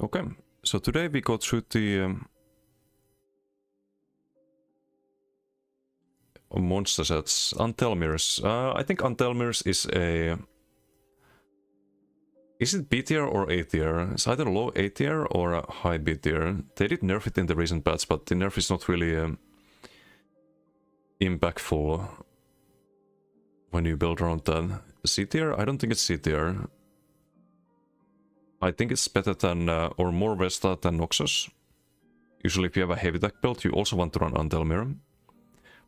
Okay, so today we go through the monster sets. Untelmir's. I think Untelmir's is a... Is it B tier or A tier? It's either low A tier or a high B tier. They did nerf it in the recent patch, but the nerf is not really impactful when you build around that. C tier? I don't think it's C tier. I think it's better than, or more versatile than Noxus. Usually if you have a heavy attack build, you also want to run Untelmir.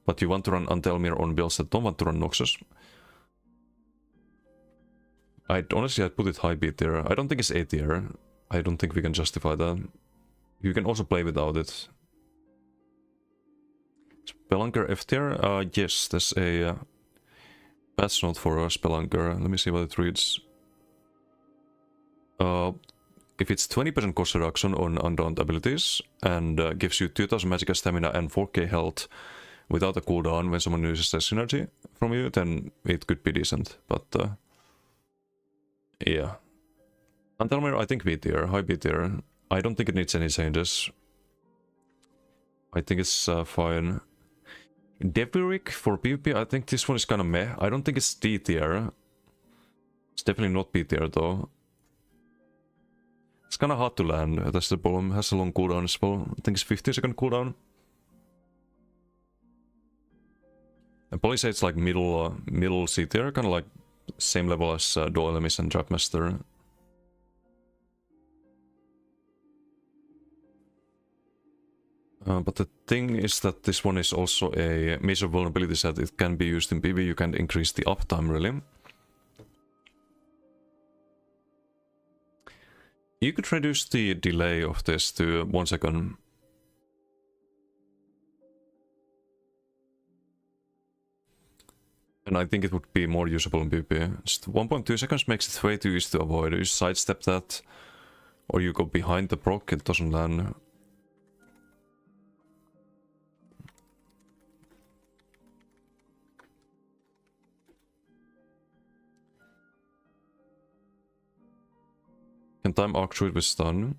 But you want to run Untelmir on builds that don't want to run Noxus. I'd put it high B tier. I don't think it's A tier. I don't think we can justify that. You can also play without it. Spelunker F tier? Yes, there's a patch note for Spelunker. Let me see what it reads. If it's 20% cost reduction on unbound abilities and gives you 2000 magic stamina and 4k health without a cooldown when someone uses the synergy from you, then it could be decent. But yeah. Untelmir, I think B tier, high B tier. I don't think it needs any changes. I think it's fine. Deviric for PvP, I think this one is kind of meh. I don't think it's D tier. It's definitely not B tier though. It's kind of hard to land, that's the problem. It has a long cooldown as well. I think it's 15-second cooldown. And probably say it's like middle C tier, kind of like same level as Doelemis and Trapmaster. But the thing is that this one is also a major vulnerability set. It can be used in PvP, you can increase the uptime really. You could reduce the delay of this to 1 second. And I think it would be more usable in PvP. Just 1.2 seconds makes it way too easy to avoid. You sidestep that, or you go behind the proc, it doesn't land. Can time arc through it with stun?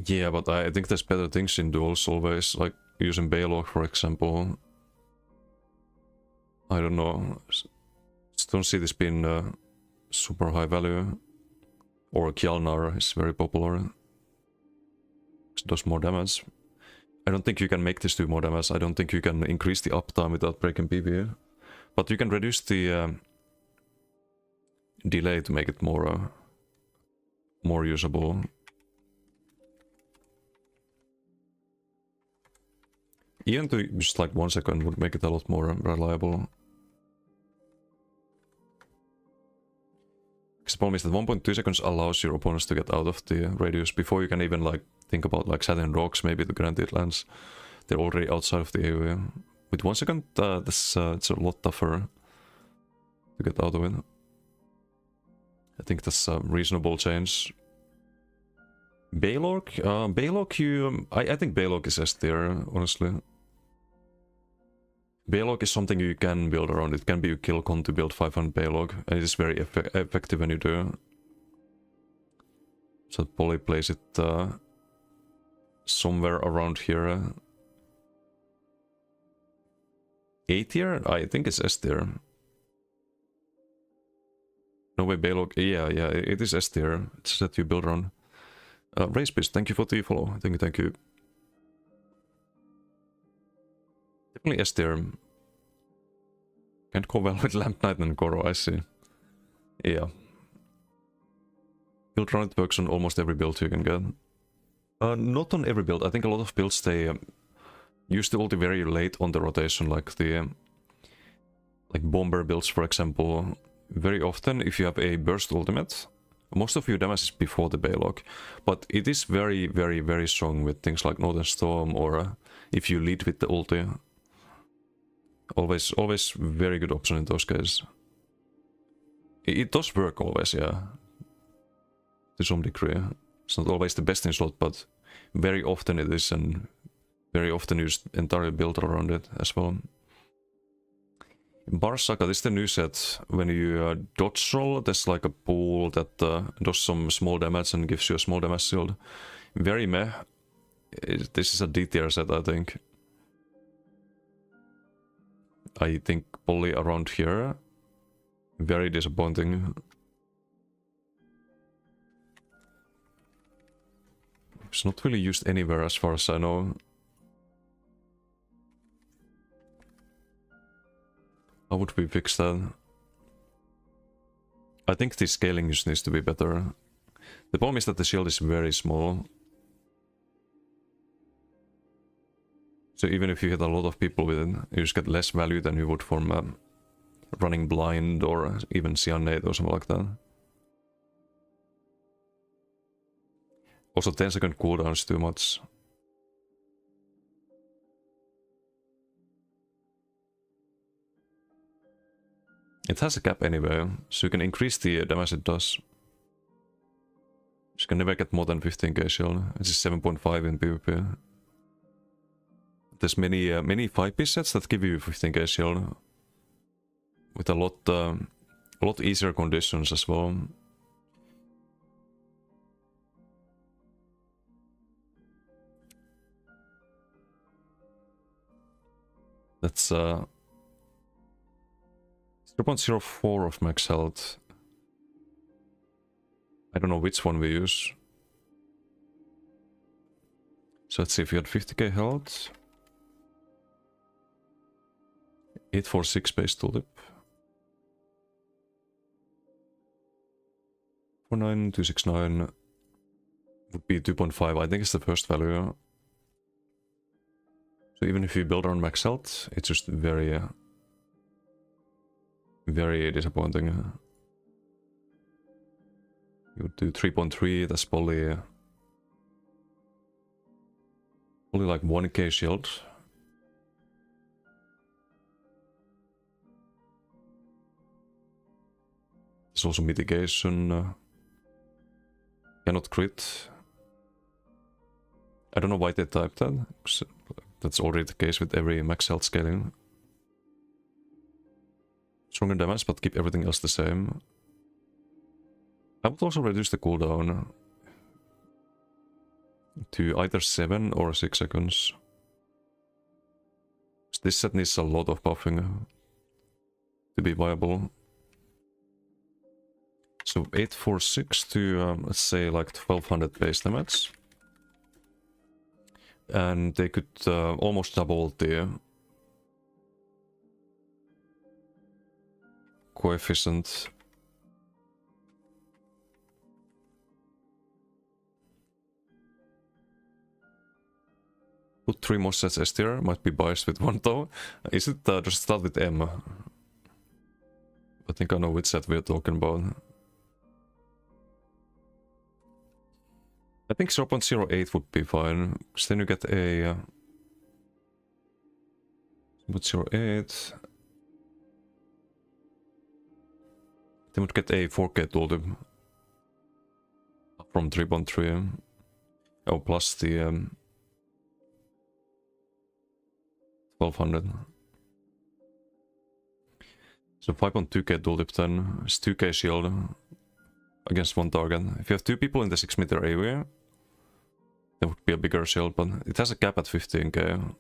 Yeah, but I think there's better things in duels always, like using Baylog for example. I don't know. Just don't see this being super high value. Or Kjalnar is very popular. It does more damage. I don't think you can make this do more damage. I don't think you can increase the uptime without breaking PvE. But you can reduce the delay to make it more usable. Even to just like 1 second would make it a lot more reliable. Because the problem is that 1.2 seconds allows your opponents to get out of the radius before you can even like think about like setting rocks maybe to grant it lands. They're already outside of the area. With 1 second, it's a lot tougher to get out of it. I think that's a reasonable change. Baylog? Baylog, I think Baylog is S tier, honestly. Baylog is something you can build around. It can be a kill con to build 500 Baylog, and it is very effective when you do. So probably place it somewhere around here. A tier? I think it's S tier. No way, Baylog. Yeah, it is S tier. It's that you build around. Race Beast, thank you for the follow. Thank you. Definitely S tier. Can't go well with Lamp Knight and Goro, I see. Yeah. Build around it works on almost every build you can get. Not on every build. I think a lot of builds they use the ulti very late on the rotation, like the bomber builds, for example. Very often, if you have a burst ultimate, most of your damage is before the Baylog, but it is very strong with things like Northern Storm or if you lead with the ulti. Always very good option in those cases. It does work always, yeah. To some degree. It's not always the best in slot, but very often it is, and very often used entirely built around it as well. Barsaka, this is the new set. When you dodge roll, there's like a pool that does some small damage and gives you a small damage shield. Very meh. This is a D tier set, I think. I think probably around here. Very disappointing. It's not really used anywhere as far as I know. How would we fix that? I think the scaling just needs to be better. The problem is that the shield is very small. So even if you hit a lot of people with it, you just get less value than you would from running blind or even cyanide or something like that. Also 10-second cooldown is too much. It has a cap anyway, so you can increase the damage it does. You can never get more than 15k shield. This is 7.5 in PvP. There's many 5-piece sets that give you 15k shield. With a lot easier conditions as well. That's 0.04 of max health. I don't know which one we use. So let's see if you had 50k health. 846 base tulip. 49269 would be 2.5. I think it's the first value. So even if you build on max health, it's just very disappointing. You would do 3.3, that's probably like 1k shield. There's also mitigation. Cannot crit. I don't know why they typed that. That's already the case with every max health scaling. Stronger damage, but keep everything else the same. I would also reduce the cooldown to either 7 or 6 seconds. This set needs a lot of buffing to be viable. So 846 to, let's say, like 1200 base damage. And they could almost double the coefficient. Put 3 more sets S tier, might be biased with one though. Is it just start with M? I think I know which set we're talking about. I think 0.08 would be fine, because then you get a 0.08. Then would get a 4k tulip from 3.3. Oh, plus the 1200. So 5.2k tulip then is 2k shield against one target. If you have 2 people in the 6-meter area, there would be a bigger shield, but it has a cap at 15k.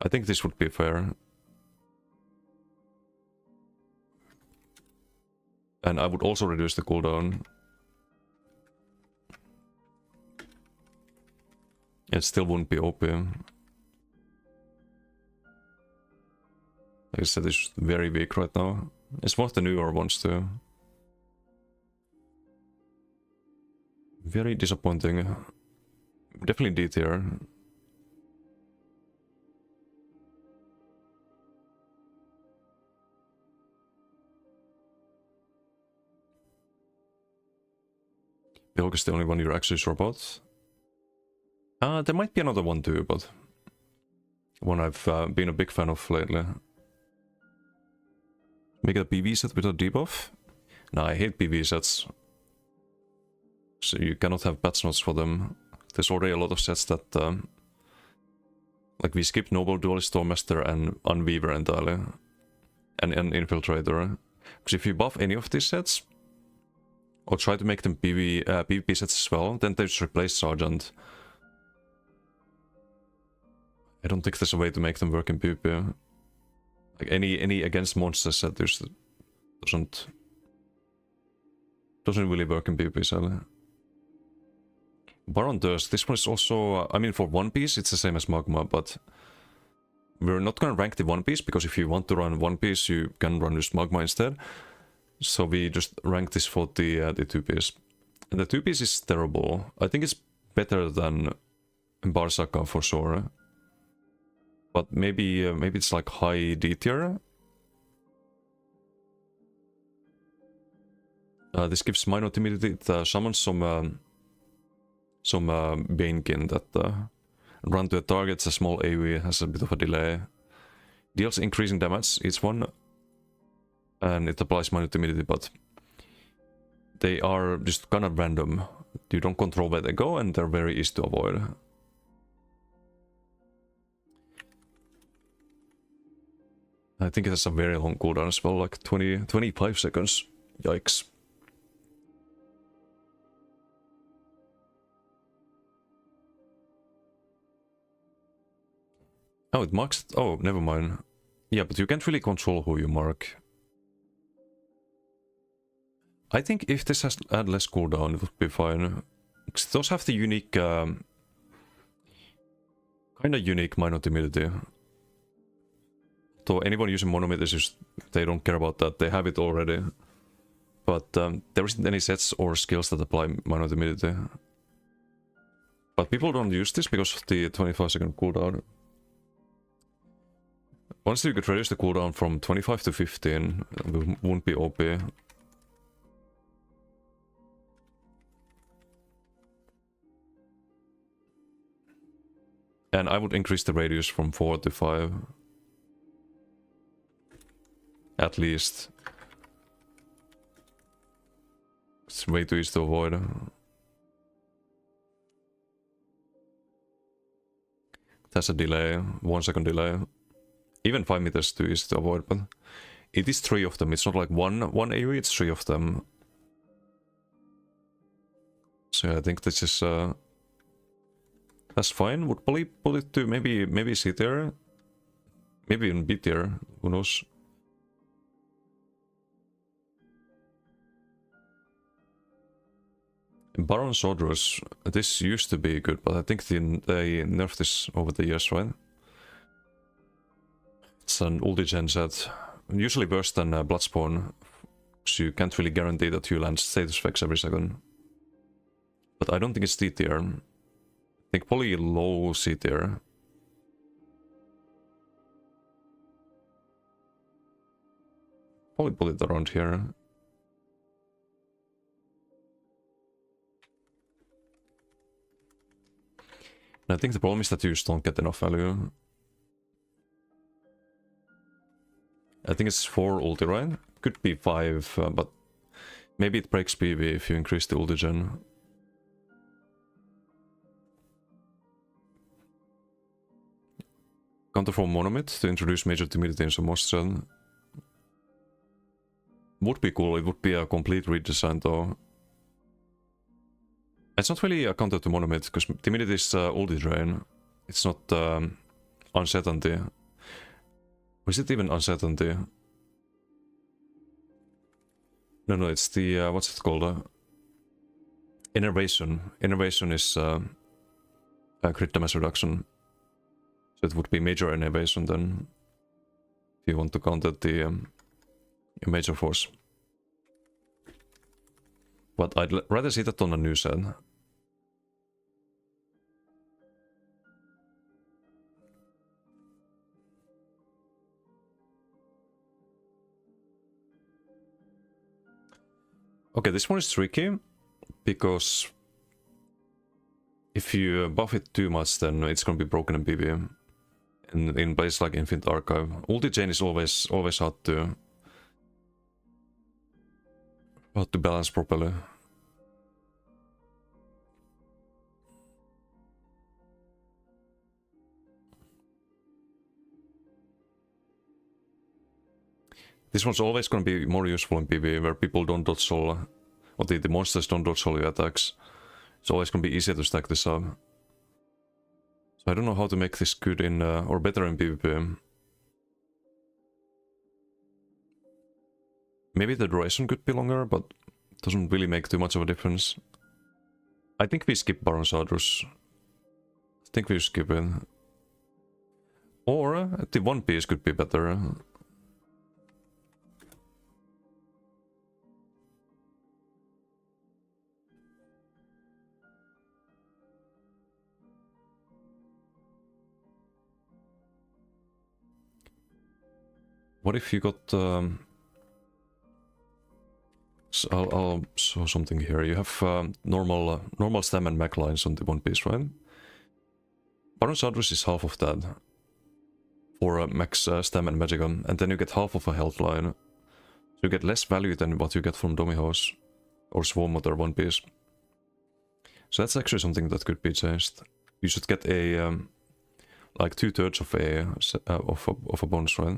I think this would be fair. And I would also reduce the cooldown. It still wouldn't be OP. Like I said, it's very weak right now. It's one of the newer ones too. Very disappointing. Definitely D tier. Pilk is the only one you're actually sure about. There might be another one too, but one I've been a big fan of lately. Make it a PV set with a debuff? Nah, I hate PV sets. So you cannot have patch notes for them. There's already a lot of sets that... like we skipped Noble Duelist, Stormmaster and Unweaver entirely. an infiltrator. Because if you buff any of these sets, or try to make them PvP sets as well, then they just replace Sergeant. I don't think there's a way to make them work in PvP. Like any against monsters set just doesn't really work in PvP, sadly. Baron does. This one is also, I mean, for One Piece it's the same as Magma, but we're not gonna rank the One Piece, because if you want to run One Piece, you can run just Magma instead. So we just rank this for the 2-piece. And the 2-piece is terrible. I think it's better than Barsaka for sure. But maybe it's like high D tier. This gives minor timidity. It summons some Banekin that run to a target. It's a small AoE, has a bit of a delay. Deals increasing damage each one, and it applies minor timidity, but they are just kind of random. You don't control where they go, and they're very easy to avoid. I think it has a very long cooldown as well, like 25 seconds. Yikes. Oh, it marks... Oh, never mind. Yeah, but you can't really control who you mark. I think if this had less cooldown, it would be fine. Because those have the unique... kind of unique minor timidity. So anyone using monomid is just... They don't care about that, they have it already. But there isn't any sets or skills that apply minor timidity. But people don't use this because of the 25-second cooldown. Honestly, you could reduce the cooldown from 25 to 15, it wouldn't be OP. And I would increase the radius from 4 to 5. At least. It's way too easy to avoid. That's a delay, 1 second delay. Even 5 meters too easy to avoid, but it is 3 of them. It's not like one AoE, it's 3 of them. So yeah, I think this is that's fine. Would probably pull it to maybe C tier, maybe even B tier. Who knows? Baron Sodrus, this used to be good, but I think they nerfed this over the years, right? It's an ulti-gen set. Usually worse than Bloodspawn, so you can't really guarantee that you land status effects every second. But I don't think it's D tier. I think probably low C tier. Probably put it around here. And I think the problem is that you just don't get enough value. I think it's 4 ulti, right? Could be 5, but maybe it breaks PV if you increase the ulti gen. Counter from Monomid to introduce major timidity in some monster. Would be cool, it would be a complete redesign though. It's not really a counter to Monomid, because timidity is ulti drain. It's not uncertainty. Or is it even uncertainty? No, it's the, what's it called? Innervation. Innervation is crit damage reduction. So it would be major innervation then, if you want to counter the major force. But I'd rather see that on a new set. Okay, this one is tricky, because if you buff it too much, then it's gonna be broken in PvP. In places like Infinite Archive. Ulti chain is always hard to balance properly. This one's always gonna be more useful in PvE, where people don't dodge all, or the monsters don't dodge all your attacks. It's always gonna be easier to stack this up. So I don't know how to make this good in, or better in PvP. Maybe the duration could be longer, but it doesn't really make too much of a difference. I think we skip Baron Sadrus. I think we skip it. Or the One Piece could be better. What if you got... So I'll show something here. You have normal stam and mech lines on the One Piece, right? Baron Sadrus is half of that. For max stam and magicka, and then you get half of a health line. So you get less value than what you get from Dummy House or Swarm or One Piece. So that's actually something that could be changed. You should get a like 2/3 of a bonus, right?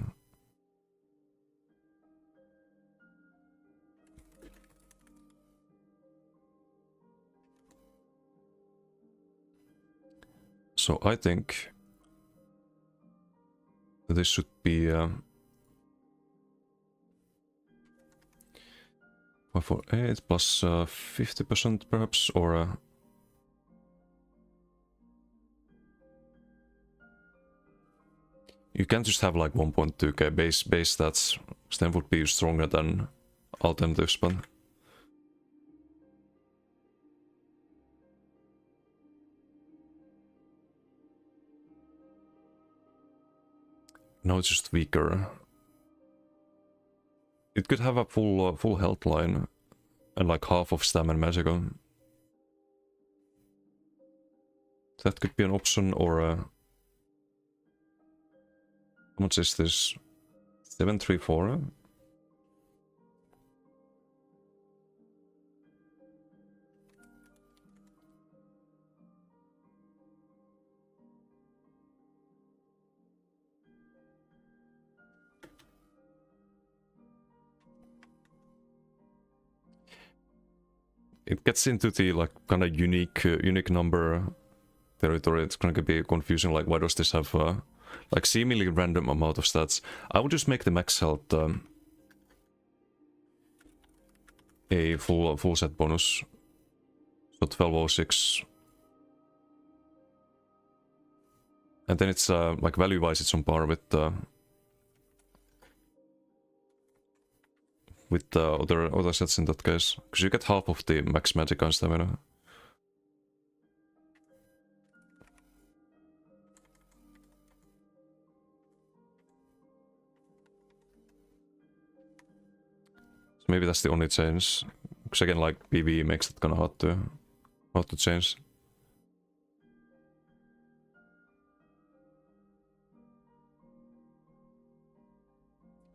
So I think this should be 548 plus 50% perhaps, or you can't just have like 1.2k base stats, because then would be stronger than alternatives, but now it's just weaker. It could have a full health line and like half of stam and magicka. That could be an option, or how much is this? 734? It gets into the like kind of unique number territory. It's gonna be confusing. Like, why does this have like seemingly random amount of stats? I would just make the max health a full set bonus. So 1206, and then it's like value wise, it's on par with other sets in that case, because you get half of the max magic and stamina. So maybe that's the only change, because again, like PvE makes it kind of hard to change.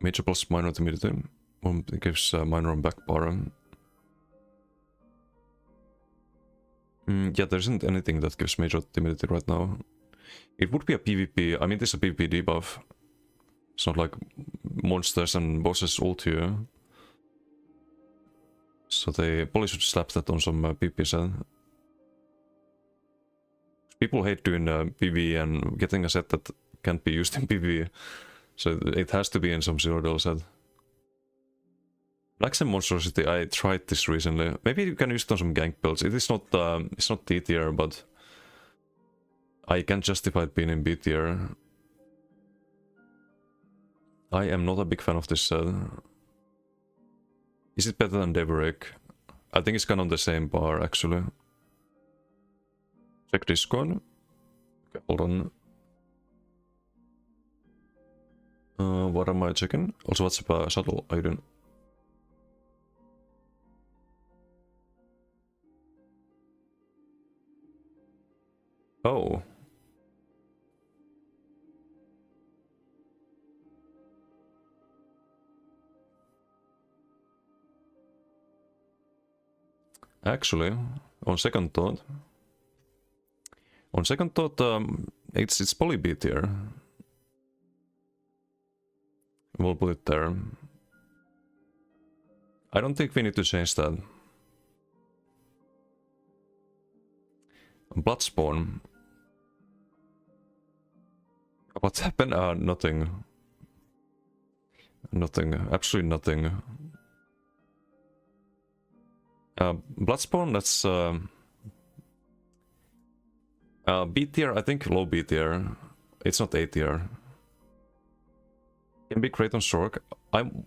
Major plus minor timidity. It gives minor on back bar. Yeah, there isn't anything that gives major timidity right now. It would be a PvP. I mean, this is a PvP debuff. It's not like monsters and bosses ult you. So they probably should slap that on some PvP set. People hate doing PvE and getting a set that can't be used in PvE. So it has to be in some zero-dollar set. Black Sam Monstrosity, I tried this recently. Maybe you can use it on some gank builds. It is not it's not D tier, but I can justify it being in B tier. I am not a big fan of this set. Is it better than Deverick? I think it's kind of on the same bar, actually. Check Discord. Okay, hold on. What am I checking? Also, what's up, Shuttle? How you doing? Oh. Actually, on second thought, it's probably B tier. We'll put it there. I don't think we need to change that. Bloodspawn. What happened? Nothing. Nothing. Absolutely nothing. Bloodspawn, that's B tier, I think low B tier. It's not A tier. Can be great on Sork.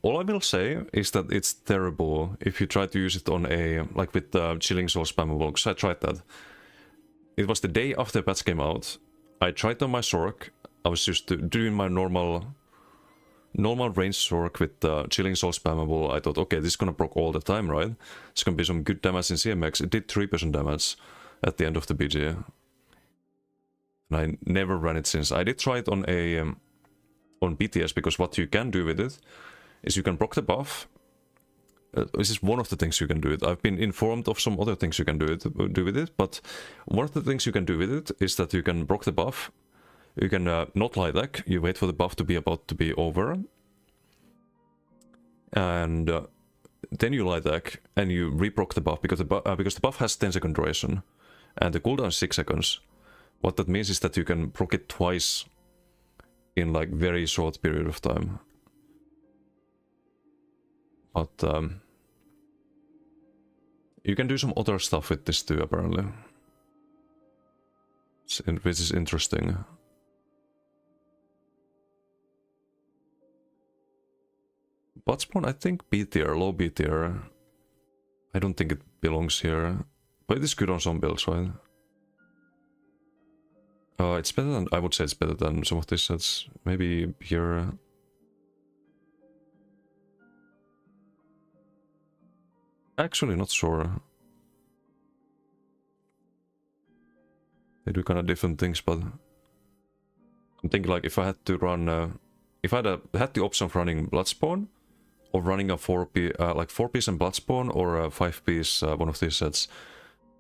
All I will say is that it's terrible if you try to use it on a, like with Chilling Soul spammable, because I tried that. It was the day after the patch came out. I tried on my Sork. I was just doing my normal range Sork with Chilling Soul spammable. I thought, okay, this is gonna proc all the time, right? It's gonna be some good damage in CMX. It did 3% damage at the end of the BG. And I never ran it since. I did try it on a on BTS, because what you can do with it is you can proc the buff. This is one of the things you can do it. I've been informed of some other things you can do with it, but one of the things you can do with it is that you can proc the buff. You can not lilac, you wait for the buff to be about to be over. And then you lilac and you reproc the buff, because the buff has 10-second duration. And the cooldown is 6 seconds. What that means is that you can proc it twice in like very short period of time. But you can do some other stuff with this too, apparently. Which is interesting. Bloodspawn, I think B tier, low B tier. I don't think it belongs here. But it is good on some builds, right? It's better than, I would say it's better than some of these sets. Maybe here. Actually, not sure. They do kind of different things, but I'm thinking like if I had to run, if I had the option of running Bloodspawn or running a 4-piece and Bloodspawn, or a 5-piece one of these sets,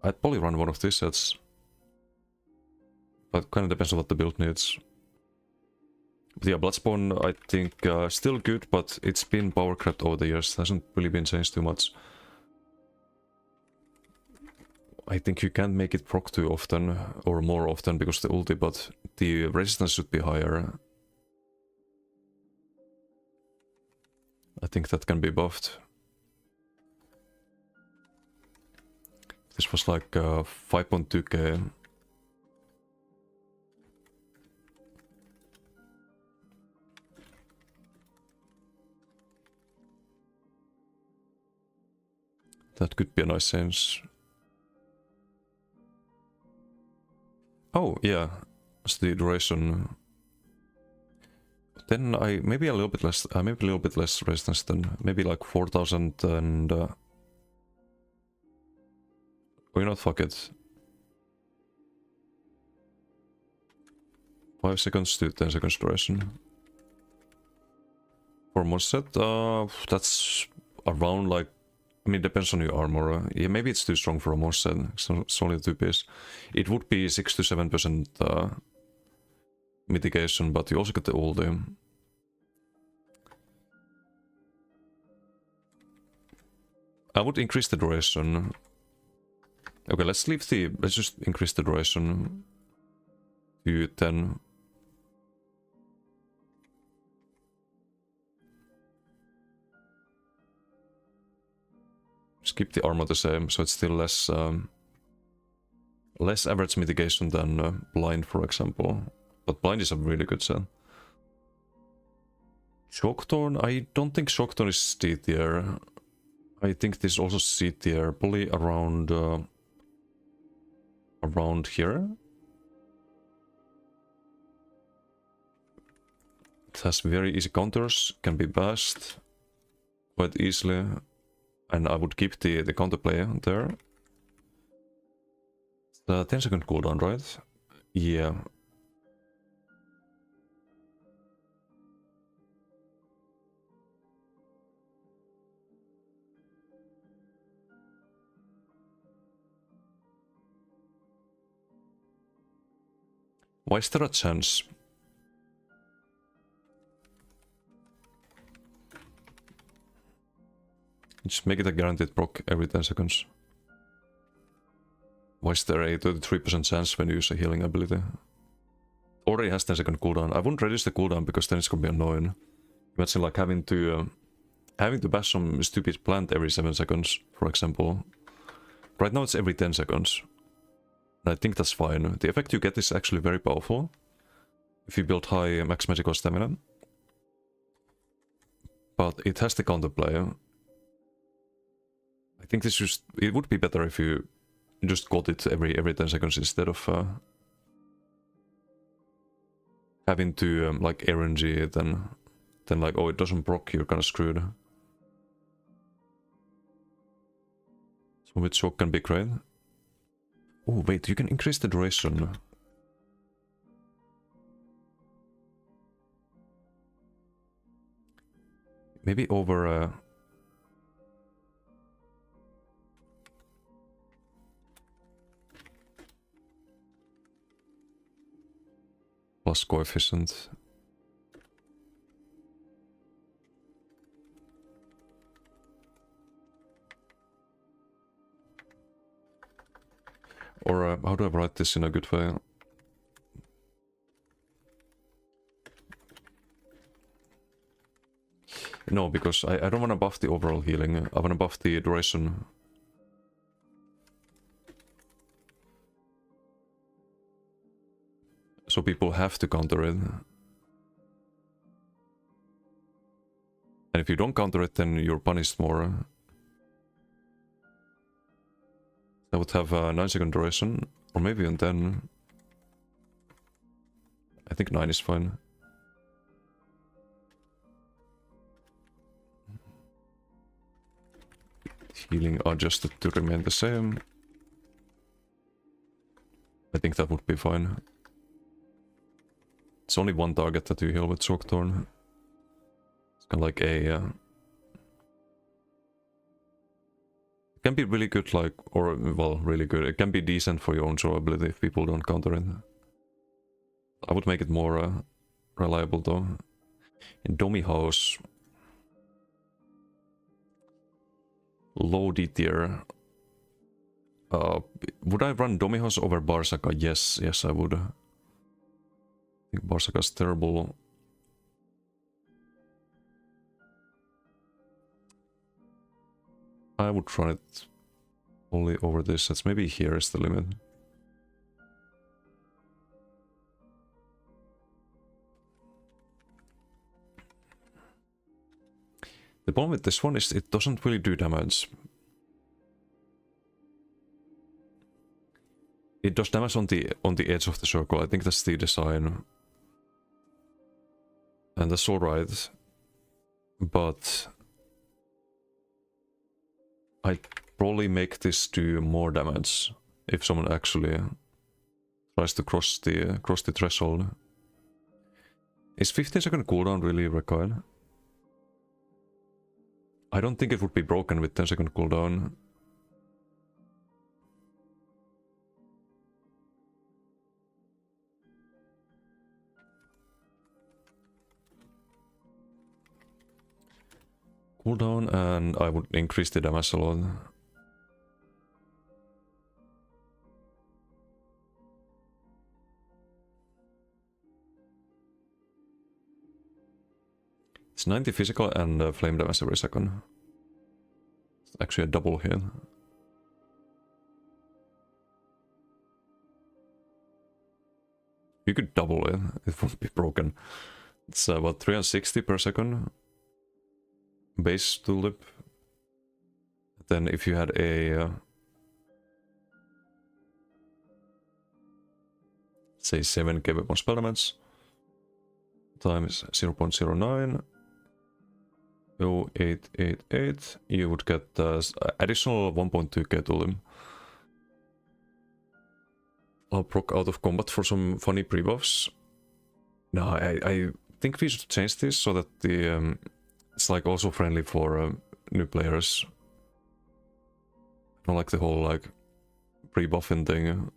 I'd probably run one of these sets. But kind of depends on what the build needs. But yeah, Bloodspawn, I think still good, but it's been power crept over the years. It hasn't really been changed too much. I think you can't make it proc too often, or more often, because the ulti, but the resistance should be higher. I think that can be buffed. This was like 5.2k. That could be a nice change. Oh, yeah. It's the duration. Then maybe a little bit less, resistance than, maybe like 4000 and... why not, fuck it. 5 seconds to 10 seconds duration. For most set, that's around like, I mean, it depends on your armor. Yeah, maybe it's too strong for a most set. It's only 2-piece. It would be 6 to 7% mitigation, but you also get the ulti. I would increase the duration. Okay, let's just increase the duration to 10. Just keep the armor the same, so it's still less less average mitigation than blind, for example. But blind is a really good set. Shockthorn, I don't think Shockthorn is D tier. I think this is also C tier, probably around around here. It has very easy counters, can be bashed quite easily, and I would keep the counterplay there. The 10-second cooldown, right? Yeah. Why is there a chance? Just make it a guaranteed proc every 10 seconds. Why is there a 33% chance when you use a healing ability? Already has 10-second cooldown. I wouldn't reduce the cooldown because then it's gonna be annoying. Imagine like having to bash some stupid plant every 7 seconds, for example. Right now it's every 10 seconds. And I think that's fine. The effect you get is actually very powerful if you build high max magical stamina. But it has the counterplay. I think this it would be better if you just got it every 10 seconds instead of having to like RNG it and then like, oh, it doesn't proc, you're kind of screwed. So with shock can be great. Oh wait, you can increase the duration. Maybe over plus coefficient. Or how do I write this in a good way? No, because I don't want to buff the overall healing. I want to buff the duration. So people have to counter it. And if you don't counter it, then you're punished more. I would have a 9-second duration, or maybe even 10. I think 9 is fine. Healing adjusted to remain the same. I think that would be fine. It's only one target that you heal with Shockthorn. It's kind of like a... it can be really good, like, or, well, really good. It can be decent for your own show ability if people don't counter it. I would make it more reliable though. In Domi House... low D tier. Would I run Domi House over Barsaka? Yes I would. I think Barsaka's terrible. I would run it only over this. That's maybe here is the limit. The problem with this one is it doesn't really do damage. It does damage on the edge of the circle. I think that's the design. And that's alright. But I'd probably make this do more damage if someone actually tries to cross the threshold. Is 15-second cooldown really required? I don't think it would be broken with 10-second cooldown. Cooldown, and I would increase the damage a lot. It's 90 physical and flame damage every second. It's actually a double hit. You could double it, it won't be broken. It's about 360 per second. Base tulip. Then if you had a... say 7k weapon spell damage times 0.09 0888, you would get additional 1.2k tulip. I'll proc out of combat for some funny pre-buffs. No, I think we should change this so that the it's like also friendly for new players. I don't like the whole like pre-buffing thing.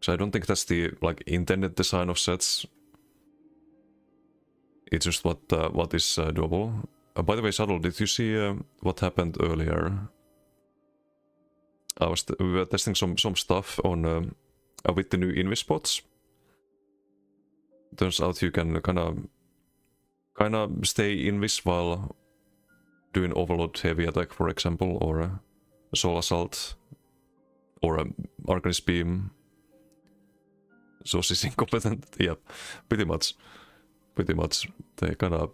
So I don't think that's the like intended design of sets. It's just what is doable. By the way, Saddle, did you see what happened earlier? We were testing some stuff on with the new invis spots. Turns out you can kind of stay invis while doing overload heavy attack, for example, or a soul assault, or a arcanist beam. So she's incompetent. Yeah, pretty much. Pretty much. They kind of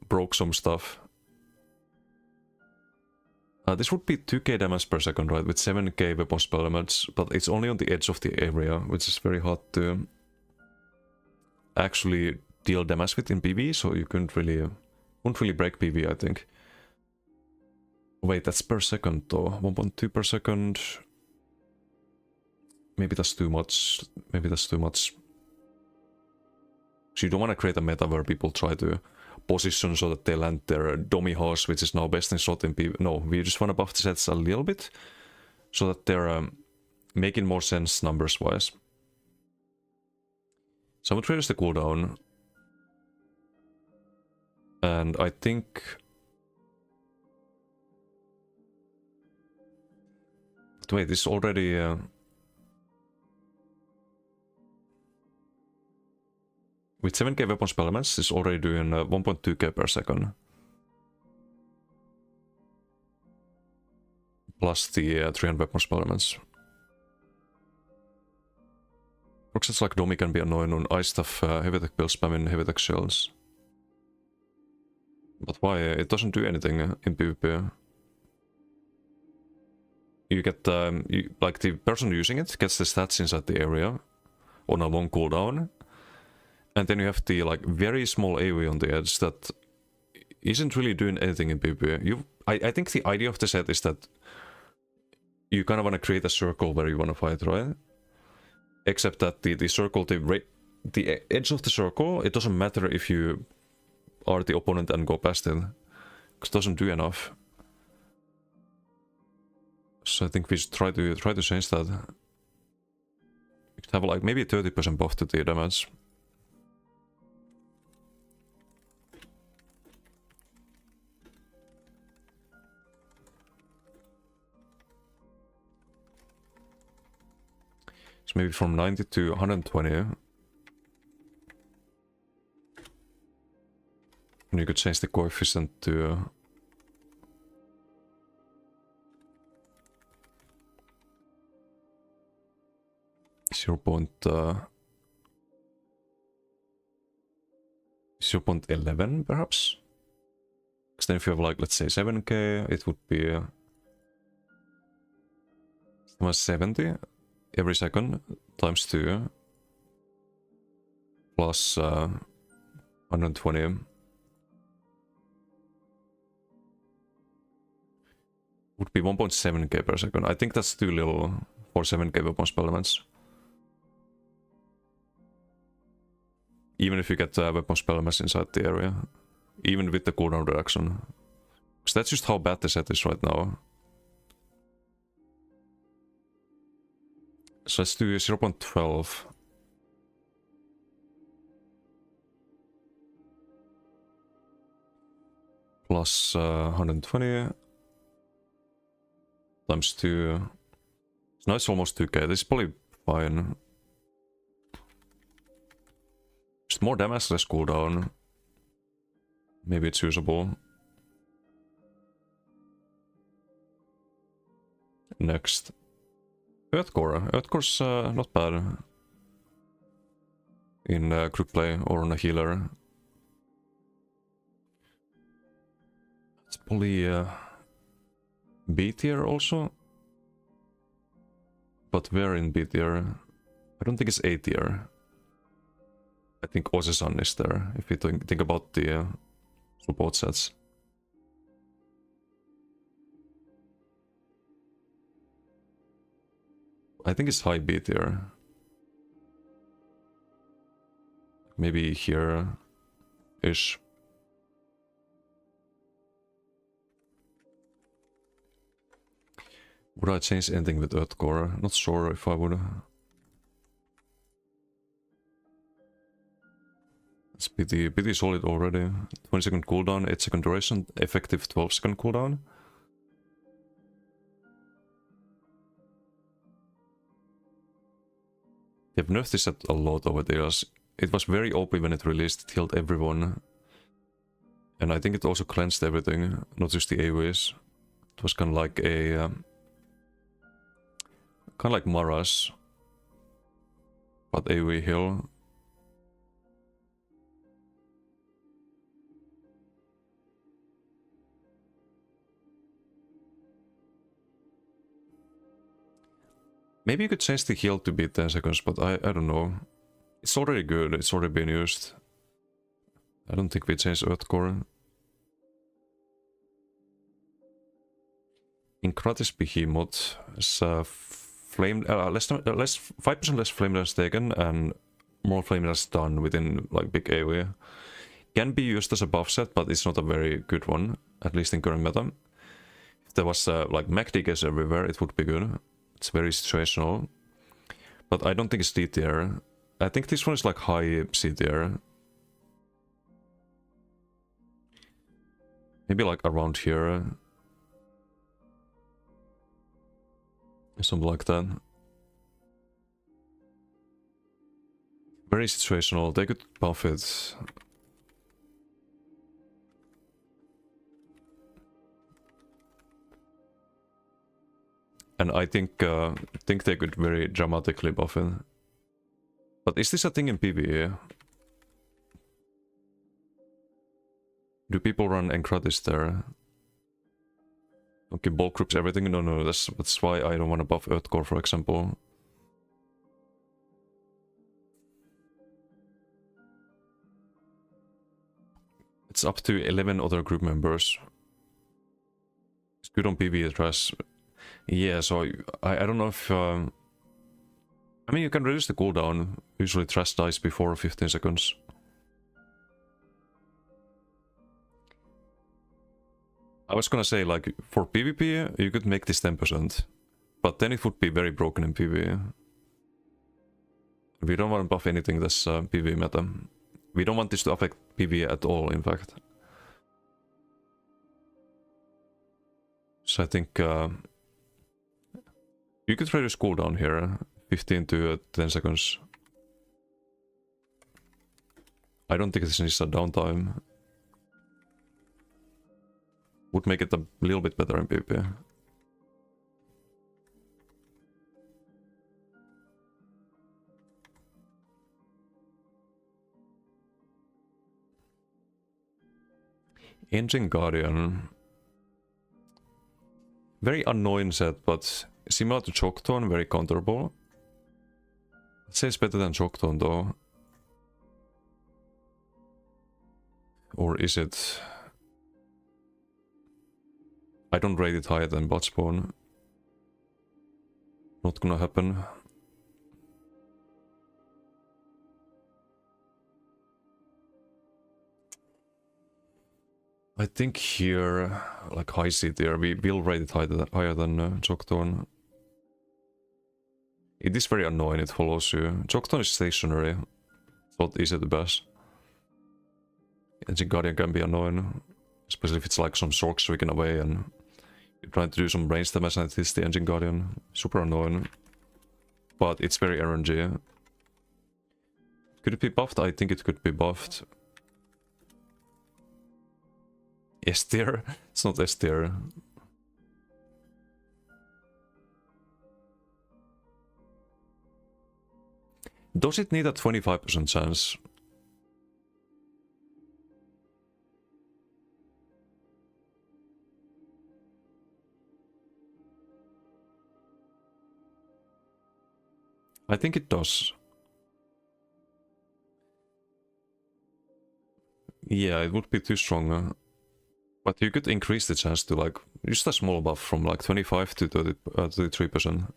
broke some stuff. This would be 2k damage per second, right? With 7k weapon spell damage, but it's only on the edge of the area, which is very hard to actually deal damage with in PvE, so you won't really break PvE, I think. Wait, that's per second though. 1.2 per second. Maybe that's too much. Maybe that's too much. So you don't want to create a meta where people try to position so that they land their dummy horse, which is now best in slot in PvP. No, we just want to buff the sets a little bit so that they're making more sense numbers wise. So I'm gonna reduce the cooldown. And I think wait, this is already with 7k weapon spell damage, it's already doing 1.2k per second. Plus the 300 weapon spell damage. Looks it's like Domi can be annoying on ice stuff, heavy attack build spamming heavy attack shells. But why? It doesn't do anything in PvP. You get, like the person using it gets the stats inside the area on a long cooldown. And then you have the like very small AoE on the edge that isn't really doing anything in PvP. I think the idea of the set is that you kind of want to create a circle where you want to fight, right? Except that the circle, the edge of the circle, it doesn't matter if you are the opponent and go past it, because it doesn't do enough. So I think we should try to change that. We could have like maybe 30% buff to the damage. So maybe from 90 to 120. And you could change the coefficient to 0.11 perhaps? Because then if you have like, let's say 7k, it would be 70 every second times 2 plus 120 would be 1.7k per second. I think that's too little for 7k weapon spell damage. Even if you get weapon spell damage inside the area. Even with the cooldown reduction. Because that's just how bad the set is right now. So let's do 0.12. Plus 120. Times 2. So now it's almost 2k. This is probably fine. Just more damage, less cooldown. Maybe it's usable. Next. Earthcore. Earthcore's not bad. In group play or on a healer. It's probably B tier also. But where in B tier? I don't think it's A tier. I think Osesan is there, if you think about the support sets. I think it's high B tier. Maybe here-ish. Would I change anything with Earthcore? Not sure if I would. It's pretty solid already. 20-second cooldown, 8-second duration, effective 12-second cooldown. They've nerfed this set a lot over the years. It was very OP when it released, it healed everyone. And I think it also cleansed everything, not just the AoEs. It was kind of like a... kind of like Mara's. But AoE heal. Maybe you could change the heal to be 10 seconds, but I don't know. It's already good, it's already been used. I don't think we change Earthcore. Incratis Behemoth is flame, less 5% less flame damage taken and more flame damage done within like big AoE. Can be used as a buff set, but it's not a very good one, at least in current meta. If there was like mech DKs everywhere, it would be good. It's very situational, but I don't think it's D tier. I think this one is like high C tier. Maybe like around here. Something like that. Very situational, they could buff it. And I think they could very dramatically buff it. But is this a thing in PvE? Do people run Encratis there? Okay, bulk groups, everything? No, that's why I don't want to buff Earthcore, for example. It's up to 11 other group members. It's good on PvE trash. Yeah, so I don't know if... I mean, you can reduce the cooldown. Usually trash dies before 15 seconds. I was gonna say, like, for PvP, you could make this 10%. But then it would be very broken in PvE. We don't want to buff anything that's PvE meta. We don't want this to affect PvE at all, in fact. So I think... you could reduce cooldown here, 15 to 10 seconds. I don't think this needs a downtime. Would make it a little bit better in PvP. Engine Guardian. Very annoying set, but similar to Choctone, very counterable. I'd say it's better than Choctone though. Or is it? I don't rate it higher than Bloodsport. Not gonna happen. I think here, like high C tier, we will rate it higher than Choctone. It is very annoying, it follows you. Choctone is stationary, it's not easy to bash. Engine Guardian can be annoying, especially if it's like some Sork streaking away and you're trying to do some range damage and it hits the Engine Guardian. Super annoying. But it's very RNG. Could it be buffed? I think it could be buffed. S tier? It's not S tier. Does it need a 25% chance? I think it does. Yeah, it would be too strong. But you could increase the chance to like, just a small buff from like 25 to 33%.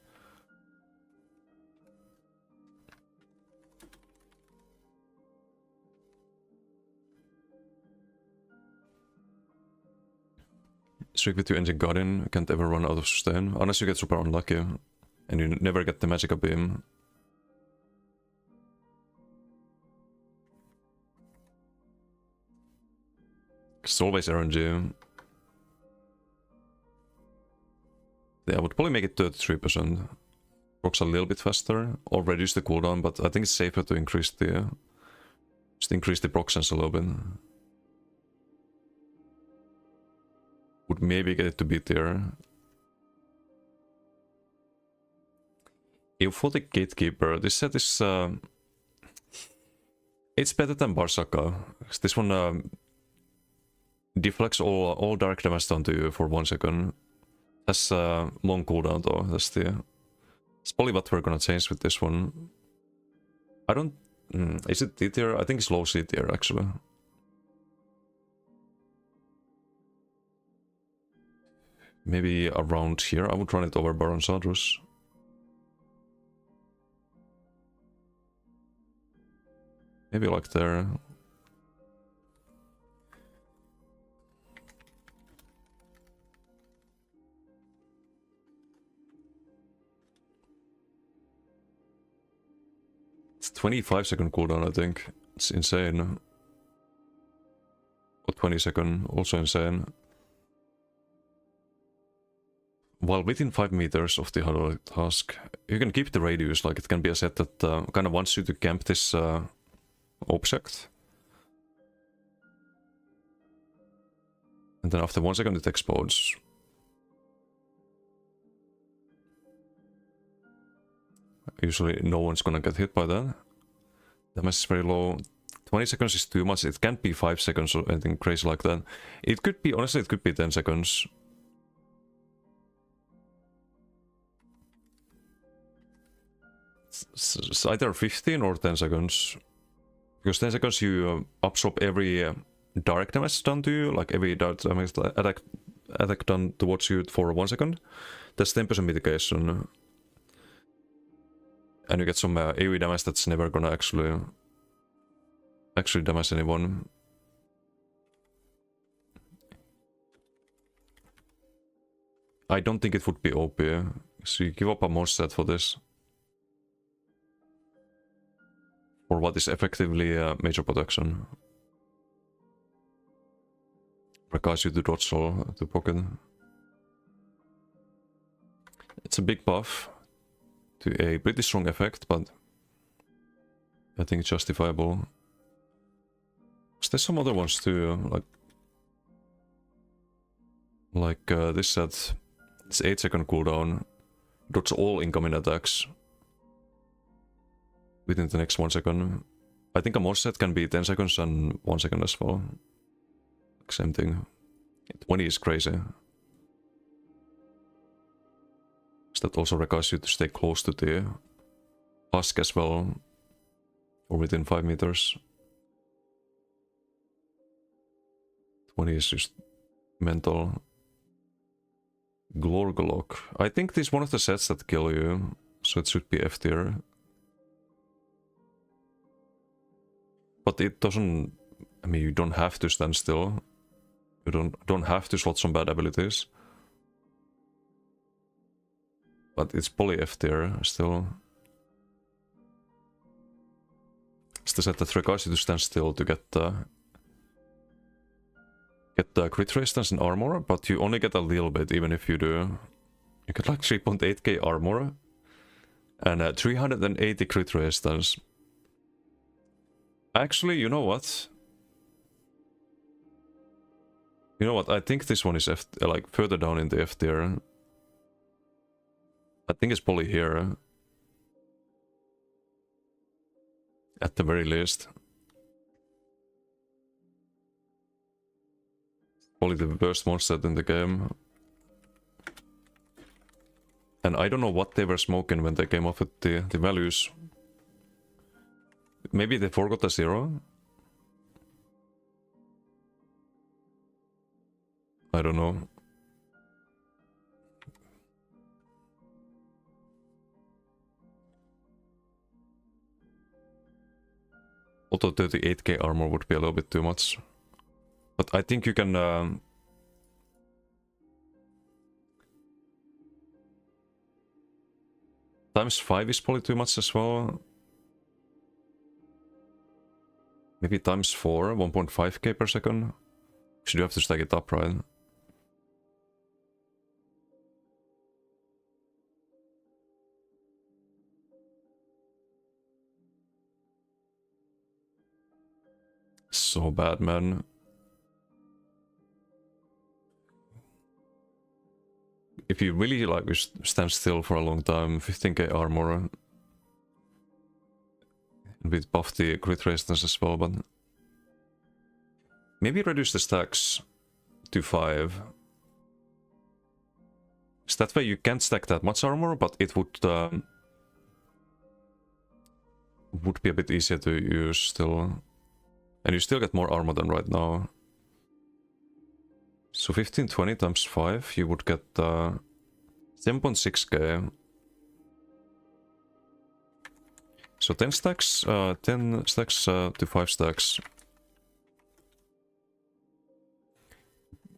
Strictly to Engine Guardian, can't ever run out of sustain, unless you get super unlucky and you never get the Magica Beam. It's always RNG. Yeah, I would probably make it 33%. Procs a little bit faster, or reduce the cooldown, but I think it's safer to increase the... just increase the proc sense a little bit. Would maybe get it to be there. Euphotic Gatekeeper. This set is... it's better than Barsaka. This one deflects all dark damage down to you for 1 second. Has long cooldown though. That's it's probably what we're gonna change with this one. I don't... is it D tier? I think it's low C tier actually. Maybe around here. I would run it over Baron Sadrus. Maybe like there. It's 25-second cooldown, I think. It's insane. Or 20-second, also insane. While within 5 meters of the hydraulic task, you can keep the radius, like it can be a set that kind of wants you to camp this object. And then after 1 second it explodes. Usually no one's gonna get hit by that. Damage is very low. 20 seconds is too much. It can't be 5 seconds or anything crazy like that. It could be, honestly, it could be 10 seconds. It's either 15 or 10 seconds. Because 10 seconds you absorb every dark damage done to you, like every dark damage attack done towards you for 1 second. That's 10% mitigation. And you get some AoE damage that's never gonna actually damage anyone. I don't think it would be OP, so you give up a monster set for this. For what is effectively major protection. Requires you to dodge all to pocket. It's a big buff to a pretty strong effect, but I think it's justifiable. There's some other ones too, like this set. It's 8-second cooldown. Dodge all incoming attacks within the next 1 second. I think a monster set can be 10 seconds and 1 second as well. Same thing. 20 is crazy. That also requires you to stay close to the husk as well, or within 5 meters. 20 is just mental. Glorgolok. I think this is one of the sets that kill you, so it should be F tier. But it doesn't... I mean, you don't have to stand still. You don't have to slot some bad abilities. But it's probably F tier still. It's the set that requires you to stand still to get the crit resistance and armor, but you only get a little bit even if you do. You get like 3.8k armor and 380 crit resistance. Actually, you know what? You know what? I think this one is like further down in the F tier. I think it's probably here. At the very least. Probably the worst monster in the game. And I don't know what they were smoking when they came up with the values. Maybe they forgot a 0? I don't know. Although 38k armor would be a little bit too much. But I think you can... times 5 is probably too much as well. Maybe times 4, 1.5k per second. Should you have to stack it up, right? So bad, man. If you really like stand still for a long time, 15k armor. With buff the crit resistance as well, but maybe reduce the stacks to 5. So that way you can't stack that much armor, but it would be a bit easier to use still. And you still get more armor than right now. So 1520 times 5, you would get 7.6k. So 10 stacks, 10 stacks to 5 stacks.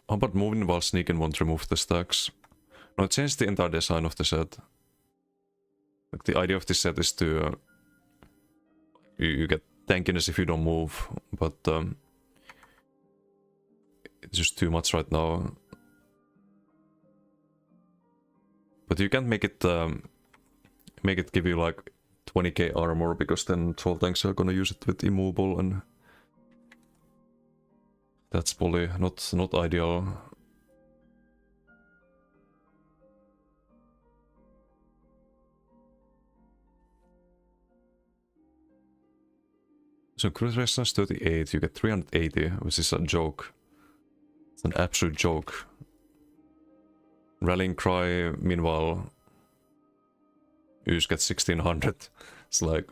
How about moving while sneaking won't remove the stacks? No, it changed the entire design of the set. Like the idea of this set is to you get tankiness if you don't move, but it's just too much right now. But you can't make it give you like 20k armor, because then 12 tanks are gonna use it with immovable, and that's probably not ideal. So crit resistance 38, you get 380, which is a joke. It's an absolute joke. Rallying cry, meanwhile, you just get 1600. It's like,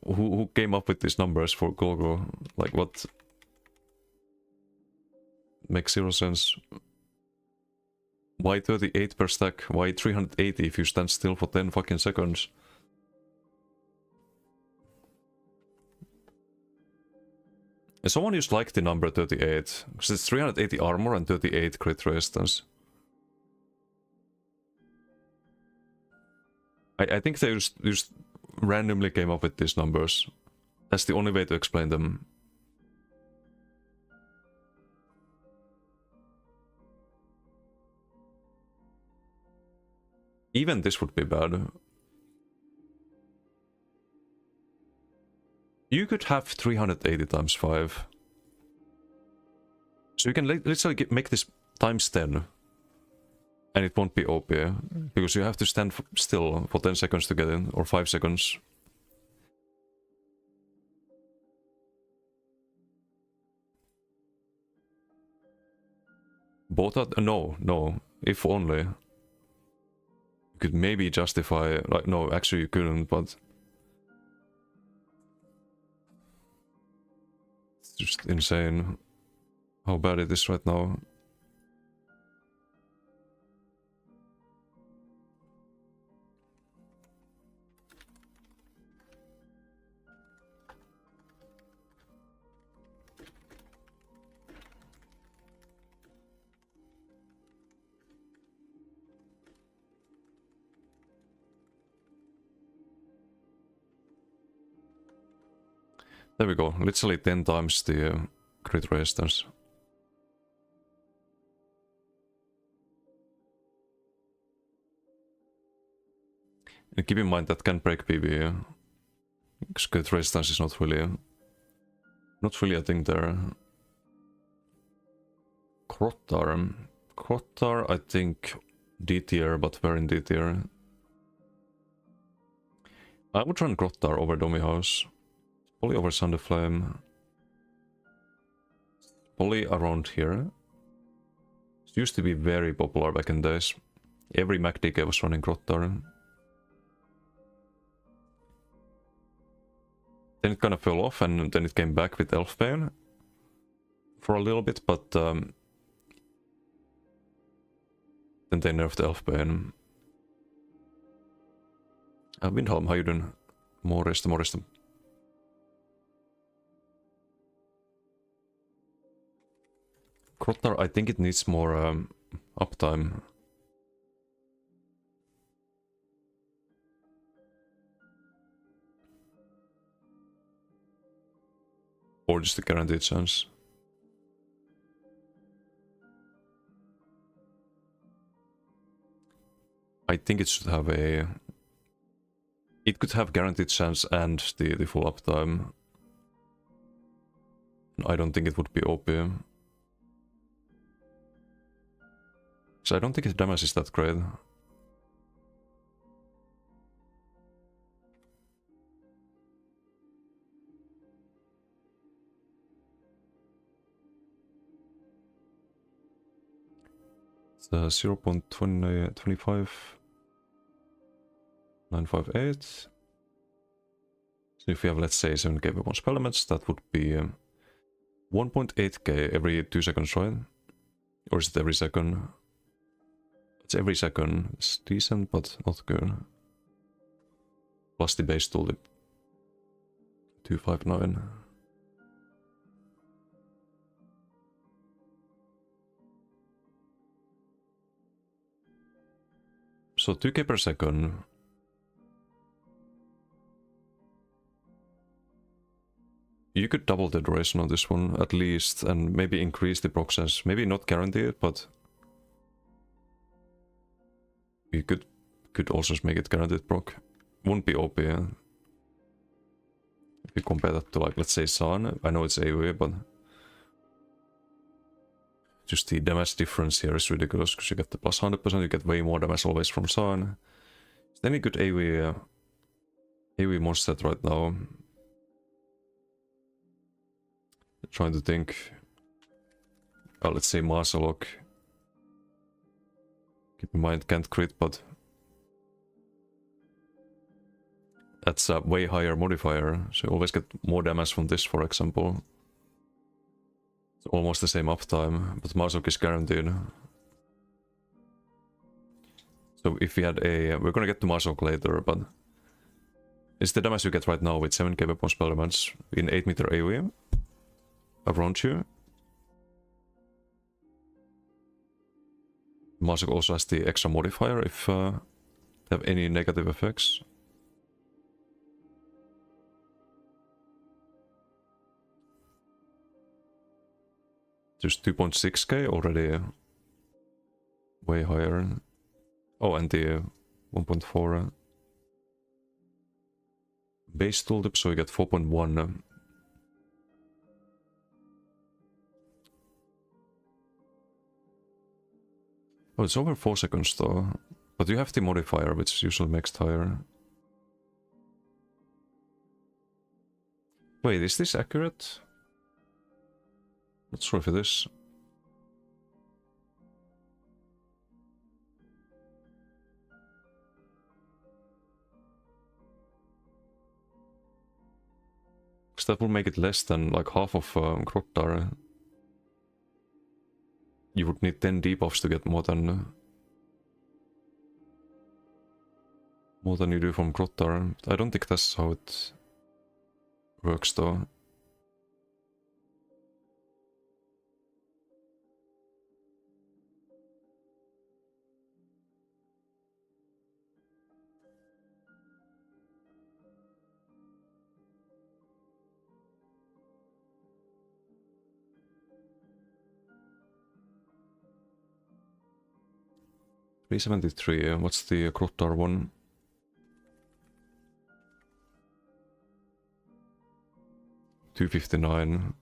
who came up with these numbers for Gogo? Like, what? Makes zero sense. Why 38 per stack? Why 380 if you stand still for 10 fucking seconds? And someone used like the number 38, because it's 380 armor and 38 crit resistance. I think they just randomly came up with these numbers. That's the only way to explain them. Even this would be bad. You could have 380 times 5. So you can literally make this times 10. And it won't be OP, because you have to stand still for 10 seconds to get in, or 5 seconds. Both are... no. If only. You could maybe justify... Like, no, actually you couldn't, but... It's just insane how bad it is right now. There we go, literally 10 times the crit resistance. And keep in mind that can break PvE, because crit resistance is not really a thing there. Crottar, I think D tier, but we're in D tier. I would run Crottar over Domi House. Probably over Sunday Flame. Probably around here. It used to be very popular back in days. Every MacDK was running Crottar. Then it kind of fell off, and then it came back with Elfbane for a little bit, but then they nerfed Elfbane. Windholm, how you doing? Morista. Crottar, I think it needs more uptime. Or just a guaranteed chance. I think it should have a... It could have guaranteed chance and the full uptime. I don't think it would be OP. So I don't think its damage is that great. It's 0.25 958. So if we have, let's say, 7k weapon spell damage, that would be 1.8k every 2 seconds, right? Or is it every second? It's every second. It's decent, but not good. Plus the base tooltip. 259. So 2k per second. You could double the duration on this one, at least, and maybe increase the proc sense. Maybe not guarantee it, but... You could also make it guaranteed proc. Wouldn't be OP, yeah. If you compare that to, like, let's say Sun. I know it's AoE, but... Just the damage difference here is ridiculous, because you get the plus 100%, you get way more damage always from Sun. Is there any good AoE monster set right now? Trying to think. Let's say Marsalok. Keep in mind, can't crit, but that's a way higher modifier, so you always get more damage from this, for example. It's almost the same uptime, but Marsalok is guaranteed. So if we had a... We're gonna get to Marsalok later, but... It's the damage you get right now with 7k weapon spell damage in 8 meter AoE. Around you. Marsalok also has the extra modifier if they have any negative effects. Just 2.6k already. Way higher. Oh, and the 1.4 base tooltip, so you get 4.1. Oh, it's over 4 seconds though. But you have the modifier, which usually makes it higher. Wait, is this accurate? Not sure if it is. Because that will make it less than like half of Grottar. You would need 10 debuffs to get more than you do from Grottar. I don't think that's how it works though. $373, what's the Grottar one? $259.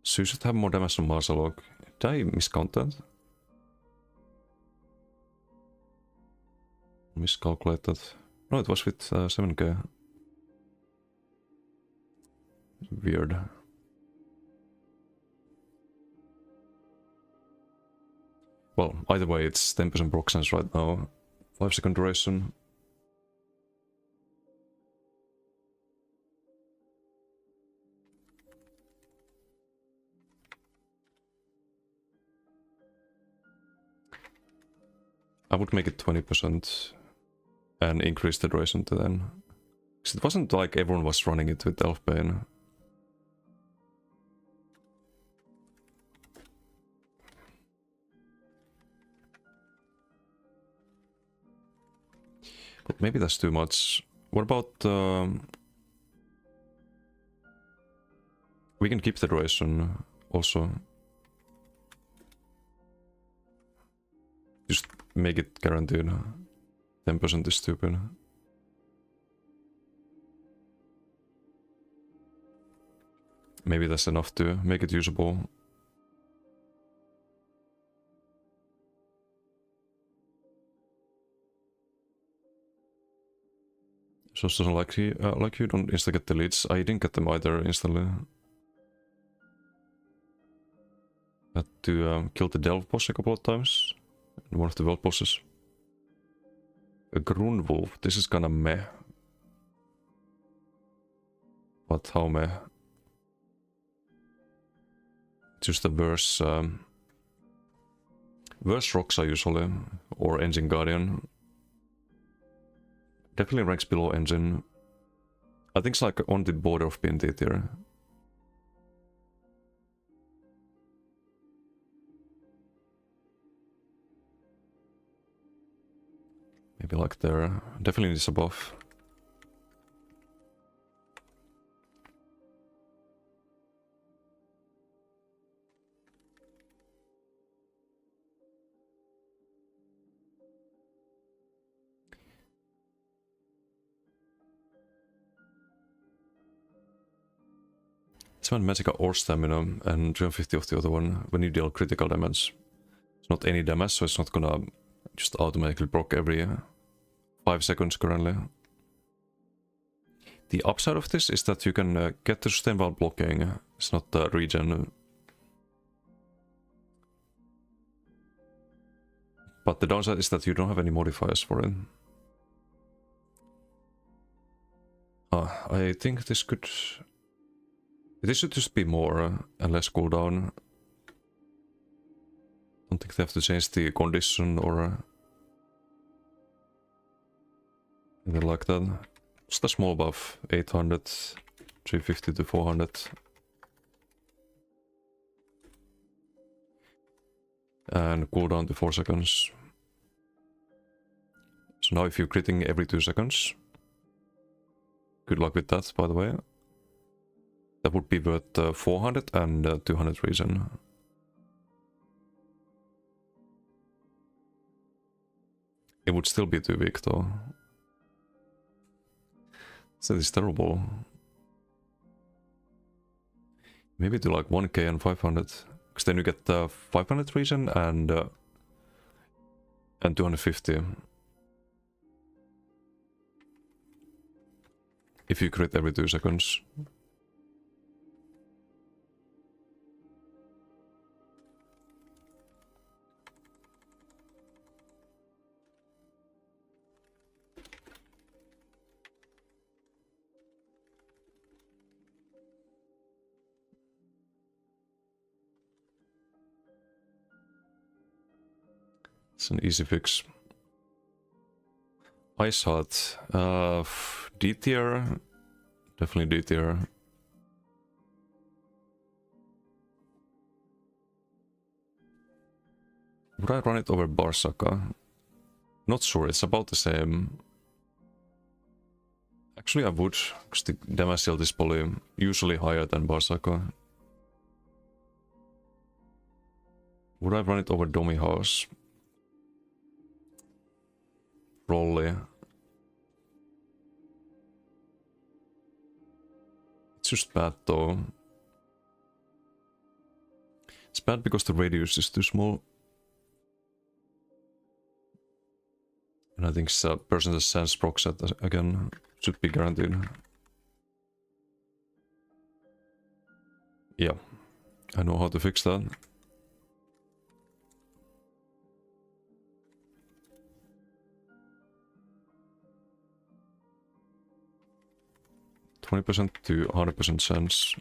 So you should have more damage on Marsalok. Did I miscount that? Miscalculated. No, it was with 7k. Weird. Well, either way, it's 10% proc sense right now. 5-second duration. I would make it 20% and increase the duration to 10. Because it wasn't like everyone was running it with Elfbane. But maybe that's too much. What about... we can keep the duration also. Just make it guaranteed. 10% is stupid. Maybe that's enough to make it usable. So doesn't like you don't instantly get the leads. I didn't get them either instantly. Had to kill the Delve boss a couple of times. One of the world bosses. A Grunwolf. This is kinda meh. But how meh? Just the worse rocks are usually, or Engine Guardian. Definitely ranks below Engine. I think it's like on the border of being D tier. Maybe like there. Definitely needs a buff. It's one Magica or Stamina and 250 of the other one when you deal critical damage. It's not any damage, so it's not gonna just automatically proc every 5 seconds currently. The upside of this is that you can get the sustain while blocking. It's not regen. But the downside is that you don't have any modifiers for it. I think this could... This should just be more and less cooldown. Don't think they have to change the condition or anything like that. Just a small buff, 800, 350 to 400. And cooldown to 4 seconds. So now if you're critting every 2 seconds, good luck with that, by the way. That would be worth 400 and 200 reason. It would still be too weak though. So it's terrible. Maybe do like 1k and 500. Because then you get 500 reason and 250. If you crit every 2 seconds. It's an easy fix. Ice Heart. D tier. Definitely D tier. Would I run it over Barsaka? Not sure, it's about the same. Actually I would, because the damage yield is probably usually higher than Barsaka. Would I run it over Domi House? Probably. It's just bad though. It's bad because the radius is too small. And I think percentage sense proc set again should be guaranteed. Yeah, I know how to fix that. %20 to 100% sense.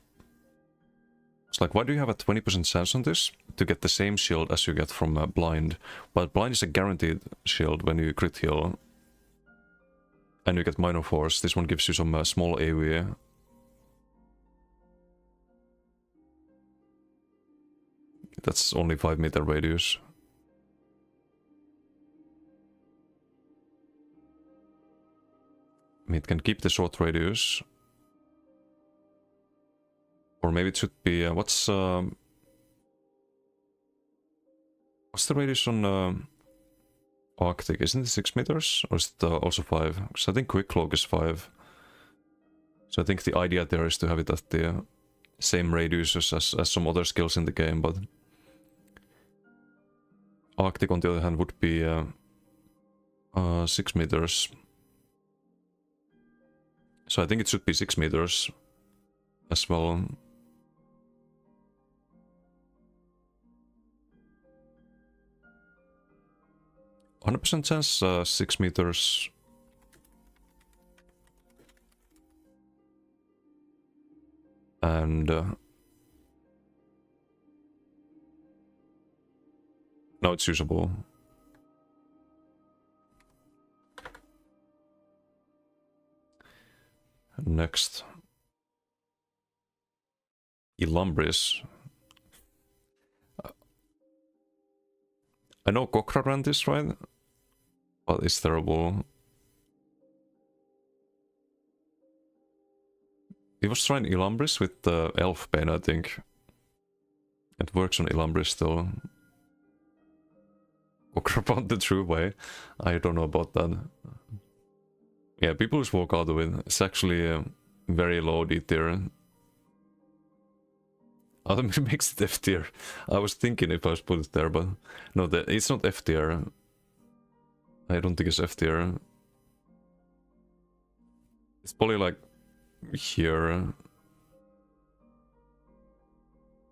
It's like, why do you have a 20% sense on this? To get the same shield as you get from blind. But blind is a guaranteed shield when you crit heal. And you get minor force. This one gives you some small AoE. That's only 5 meter radius. I mean, it can keep the short radius. Or maybe it should be, what's the radius on Arctic, isn't it 6 meters? Or is it also 5? Because I think Quick Cloak is 5. So I think the idea there is to have it at the same radiuses as some other skills in the game, but Arctic on the other hand would be 6 meters. So I think it should be 6 meters as well. %100% chance 6 meters. And no, it's usable. Next. Elumbris. I know Cochrane is right, but it's terrible. He was trying Elumbris with the Elf Bane, I think. It works on Elumbris still. Cochrane the true way. I don't know about that. Yeah, people just walk out of it. It's actually very low D tier. Oh, that makes it F tier. I was thinking if I was put it there, but no, it's not F tier. I don't think it's F tier. It's probably like here.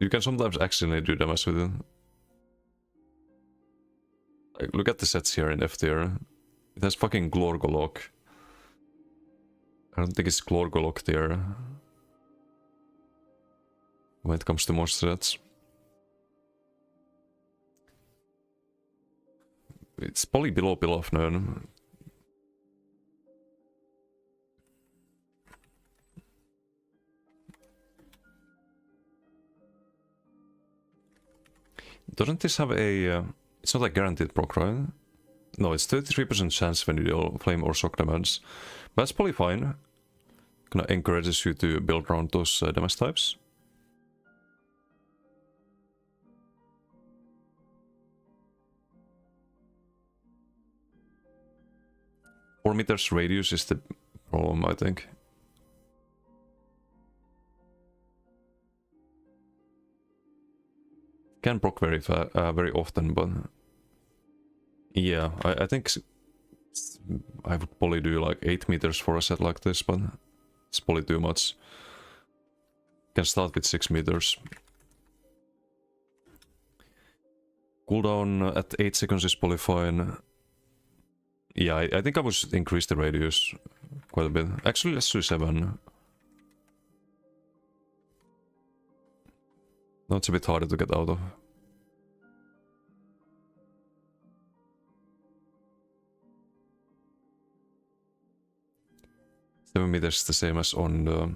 You can sometimes accidentally do damage with it. Like, look at the sets here in F tier. It has fucking Glorgolok. I don't think it's Glorgolok tier when it comes to monster sets. It's probably below Pilafnön. Doesn't this have a... it's not a guaranteed proc, right? No, it's 33% chance when you deal flame or shock damage. But that's probably fine. Kinda encourages you to build around those damage types. Four meters radius is the problem, I think. Can proc very often, but yeah, I think I would probably do like 8 meters for a set like this, but it's probably too much. Can start with 6 meters. Cooldown at 8 seconds is probably fine. Yeah, I think I would increase the radius quite a bit. Actually, let's do 7. No, it's a bit harder to get out of. Seven meters is the same as on the...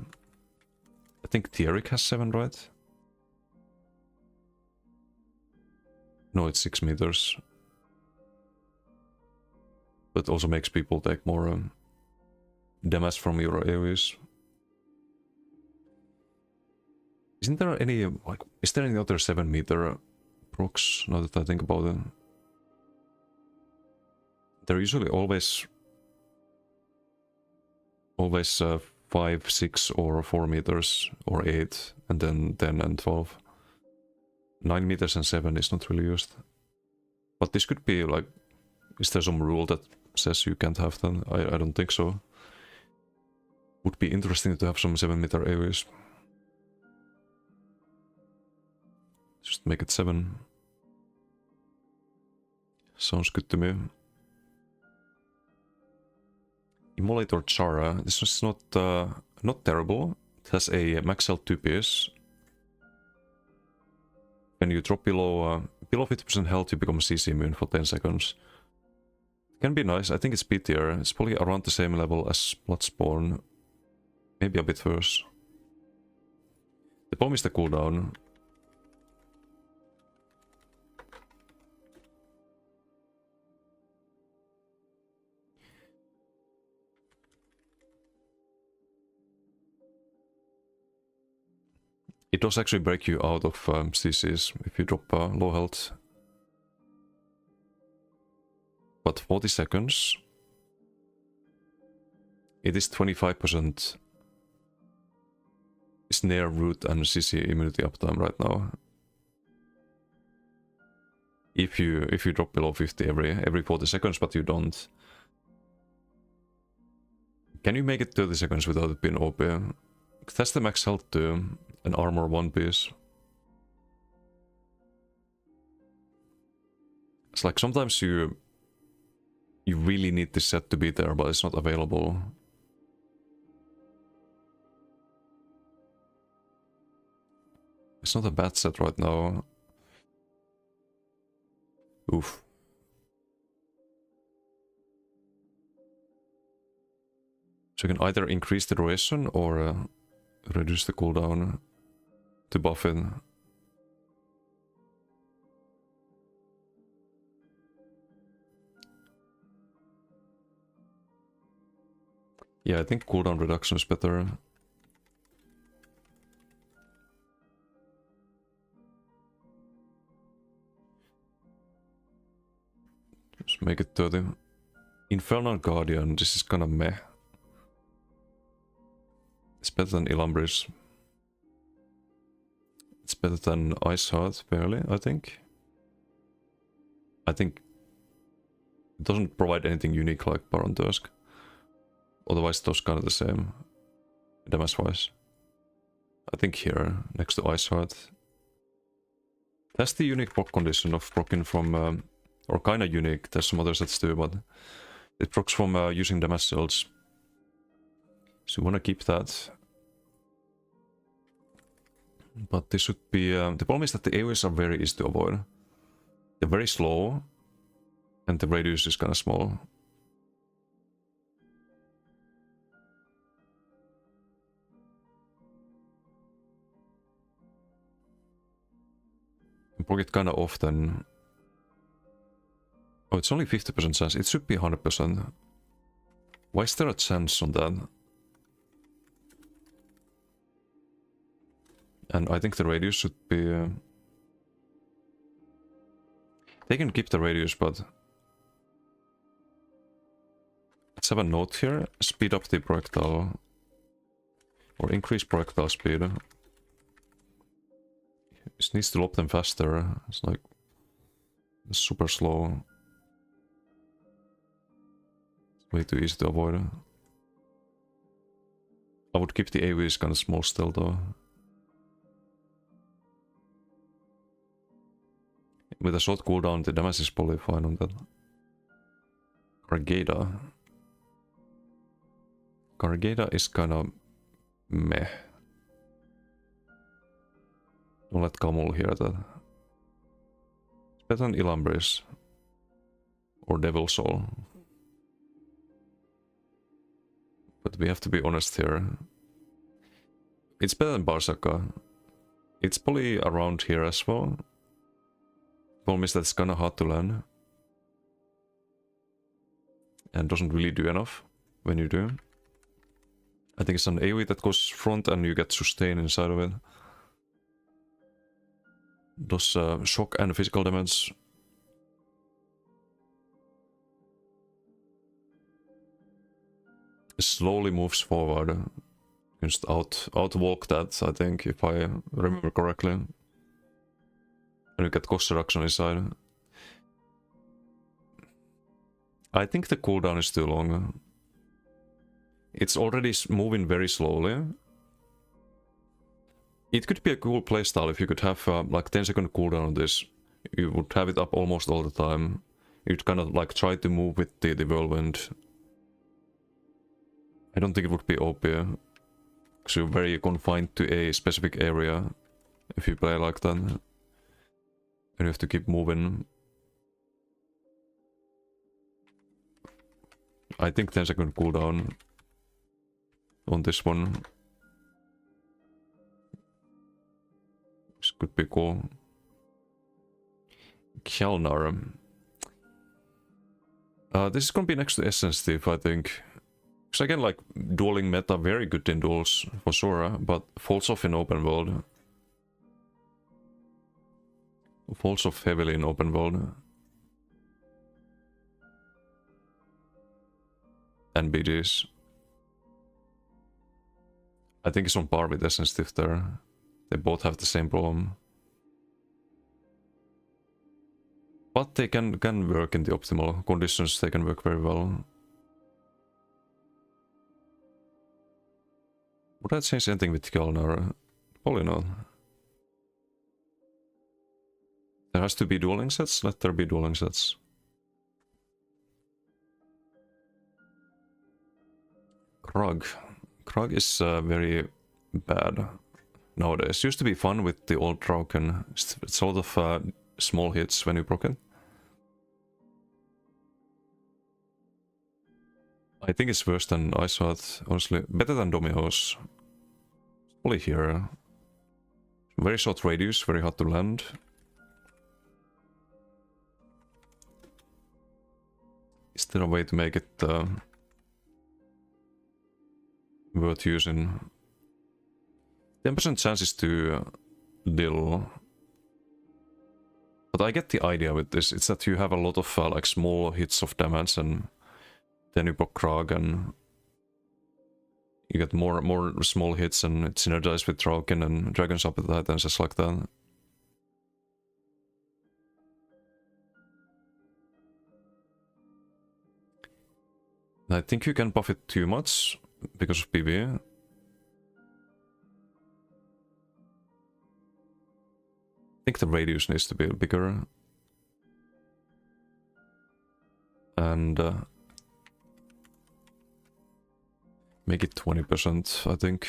I think Theoric has 7, right? No, it's 6 meters. But also makes people take more damage from your AoEs. Isn't there any, like, is there any other 7 meter procs, now that I think about it? They're usually always 5, 6 or 4 meters, or 8, and then 10 and 12. 9 meters and 7 is not really used. But this could be like, is there some rule that says you can't have them? I don't think so. Would be interesting to have some 7 meter AoEs. Just make it 7. Sounds good to me. Immolator Chara. This is not terrible. It has a max health 2 PS. When you drop below 50% health, you become CC immune for 10 seconds. Can be nice. I think it's B tier. It's probably around the same level as Bloodspawn. Maybe a bit worse. The problem is the cooldown. It does actually break you out of CCs if you drop low health. but 40 seconds. It is 25% snare, root, and CC immunity uptime right now. If you drop below 50 every 40 seconds, but you don't. Can you make it 30 seconds without it being OP? That's the max health too, an armor one piece. It's like sometimes you really need this set to be there, but it's not available. It's not a bad set right now. Oof. So you can either increase the duration or reduce the cooldown to buff it. Yeah, I think cooldown reduction is better. Just make it 30. Infernal Guardian, this is kinda meh. It's better than Illumbris. It's better than Ice Heart, barely, I think. I think it doesn't provide anything unique like Baron Tusk. Otherwise, those kind of the same, damage-wise. I think here, next to Ice Heart. That's the unique proc condition of proccing from, or kinda unique, there's some other sets too, but it procs from using damage cells. So you wanna keep that. But this should be... the problem is that the AoEs are very easy to avoid. They're very slow, and the radius is kinda small. You proc it kinda often. Oh, it's only 50% chance. It should be 100%. Why is there a chance on that? And I think the radius should be... they can keep the radius, but... let's have a note here. Speed up the projectile. Or increase projectile speed. It needs to lob them faster. It's like... it's super slow. It's way too easy to avoid. I would keep the AoEs kind of small still though. With a short cooldown, the damage is probably fine on that. Gargada. Gargada is kinda meh. Don't let Kamul hear that. It's better than Illumbris. Or Devil Soul. But we have to be honest here. It's better than Barsaka. It's probably around here as well. Problem is that it's kinda hard to land. And doesn't really do enough when you do. I think it's an AoE that goes front and you get sustain inside of it. Does shock and physical damage. It slowly moves forward. You can just outwalk that, I think, if I remember correctly. And you get cost reduction inside. I think the cooldown is too long. It's already moving very slowly. It could be a cool playstyle if you could have like 10-second cooldown on this. You would have it up almost all the time. You'd kind of like try to move with the whirlwind. I don't think it would be OP. Because you're very confined to a specific area if you play like that. And you have to keep moving. I think 10-second cooldown on this one. This could be cool. Kjalnar. This is gonna be next to Essence Thief, I think. Because again, like, dueling meta, very good in duels, for sure, but falls off in open world. Falls off heavily in open world. and BGs. I think it's on par with Essence Stiff there. They both have the same problem. But they can work in the optimal conditions, they can work very well. Would I change anything with Kjolnir? Probably not. There has to be dueling sets, let there be dueling sets. Krug. Krug is very bad nowadays. Used to be fun with the old Drauken. It's a lot of small hits when you proc it. I think it's worse than Iceheart, honestly. Better than Domino's. Probably here. Very short radius, very hard to land. Is there a way to make it worth using? 10% chances to deal. But I get the idea with this. It's that you have a lot of like small hits of damage, and then you proc Krag and you get more small hits, and it synergizes with Drauken and Dragon's Appetite and just like that. I think you can buff it too much because of PvE. I think the radius needs to be bigger. And make it 20%, I think.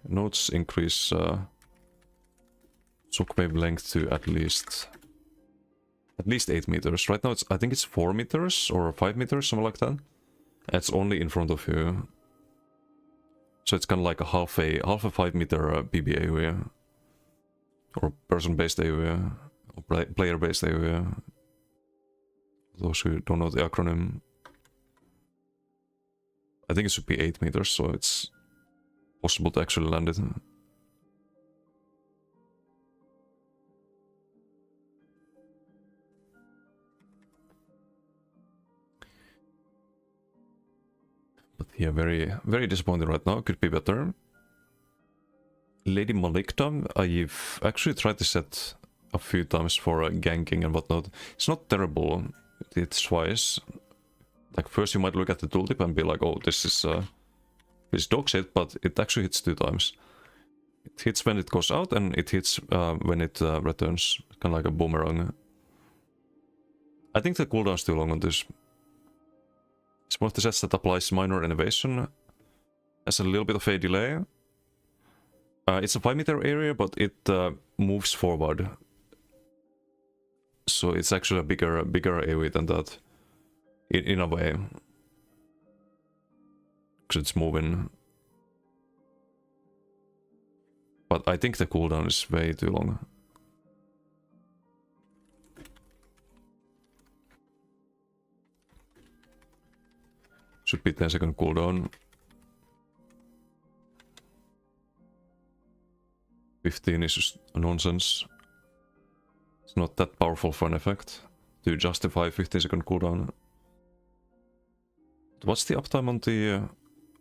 Notes increase shockwave length to at least 8 meters. Right now it's, I think it's 4 meters or 5 meters, something like that. It's only in front of you. So it's kind of like a half a 5 meter PB area. Or person-based area. Or player-based area. Those who don't know the acronym. I think it should be 8 meters, so it's possible to actually land it. But yeah, very disappointed right now. Could be better. Lady Malikta, I've actually tried to set a few times for ganking and whatnot. It's not terrible. It's twice. Like first you might look at the tooltip and be like, oh, this is dog shit, but it actually hits 2 times. It hits when it goes out and it hits when it returns. Kind of like a boomerang. I think the cooldown is too long on this. It's one of the sets that applies minor innovation. Has a little bit of a delay. It's a 5 meter area, but it moves forward. So it's actually a bigger AoE than that. In a way. Because it's moving. But I think the cooldown is way too long. Should be 10-second cooldown. 15 is just nonsense. It's not that powerful for an effect to justify 15-second cooldown. What's the uptime on the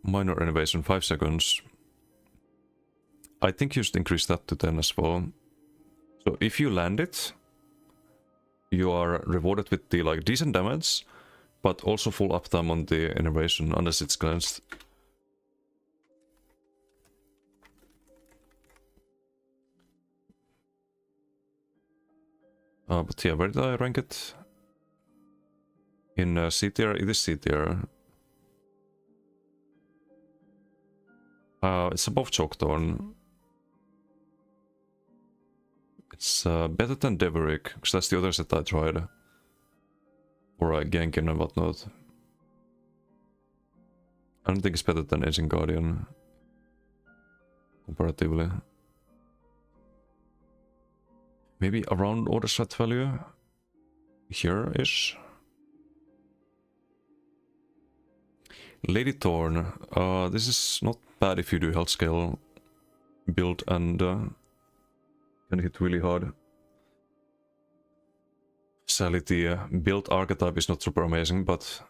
minor innovation? 5 seconds. I think you should increase that to 10 as well. So if you land it, you are rewarded with the like decent damage, but also full uptime on the innovation unless it's cleansed. But yeah, where did I rank it? In C tier? It is C tier. It's above Chokethorn. It's better than Deverick, because that's the other set I tried. Or Genkin and whatnot. I don't think it's better than Ancient Guardian. Comparatively. Maybe around order strat value? Here-ish? Lady Thorn. This is not bad if you do health scale build and can hit really hard. necessarily the build archetype is not super amazing, but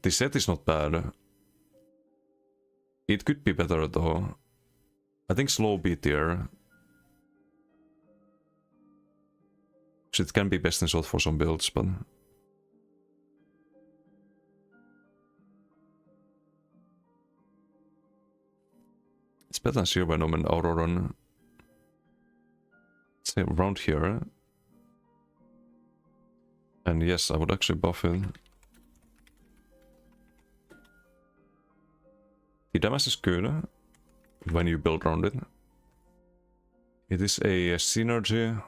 the set is not bad. It could be better though. I think slow B tier. It can be best in slot for some builds, but... It's better than Silver Venom and Auroron. Let's say around here. And yes, I would actually buff it. The damage is good when you build around it. It is a synergy.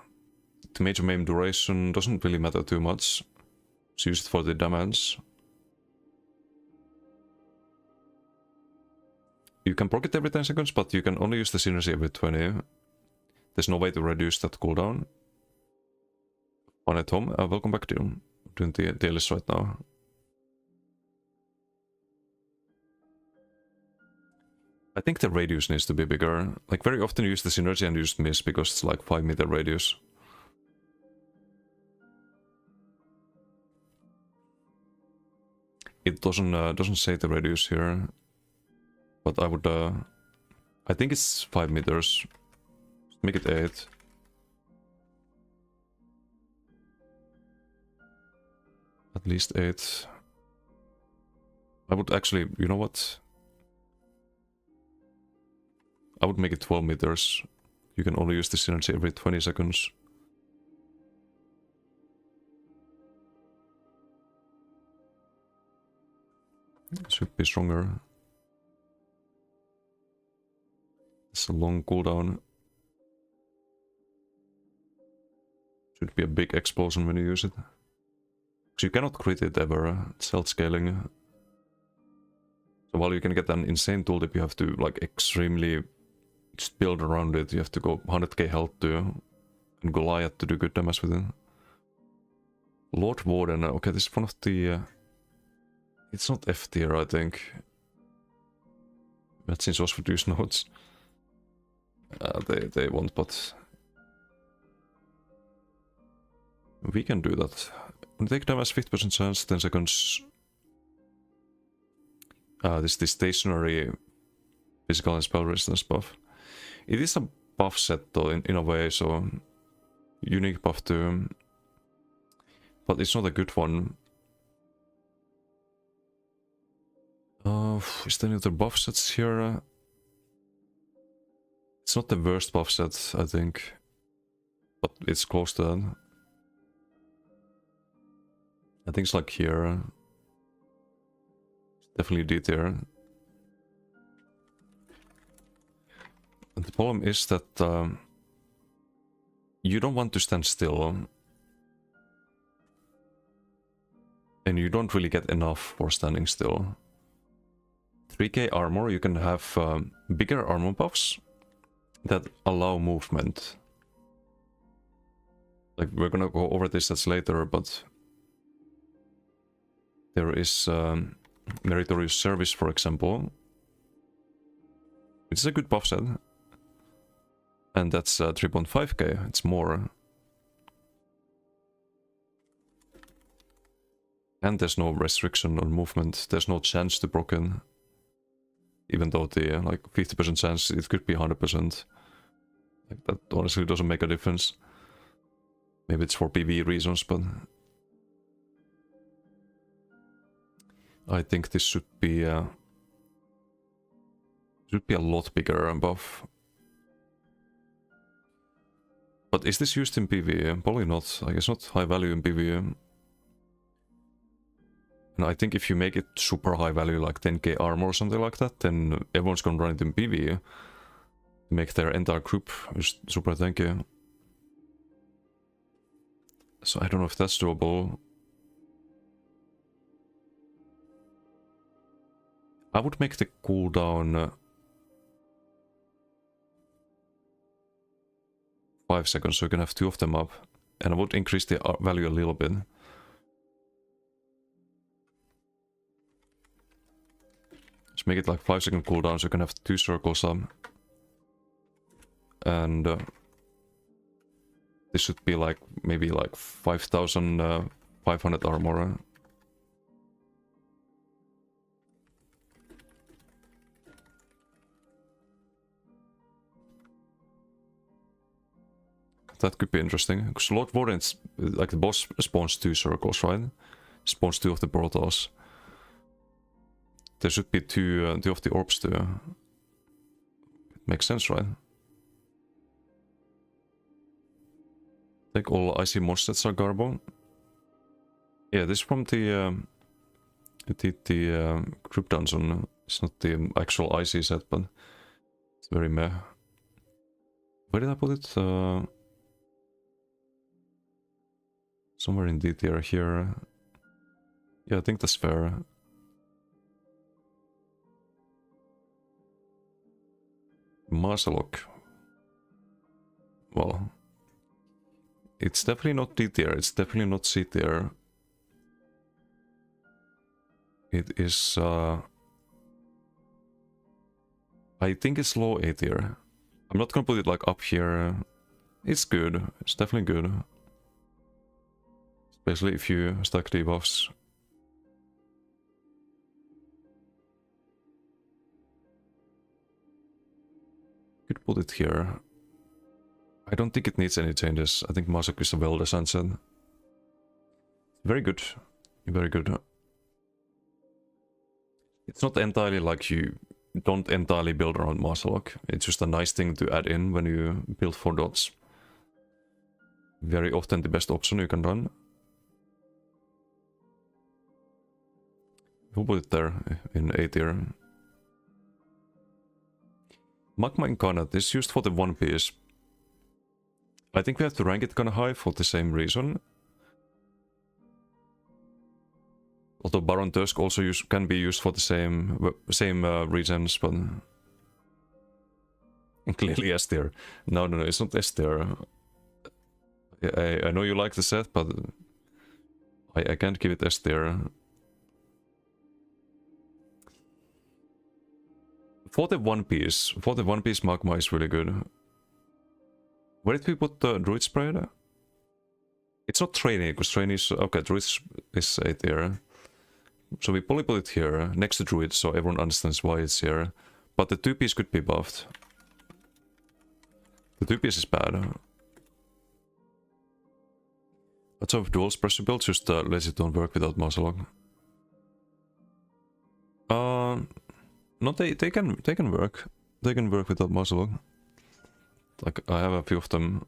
The major maim duration doesn't really matter too much. Just use it for the damage. You can proc it every 10 seconds, but you can only use the synergy every 20. There's no way to reduce that cooldown. On at home, welcome back, Dylan. Doing the list right now. I think the radius needs to be bigger. Like, very often you use the synergy and you just miss because it's like 5-meter radius. It doesn't say the radius here. But I would, I think it's 5 meters. Make it 8. At least 8. I would actually, you know what? I would make it 12 meters. You can only use the synergy every 20 seconds. It should be stronger. It's a long cooldown. Should be a big explosion when you use it. Because you cannot crit it ever, it's health scaling. So while you can get an insane tooltip, you have to like extremely just build around it. You have to go 100k health to and Goliath to do good damage with it. Lord Warden, okay, this is one of the... it's not F tier, I think. That's in source reduce nodes. They won't, but... we can do that. When take damage 50% chance, 10 seconds. This is the stationary physical and spell resistance buff. It is a buff set though, in a way, so... unique buff too. But it's not a good one. Is there any other buff sets here? It's not the worst buff set, I think. But it's close to that. I think it's like here. It's definitely D tier. And the problem is that you don't want to stand still. And you don't really get enough for standing still. 3k armor, you can have bigger armor buffs that allow movement. Like, we're gonna go over this stats later, but there is Meritorious Service, for example. It's a good buff set. And that's 3.5k, it's more. And there's no restriction on movement, there's no chance to proc in. Even though the like 50% chance it could be 100%. Like, that honestly doesn't make a difference. Maybe it's for PvE reasons, but... I think this should be a lot bigger buff. But is this used in PvE? Probably not. I guess not high value in PvE. And I think if you make it super high value, like 10k armor or something like that, then everyone's gonna run it in PvE. Make their entire group just super tanky. So I don't know if that's doable. I would make the cooldown 5 seconds so you can have 2 of them up. And I would increase the value a little bit. Just make it like 5-second cooldown so you can have 2 circles up. And this should be like maybe like 5,000 500 armor. That could be interesting. Because Lord Warden's, like the boss spawns 2 circles, right? Spawns 2 of the portals. There should be 2 of the orbs too. It makes sense, right? I think all icy monsters are garbo. Yeah, this is from the group dungeon. It's not the actual icy set, but it's very meh. Where did I put it? Somewhere in D tier here. Yeah, I think that's fair. Marsalok. Well, it's definitely not D tier, it's definitely not C tier. It is, I think it's low A tier. I'm not gonna put it like up here. It's good, it's definitely good. Especially if you stack debuffs. Could put it here. I don't think it needs any changes. I think Masuk is a well-designed set. Very good. Very good. It's not entirely like you don't entirely build around Marsalok. It's just a nice thing to add in when you build for dots. Very often the best option you can run. We'll put it there in A tier. Magma Incarnate is used for the One Piece. I think we have to rank it kinda high for the same reason. Although Baron Tusk also can be used for the same reasons, but clearly S tier. No, it's not S tier. I know you like the set, but I can't give it S tier. For the One Piece Magma is really good. Where did we put the Druid Spray? It's not Training, because Training is... Okay, Druid is A tier. So we probably put it here, next to Druid, so everyone understands why it's here. But the 2-piece could be buffed. The 2-piece is bad. Lots of dual pressure builds, just lazy don't work without Marsalok. No, they can work. They can work without Marsalok. Like, I have a few of them.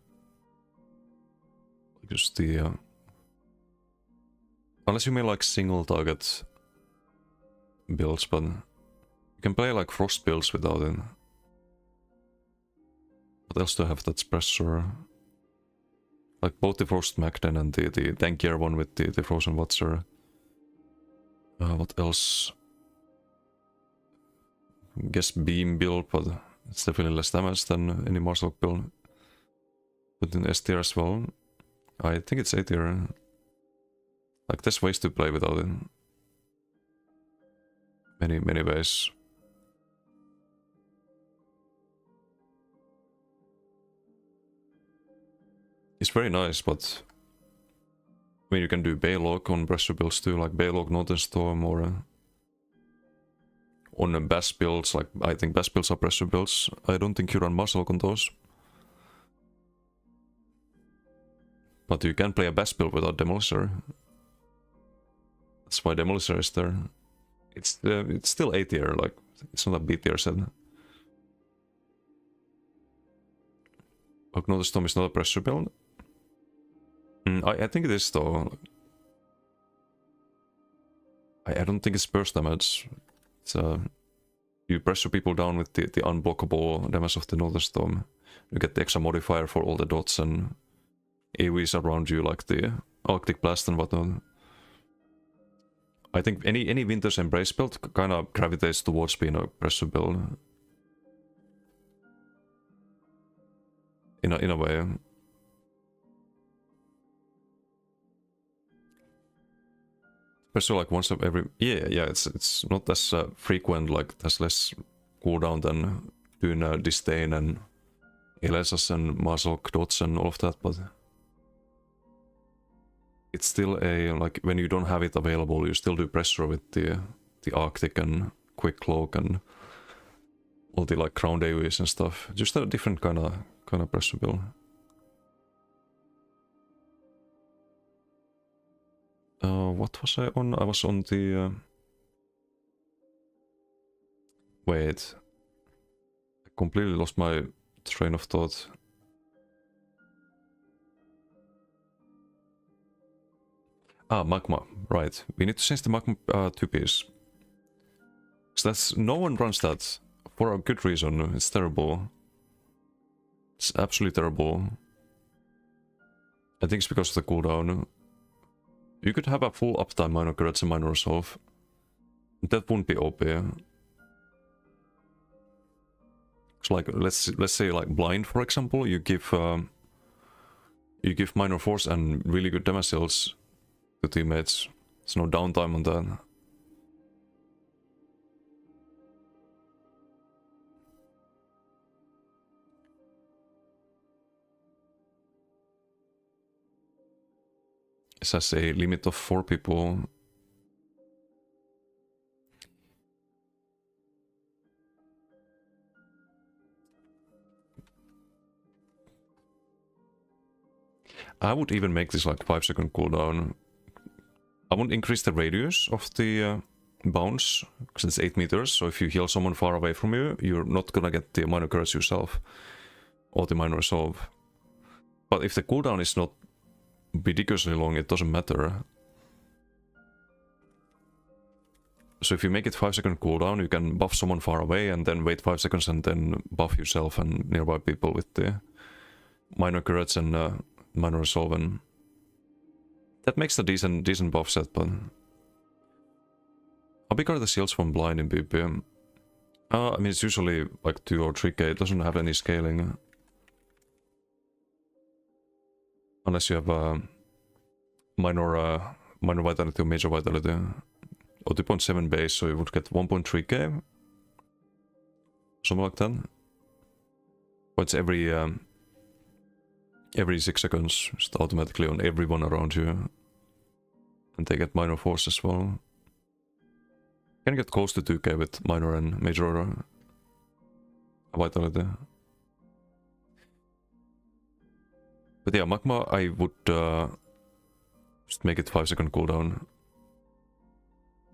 Just the... Unless you mean like single target builds, but you can play like frost builds without it. What else do I have that's pressure? Like both the Frost Magden and the tankier one with the Frozen Watcher. What else? Guess Beam build, but it's definitely less damage than any Marsalok build. Put in S tier as well. I think it's A tier. Like, there's ways to play without it. Many ways. It's very nice, but... I mean, you can do Baylog on pressure builds too, like Baylog, Northern Storm, or... on Bass builds, like, I think Bass builds are pressure builds. I don't think you run Marsalok on those. But you can play a Bass build without Demolisher. That's why Demolisher is there. It's still A tier, like, it's not a B tier set. Northern Storm is not a pressure build. I think it is though. I don't think it's burst damage. It's you pressure people down with the unblockable damage of the Northern Storm. You get the extra modifier for all the dots and AoEs around you, like the Arctic Blast and whatnot. I think any Winter's Embrace build kind of gravitates towards being a pressure build. In a way. Especially like once of every... Yeah, it's not as frequent, like there's less cooldown than doing Disdain and Elesas and Marsalok dots and all of that, but... it's still a, like, when you don't have it available, you still do pressure with the Arctic and Quick Cloak and all the like ground AoEs and stuff. Just a different kind of pressure build. What was I on? I was on the... Wait. I completely lost my train of thought. Ah, magma. Right. We need to change the magma 2-piece. So that's... No one runs that. For a good reason. It's terrible. It's absolutely terrible. I think it's because of the cooldown. You could have a full uptime minor credits and minor resolve. That wouldn't be OP. So like, let's say like blind, for example, you give minor force and really good damage deals to teammates. There's no downtime on that. It has a limit of 4 people. I would even make this like 5-second cooldown. I won't increase the radius of the bounce, because it's 8 meters, so if you heal someone far away from you, you're not gonna get the minor curse yourself. Or the minor resolve. But if the cooldown is not ridiculously long, it doesn't matter. So if you make it 5-second cooldown, you can buff someone far away and then wait 5 seconds and then buff yourself and nearby people with the minor curates and minor resolve, and that makes a decent buff set. But how big are the shields from blind in PvP? I mean, it's usually like 2 or 3k. It doesn't have any scaling. Unless you have a minor vitality or major vitality. Or 2.7 base, so you would get 1.3k. Something like that. But it's every 6 seconds, just automatically on everyone around you. And they get minor force as well. You can get close to 2k with minor and major vitality. But yeah, magma, I would just make it 5-second cooldown.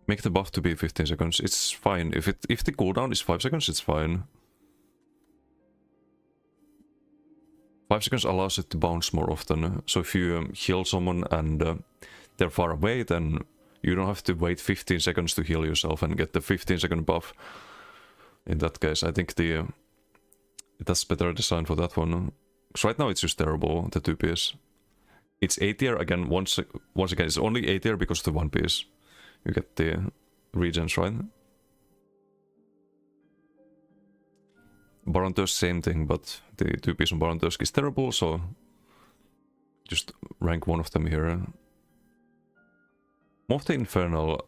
Make the buff to be 15 seconds. It's fine. If the cooldown is 5 seconds, it's fine. 5 seconds allows it to bounce more often. So if you heal someone and they're far away, then you don't have to wait 15 seconds to heal yourself and get the 15-second buff. In that case, I think that's better design for that one. Because right now it's just terrible, the 2-piece. It's A tier again. Once again, it's only A tier because of the 1-piece. You get the regens, right? Baron Tusk, same thing, but the 2-piece on Baron Tusk is terrible, so just rank one of them here. Moth the Infernal,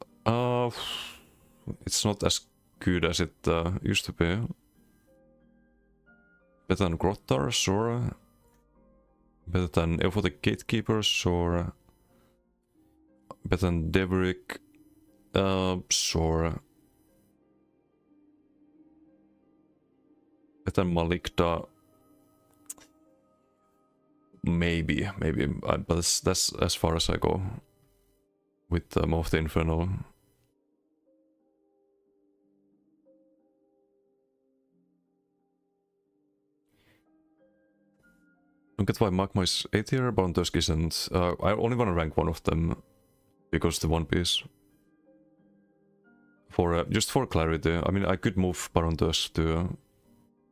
it's not as good as it used to be. Better than Grottar, sure. Better than Euphotic Gatekeeper, sure. Better than Deverick, sure. Better than Malikda, maybe, but that's as far as I go with Moth the Infernal. Don't get why Magma is A tier, Baron Tusk isn't. I only want to rank one of them because the 1-piece. For just for clarity, I mean, I could move Baron Tusk to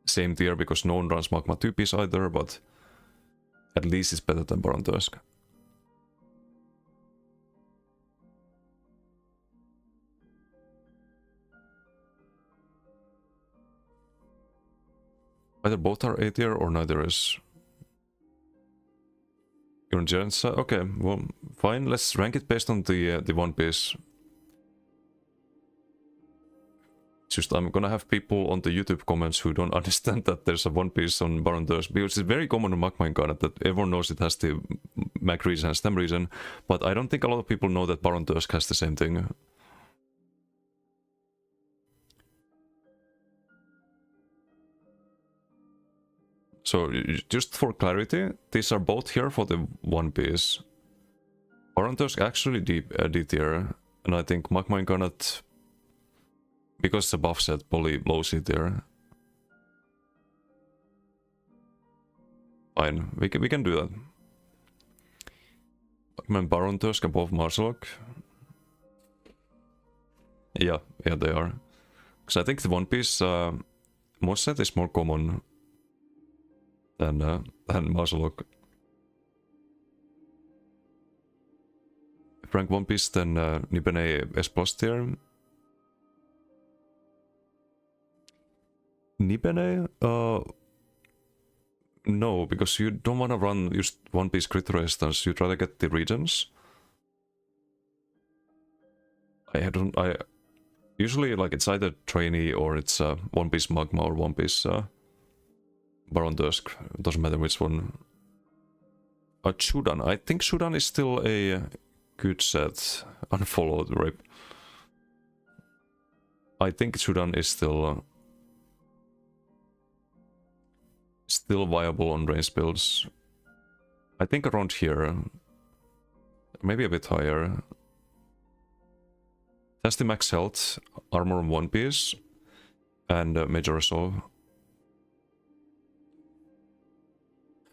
same tier because no one runs Magma 2-piece either, but at least it's better than Baron Tusk. Either both are A tier or neither is. You're on Giant's side? Okay, well, fine. Let's rank it based on the 1-piece. just I'm gonna have people on the YouTube comments who don't understand that there's a One Piece on Baron Thirst, because it's very common in Magmine that everyone knows it has the Mag region and Stem region, but I don't think a lot of people know that Baron Thirst has the same thing. So just for clarity, these are both here for the One Piece. Baron Thirst actually D tier, and I think Magmine Garnet, because it's a buff set, probably low C tier. Fine, we can do that. Magmine Baron Thirst above Marshalock. Yeah, they are. Because I think the One Piece mod set is more common than Marshalock. If rank One Piece, then Nibene S plus tier. Nibene? No, because you don't want to run just One Piece crit resistance, you try to get the regions. I usually, like, it's either trainee or it's One Piece Magma or One Piece Baron Dusk, doesn't matter which one. Shudan, I think Shudan is still a good set. Unfollowed, rip. I think Shudan is still viable on range builds. I think around here, maybe a bit higher. That's the max health, armor on One Piece, and major resolve.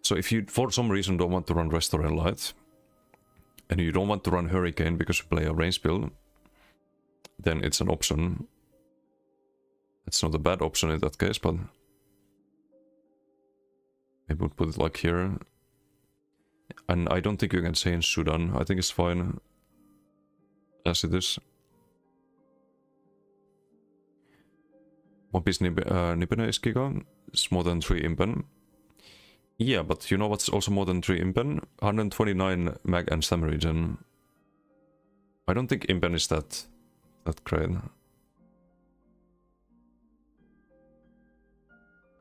So if you, for some reason, don't want to run Restore and Light, and you don't want to run Hurricane because you play a range build, then it's an option. It's not a bad option in that case, but I would put it like here. And I don't think you can change Sudan. I think it's fine as it is. One Piece Nibene is Giga. It's more than 3 Impen. Yeah, but you know what's also more than 3 Impen? 129 mag and stam regen. I don't think Impen is that great.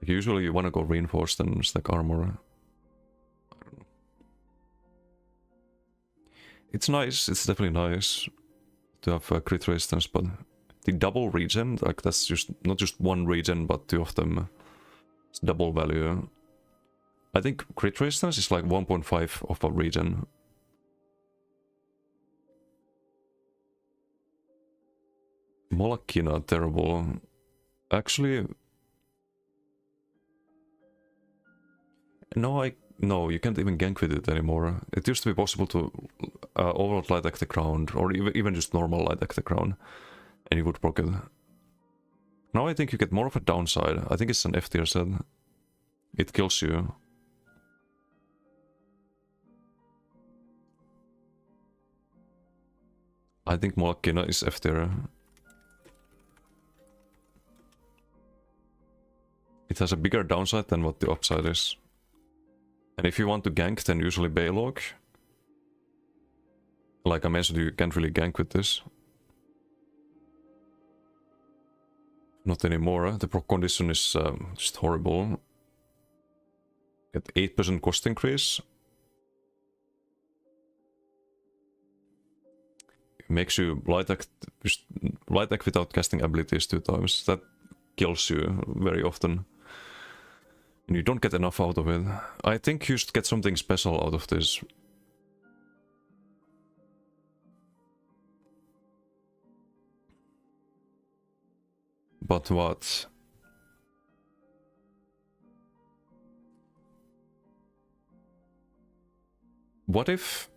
Usually you want to go reinforced and stack armor. I don't know. It's nice, it's definitely nice to have crit resistance, but the double regen, like that's just not just one regen, but 2 of them. It's double value. I think crit resistance is like 1.5 of a regen. Molakina, terrible. Actually, no, you can't even gank with it anymore. It used to be possible to overload light attack the crown, or even just normal light attack the crown, and you would proc it. Now I think you get more of a downside. I think it's an F tier set. It kills you. I think Molakina is F tier. It has a bigger downside than what the upside is. And if you want to gank, then usually Baylog. Like I mentioned, you can't really gank with this. Not anymore. The proc condition is just horrible. Get 8% cost increase. Makes you light act without casting abilities 2 times. That kills you very often. And you don't get enough out of it. I think you should get something special out of this. But what? What if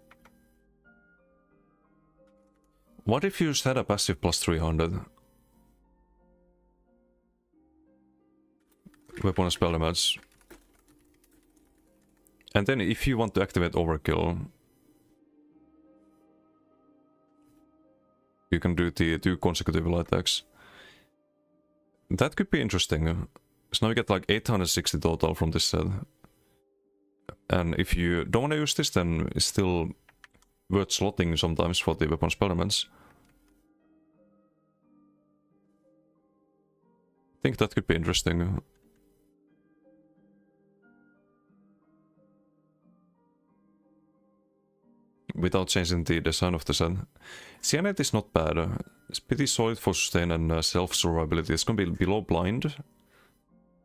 you set a passive plus 300? Weapon and spell damage. And then if you want to activate overkill, you can do the 2 consecutive light attacks. That could be interesting. So now you get like 860 total from this set. And if you don't want to use this, then it's still worth slotting sometimes for the weapon spell damage. think that could be interesting. Without changing the design of the set. Cyanide is not bad. It's pretty solid for sustain and self-survivability. It's gonna be below blind.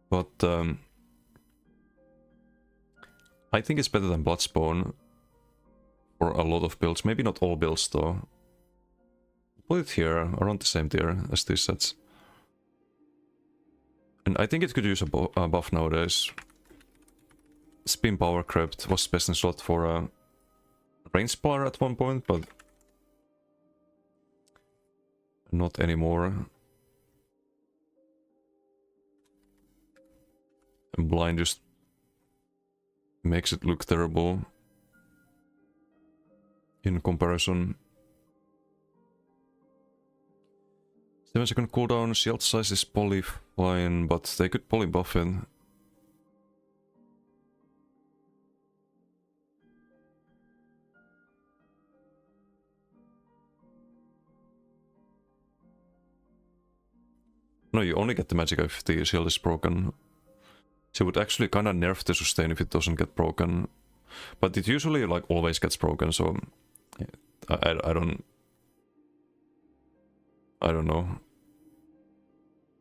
But I think it's better than Bloodspawn for a lot of builds. Maybe not all builds though. Put it here, around the same tier as these sets. And I think it could use a buff nowadays. Spin Power Crypt was best in slot for a range spar at one point, but not anymore. And blind just makes it look terrible in comparison. 7-second cooldown, shield size is poly fine, but they could poly buff it. No, you only get the magic if the shield is broken. So it would actually kinda nerf the sustain if it doesn't get broken. But it usually like always gets broken, so I don't know.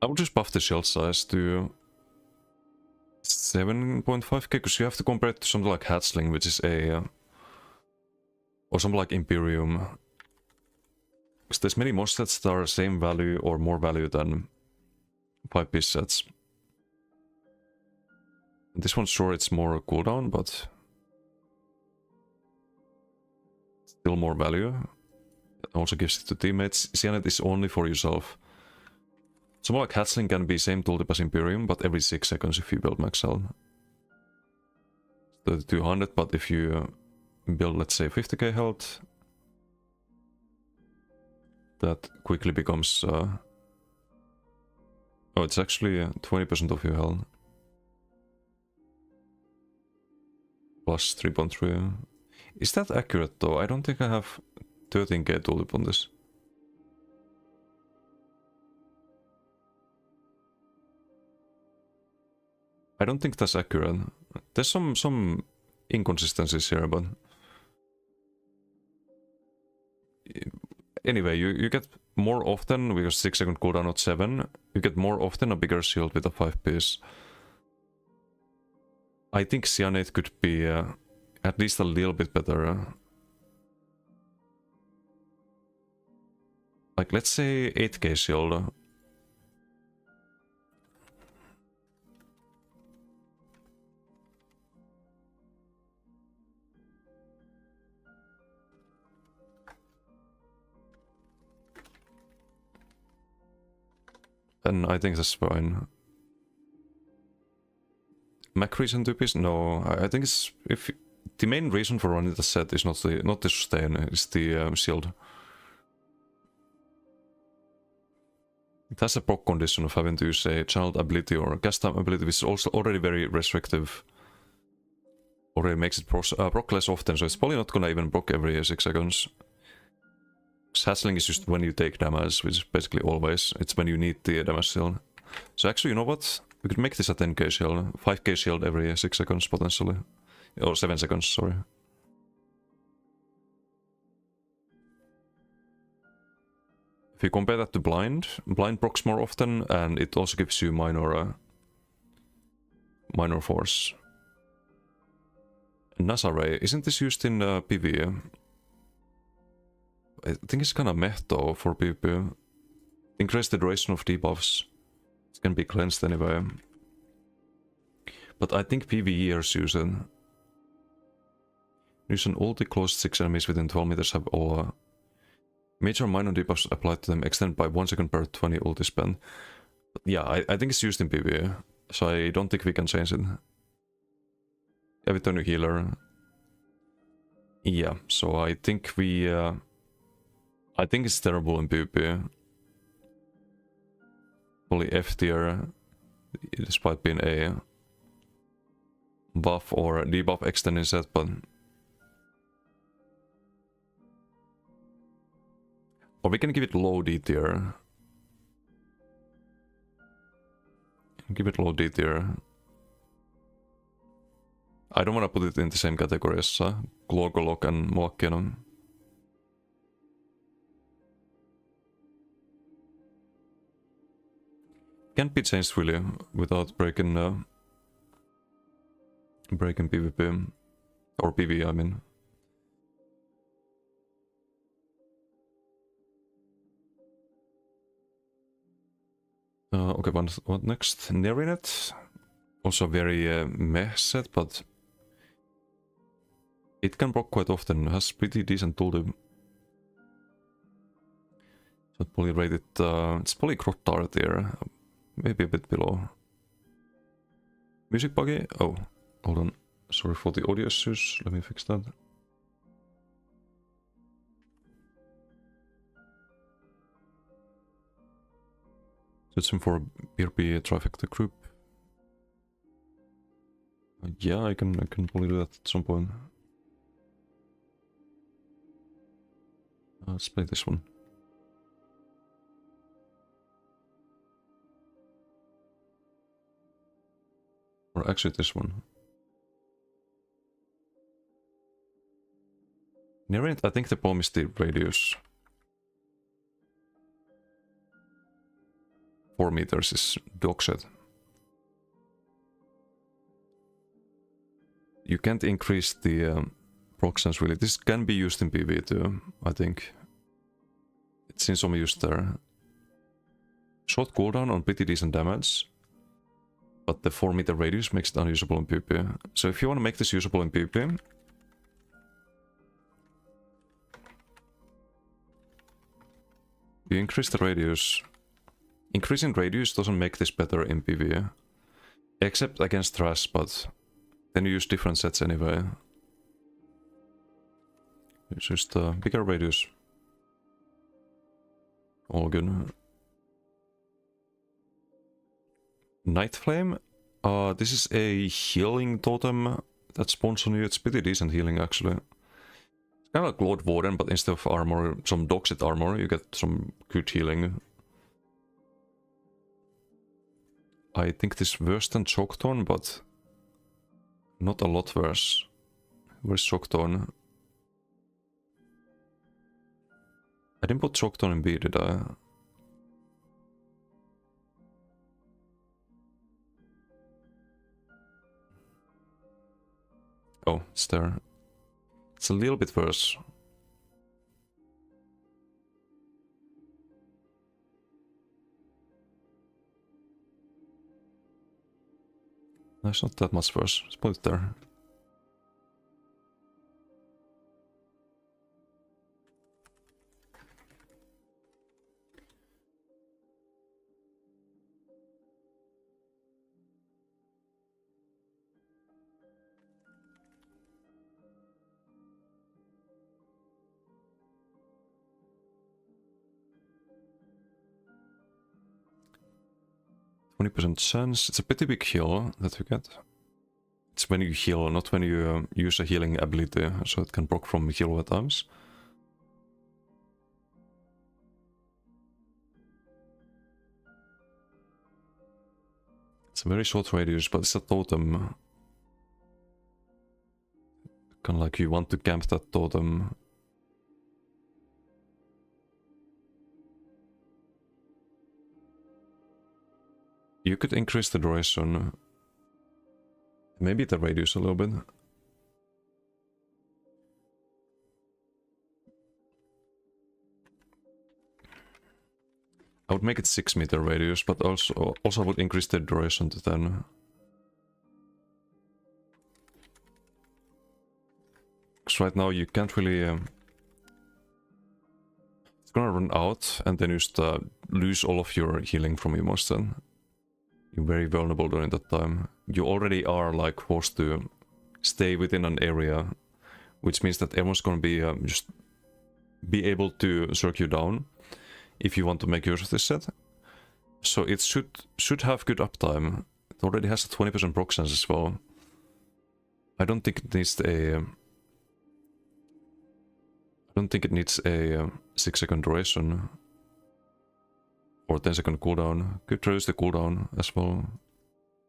I would just buff the shield size to 7.5k, because you have to compare it to something like Hatchling, which is a or something like Imperium. Because there's many most sets that are same value or more value than 5-piece sets. This one's sure it's more cooldown, but still more value. It also gives it to teammates. Cyanide is only for yourself. Something like Hatchling can be same tooltip as Imperium, but every 6 seconds if you build max health. 200, but if you build, let's say, 50k health, that quickly becomes... oh, it's actually 20% of your health. Plus 3.3. Is that accurate though? I don't think I have 13k tooltip on this. I don't think that's accurate. There's some inconsistencies here, but... Anyway, you get more often, because 6-second cooldown, not 7, you get more often a bigger shield with a 5-piece. I think Cyanide could be at least a little bit better. Like, let's say 8k shield. And I think that's fine. Mac reason to piece? No, I think it's if the main reason for running the set is not the sustain, it's the shield. It has a proc condition of having to use a channeled ability or cast time ability, which is also already very restrictive. Already makes it proc less often, so it's probably not gonna even proc every 6 seconds. Hatchling is just when you take damage, which is basically always. It's when you need the damage shield. So actually, you know what? We could make this a 10k shield. 5k shield every 6 seconds, potentially. Or 7 seconds, sorry. If you compare that to blind procs more often, and it also gives you minor force. NASA Ray, isn't this used in PvE? I think it's kind of meh though for PvP. Increase the duration of debuffs. It can be cleansed anyway. But I think PvEers use it. Use an ulti close 6 enemies within 12 meters have all major and minor debuffs applied to them, extended by 1 second per 20 ulti spent. But yeah, I think it's used in PvE, so I don't think we can change it. Yeah, with the new healer. Yeah, so I think we... I think it's terrible in PvP. Only F tier, despite being a buff or debuff extending set, but... Or we can give it low D tier. Give it low D tier. I don't want to put it in the same category as Glogolok and Moakkiana. Can't be changed really without breaking PvP. Or PV, I mean. Okay, what next? Nerinet. Also very meh set, but it can proc quite often. Has pretty decent tooltip. So probably rated. It's probably Grottar there. Maybe a bit below. Music buggy? Oh, hold on. Sorry for the audio issues. Let me fix that. Searching for PvP trifecta group. Yeah, I can probably do that at some point. Let's play this one. Or actually this one. Near it, I think the bomb is the radius. 4 meters is dog set. You can't increase the proxens really. This can be used in PV too, I think. It's seen some use there. Short cooldown on pretty decent damage. But the 4 meter radius makes it unusable in PvP. So if you want to make this usable in PvP, you increase the radius. Increasing radius doesn't make this better in PvE. Except against trash, but then you use different sets anyway. It's just a bigger radius. All good. Night Flame. This is a healing totem that spawns on you. It's pretty decent healing actually. It's kind of like Lord Warden, but instead of armor, some dogset armor, you get some good healing. I think this is worse than Shockthorn, but not a lot worse. Where's Shockthorn? I didn't put Shockthorn in B, did I? Oh, it's there. It's a little bit worse. No, it's not that much worse. Let's put it there. %20 chance. It's a pretty big heal that you get. It's when you heal, not when you use a healing ability, so it can proc from heal at times. It's a very short radius, but it's a totem. Kind of like you want to camp that totem. You could increase the duration. Maybe the radius a little bit. I would make it 6 meter radius, but also I would increase the duration to 10. Because right now you can't really... it's gonna run out, and then you just lose all of your healing from your monster. You're very vulnerable during that time. You already are like forced to stay within an area, which means that everyone's gonna be just be able to circle you down if you want to make use of this set. So it should have good uptime. It already has a 20% proc sense as well. I don't think it needs a 6-second duration. Or 10-second cooldown. Could reduce the cooldown as well.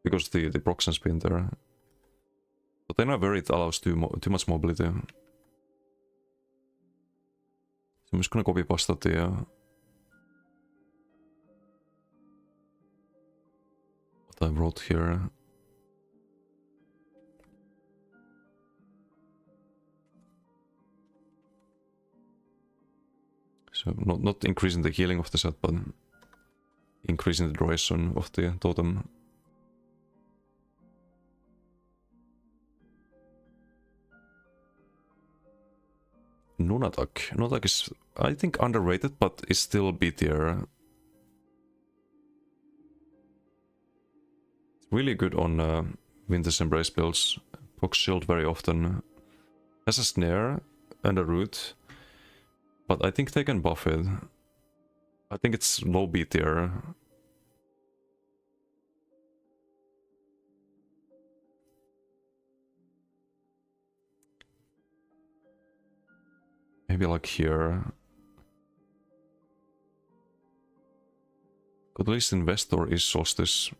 because the proxen's been there. But then where it allows too much mobility. So I'm just gonna copy pasta the what I wrote here. So not increasing the healing of the set, but increasing the duration of the totem. Nunatak. Nunatak is, I think, underrated, but is still B tier. Really good on Winter's Embrace builds. Procs shield very often. Has a snare and a root, but I think they can buff it. I think it's low B tier. Maybe like here. At least in West or East Solstice.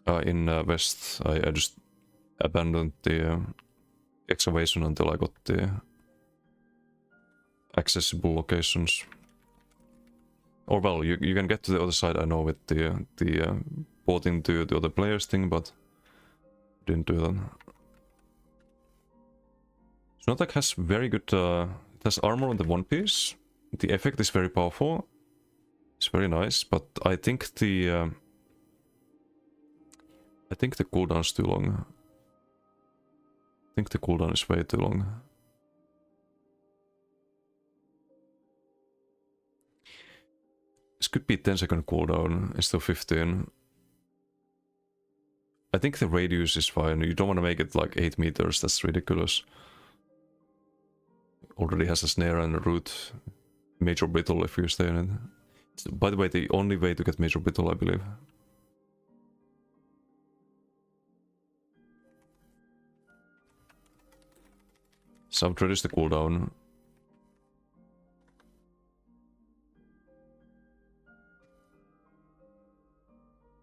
In West, I just abandoned the excavation until I got the accessible locations. Or well, you can get to the other side, I know, with the porting to the other players thing, but didn't do that. Snotak has very good, it has armor on the one piece. The effect is very powerful. It's very nice, but I think the cooldown is too long. I think the cooldown is way too long. This could be 10-second cooldown instead of 15. I think the radius is fine. You don't want to make it like 8 meters, that's ridiculous. Already has a snare and a root. Major brittle if you stay in it. It's, by the way, the only way to get major brittle, I believe. So I've reduced the cooldown.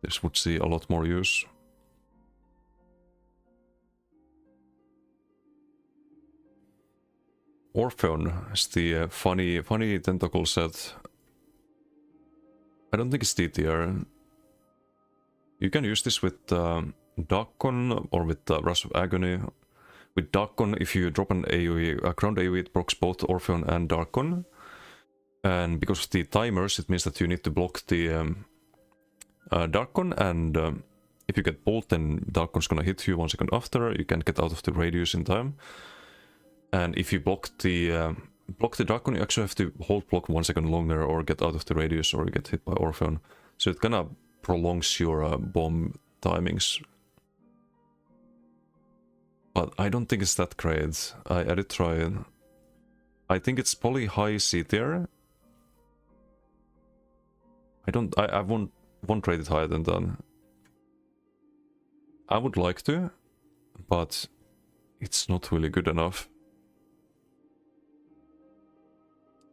This would see a lot more use. Orpheon is the funny tentacle set. I don't think it's D tier. You can use this with Darkon or with Rush of Agony. With Darkon, if you drop an AoE, a ground AoE, it procs both Orpheon and Darkon. And because of the timers, it means that you need to block the Darkon, and if you get bolt, then Darkon's gonna hit you 1 second after. You can't get out of the radius in time. And if you block the Darkon, you actually have to hold block 1 second longer or get out of the radius or you get hit by Orpheon. So it kinda prolongs your bomb timings. But I don't think it's that great. I did try it. I think it's probably high C tier. I won't rate it higher than that. I would like to, but it's not really good enough.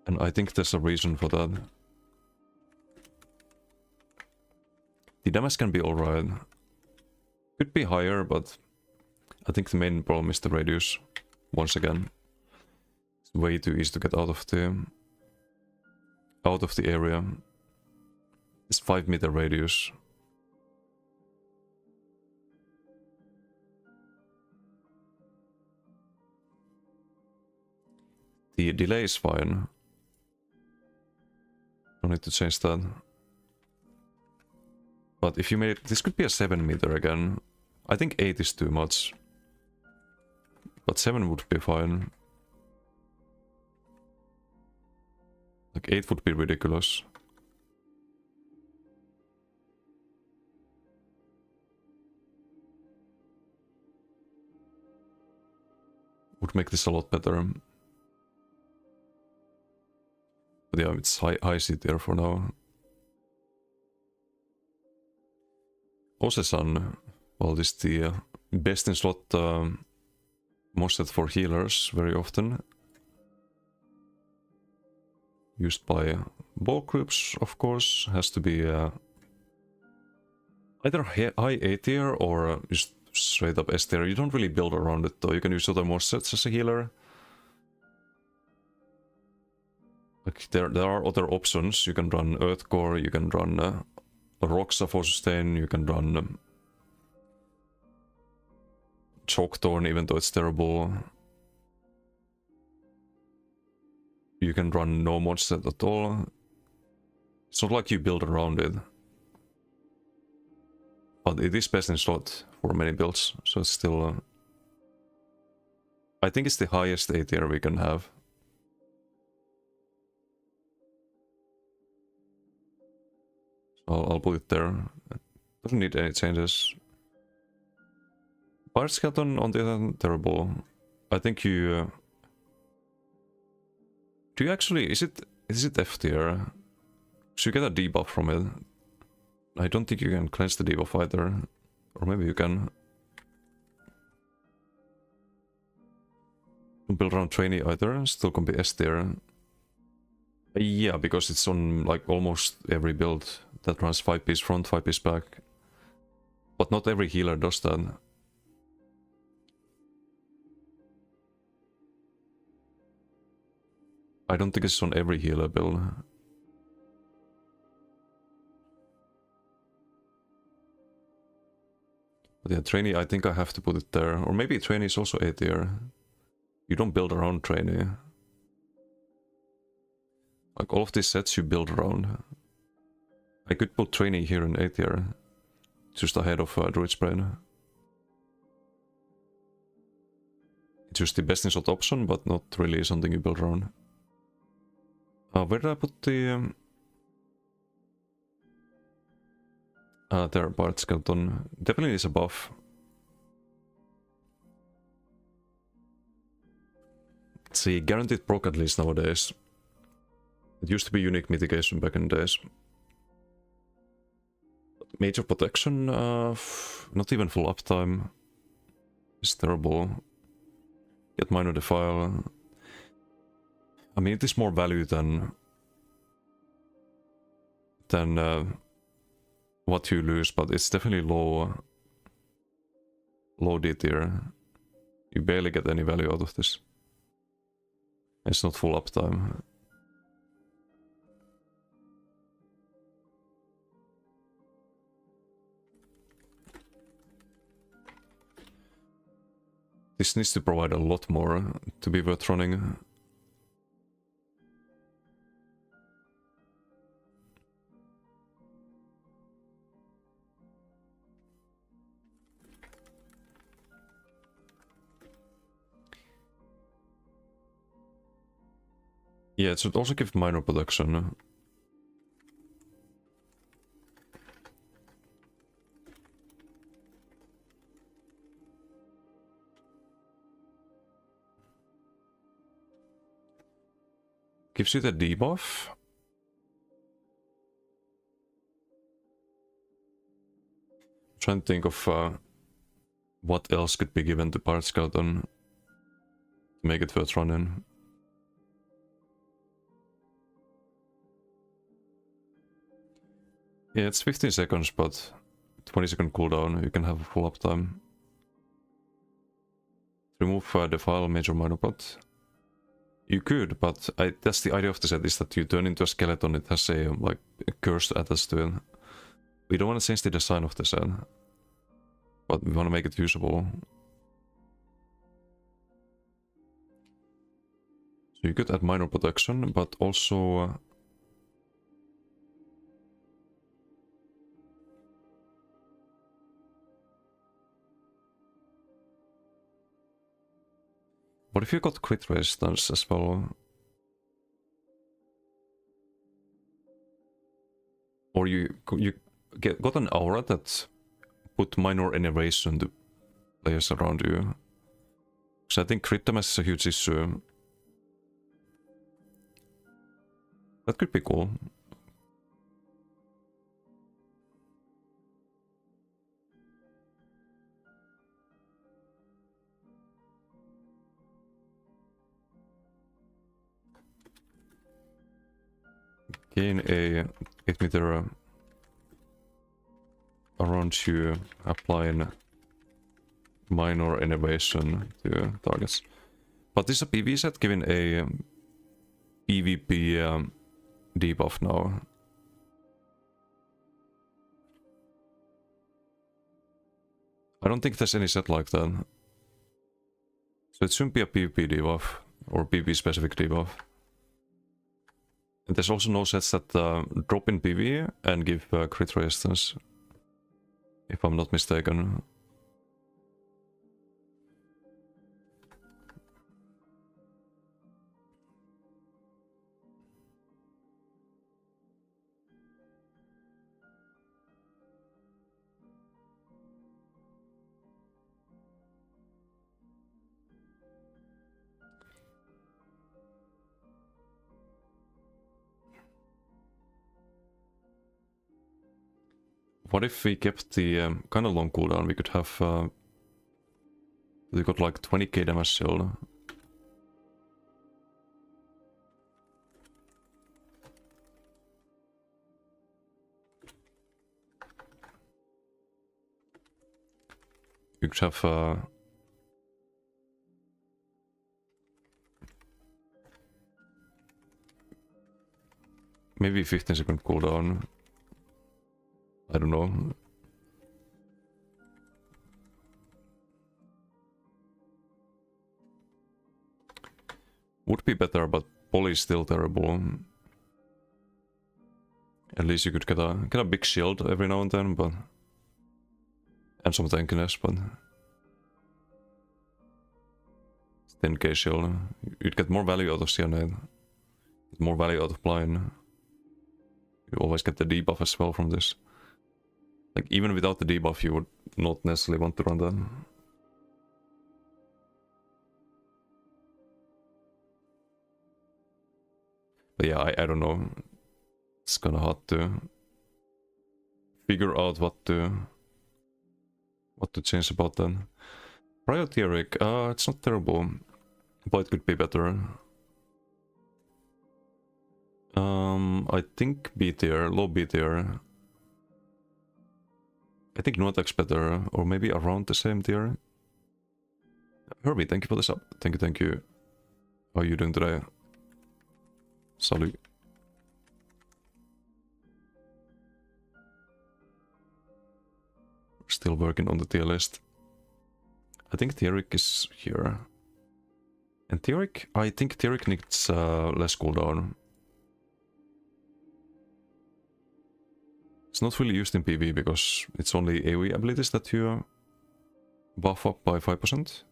And I think there's a reason for that. The damage can be alright. Could be higher, but I think the main problem is the radius. Once again, it's way too easy to get out of the area. It's 5 meter radius. The delay is fine. Don't need to change that. But if you made it, this could be a 7 meter again. I think 8 is too much. But 7 would be fine. Like 8 would be ridiculous. Would make this a lot better. But yeah, it's high C tier for now. Osesan, well, this is the best in slot moset for healers very often. Used by ball groups, of course, has to be... I either high A tier or just straight up S tier. You don't really build around it though. You can use other more sets as a healer. Like there are other options. You can run Earth Core, you can run Roxa for sustain, you can run Chalkthorn even though it's terrible. You can run no mod set at all. It's not like you build around it. But it is best in slot for many builds, so it's still... I think it's the highest A tier we can have. So I'll put it there. It doesn't need any changes. Pirate Skeleton on the other hand, terrible. I think you... do you actually... is it F tier? So you get a debuff from it. I don't think you can cleanse the debuff either. Or maybe you can. Don't build around trainee either, still can be S tier. Yeah, because it's on like almost every build that runs 5-piece front, 5-piece back. But not every healer does that. I don't think it's on every healer build. But yeah, trainee, I think I have to put it there. Or maybe trainee is also A tier. You don't build around trainee. Like all of these sets you build around. I could put trainee here in A tier. Just ahead of Druid's Brain. It's just the best in slot option, but not really something you build around. Where did I put the... there, Pirate Skeleton. Definitely is a buff. Let's see, guaranteed proc at least nowadays. It used to be unique mitigation back in the days. Major protection, not even full uptime. It's terrible. Get minor defile. I mean, it is more value than what you lose, but it's definitely low D tier. You barely get any value out of this. It's not full uptime. This needs to provide a lot more to be worth running. Yeah, it should also give minor protection. Gives you the debuff. I'm trying to think of what else could be given to Pirate Skeleton to make it worth running. Yeah, it's 15 seconds, but 20-second cooldown. You can have a full uptime. Remove the file major minor pot. You could, but that's the idea of the set, is that you turn into a skeleton. It has a like a curse attached to it. We don't want to change the design of the set, but we want to make it usable. So you could add minor protection, but also what if you got crit resistance as well? Or you got an aura that put minor enervation to players around you. So I think crit damage is a huge issue. That could be cool. Gain a 8 meter around you applying minor innovation to targets. But this is a PvP set giving a PvP debuff now. I don't think there's any set like that. So it shouldn't be a PvP debuff or PvP specific debuff. And there's also no sets that drop in PvE and give crit resistance, if I'm not mistaken. What if we kept the kind of long cooldown? We could have... we got like 20k damage shield. You could have... maybe 15-second cooldown. I don't know. Would be better, but poly is still terrible. At least you could get a big shield every now and then, but... and some tankiness, but... 10k shield. You'd get more value out of Cyanide. More value out of Blind. You always get the debuff as well from this. Like, even without the debuff, you would not necessarily want to run that. But yeah, I don't know. It's kinda hard to figure out what to change about that. Cryotheric, it's not terrible, but it could be better. I think B tier, low B tier. I think Notex better, or maybe around the same tier. Herbie, thank you for the sub. Thank you. How are you doing today? Salut. Still working on the tier list. I think Theoric is here. And Theoric, I think Theoric needs less cooldown. It's not really used in PvE because it's only AoE abilities that you buff up by 5%.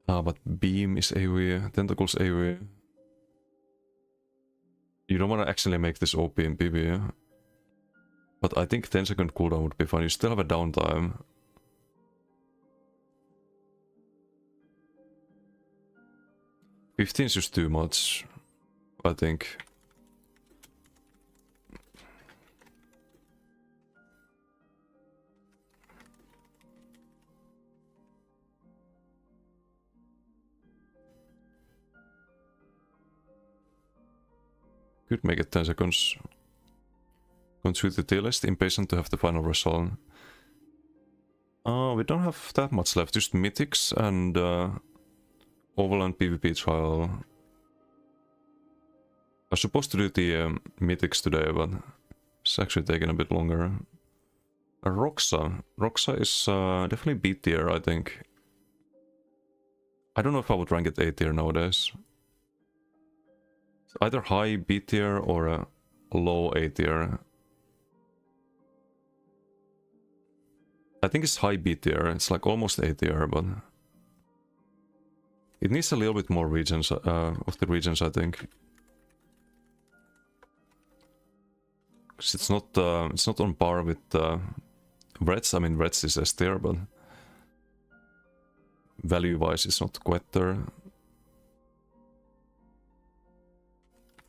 But Beam is AoE, Tentacles AoE. You don't want to actually make this OP in PvE. But I think 10-second cooldown would be fine. You still have a downtime. $15 is just too much, I think. Could make it 10 seconds. Going through the tier list, impatient to have the final result. We don't have that much left, just Mythics and Overland PvP trial. I was supposed to do the Mythics today, but it's actually taking a bit longer. Roxa. Roxa is definitely B tier, I think. I don't know if I would rank it A tier nowadays. It's either high B tier or a low A tier. I think it's high B tier, it's like almost A tier, but... it needs a little bit more regions, of the regions, I think. Because it's not on par with Reds. I mean, Reds is S tier, but... value-wise, it's not quite there.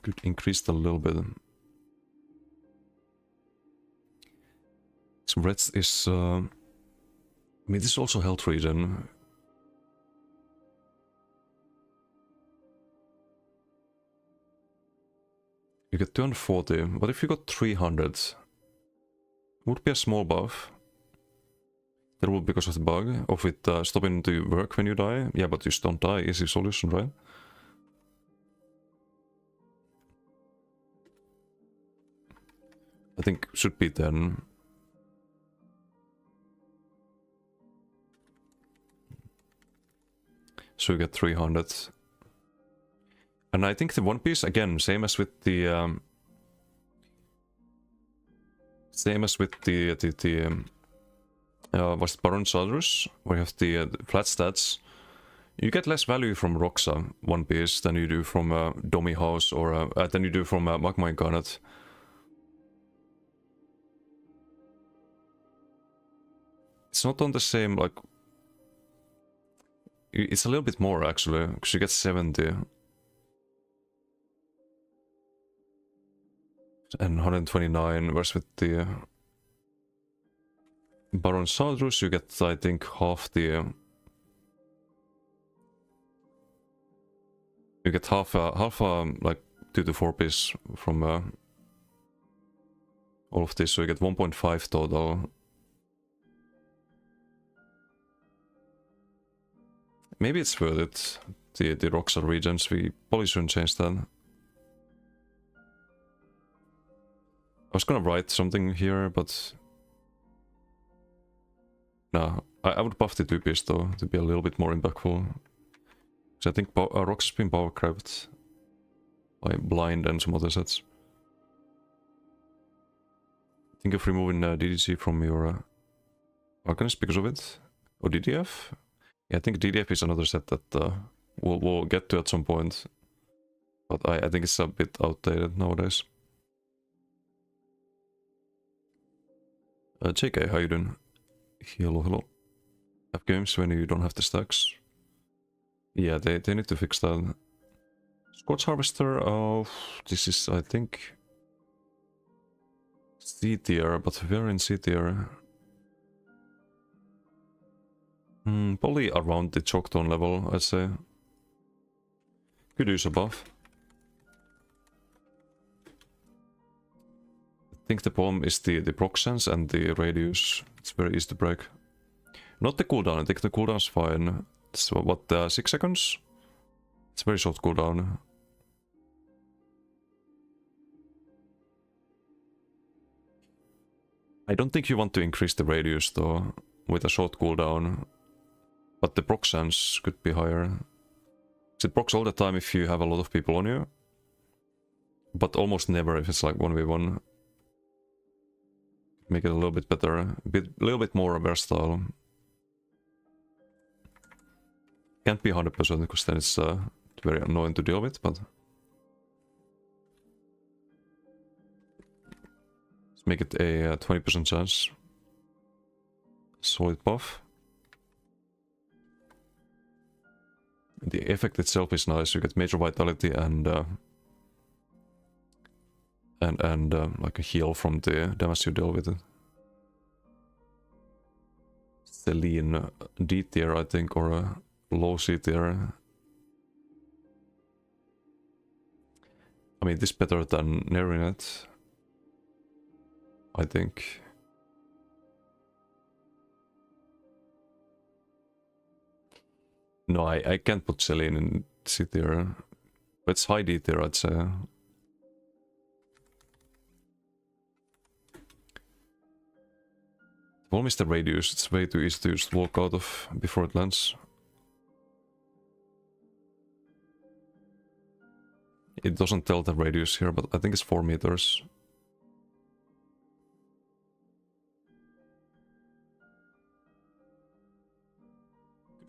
Could increase it a little bit. So Reds is... I mean, this is also health region. You get 240. What if you got 300? Would be a small buff. That will because of the bug of it stopping to work when you die. Yeah, but you don't die. Easy solution, right? I think should be 10. So you get 300. And I think the One Piece, again, same as with the was it Baron Sadrus, where you have the flat stats. You get less value from Roxa One Piece than you do from Domi House or than you do from Magma Incarnate. It's not on the same, like... It's a little bit more, actually, because you get 70. And 129, whereas with the... Baron Sadrus, you get, I think, half the... You get half like 2 to 4 piece from all of this, so you get 1.5 total. Maybe it's worth it, the Roxar regions, we probably shouldn't change that. I was gonna write something here, but... Nah, I would buff the 2 piece though, to be a little bit more impactful. Because I think Roxar's been power crept by Blind and some other sets. Think of removing DDC from your Arcanist because of it? Or DDF? Yeah, I think DDF is another set that we'll get to at some point. But I think it's a bit outdated nowadays. JK, how you doing? Hello, hello. Have games when you don't have the stacks. Yeah, they need to fix that. Scorch Harvester, this is, I think... C tier, but we're in C tier. Probably around the Choctone level, I'd say. Could use a buff. I think the problem is the proc sense and the radius. It's very easy to break. Not the cooldown, I think the cooldown's fine. It's what, 6 seconds? It's very short cooldown. I don't think you want to increase the radius though, with a short cooldown. But the proc sense could be higher. It procs all the time if you have a lot of people on you. But almost never if it's like 1v1. Make it a little bit better, a little bit more versatile. Can't be 100% because then it's very annoying to deal with, but... Let's make it a 20% chance. Solid buff. The effect itself is nice, you get major vitality and like a heal from the damage you deal with it. Celine D tier, I think, or a low C tier. I mean, this is better than Nerinet, I think. No, I can't put Celine in C tier. But it's high D tier, I'd say. The problem is the radius, it's way too easy to just walk out of before it lands. It doesn't tell the radius here, but I think it's 4 meters.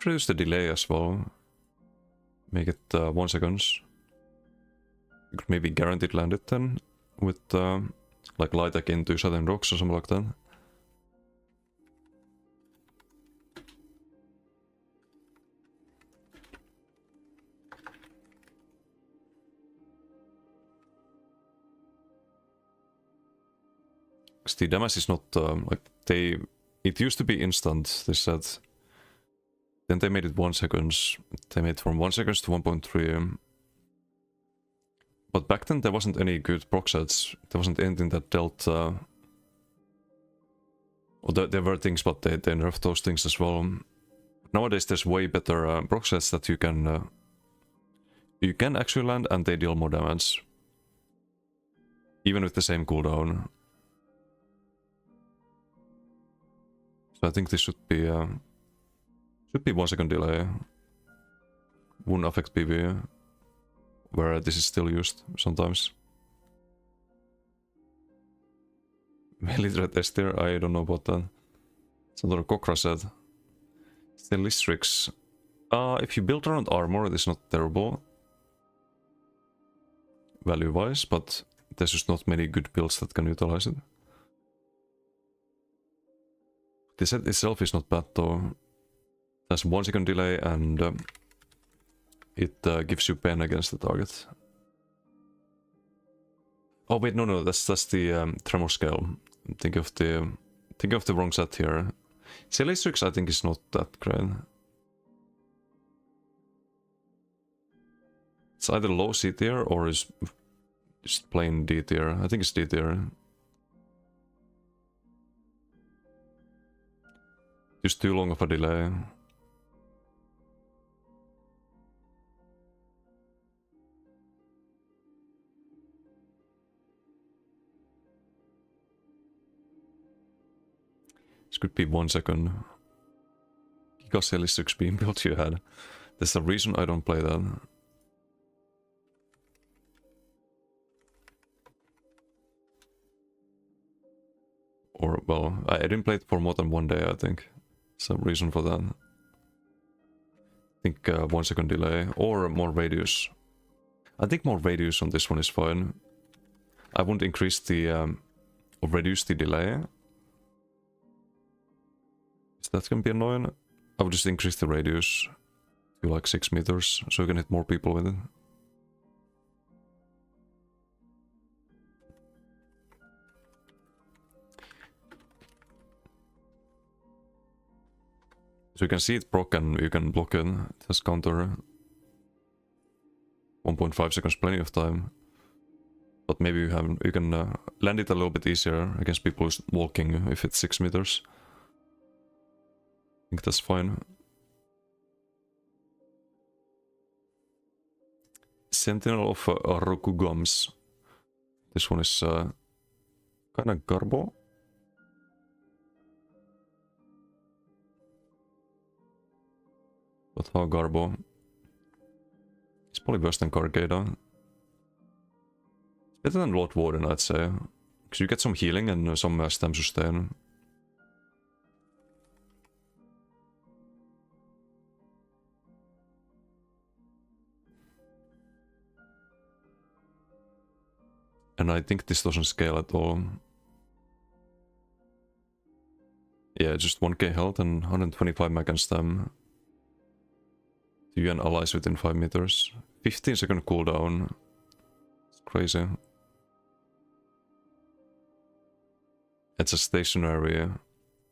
Could reduce the delay as well. Make it 1 second. You could maybe guaranteed land it then, with like light attack into Southern Rocks or something like that. Because the damage is not like it used to be instant, they said. Then they made it 1 second. They made it from 1 second to 1.3. But back then there wasn't any good proc sets. There wasn't anything that dealt Well, there were things, but they nerfed those things as well. Nowadays there's way better proc sets that you can actually land and they deal more damage. Even with the same cooldown. So I think this should be 1 second delay. Wouldn't affect PvE, where this is still used sometimes. Military tester, I don't know about that. It's another Kokra set. Statistics. If you build around armor, it is not terrible. Value-wise, but there's just not many good builds that can utilize it. The set itself is not bad though. There's 1 second delay and it gives you pen against the target. Oh wait, no, that's the tremor scale. Think of the wrong set here. Celistrix I think is not that great. It's either low C tier or is just plain D tier. I think it's D tier. Just too long of a delay. This could be 1 second. Giga being built you had. There's a reason I don't play that. Or, well, I didn't play it for more than 1 day, I think. Some reason for that. I think 1 second delay or more radius. I think more radius on this one is fine. I won't increase the or reduce the delay. Is that gonna be annoying? I would just increase the radius to like 6 meters so you can hit more people with it. So you can see it proc and you can block it. It has counter 1.5 seconds, plenty of time. But maybe you can land it a little bit easier against people who's walking if it's 6 meters. I think that's fine. Sentinel of Rokugams. This one is kind of garbo. But how garbo? It's probably worse than Cargada. It's better than Lord Warden, I'd say. Because you get some healing and some stem sustain. And I think this doesn't scale at all. Yeah, just 1k health and 125 mag and stem. To you and allies within 5 meters. 15 second cooldown. It's crazy. It's a stationary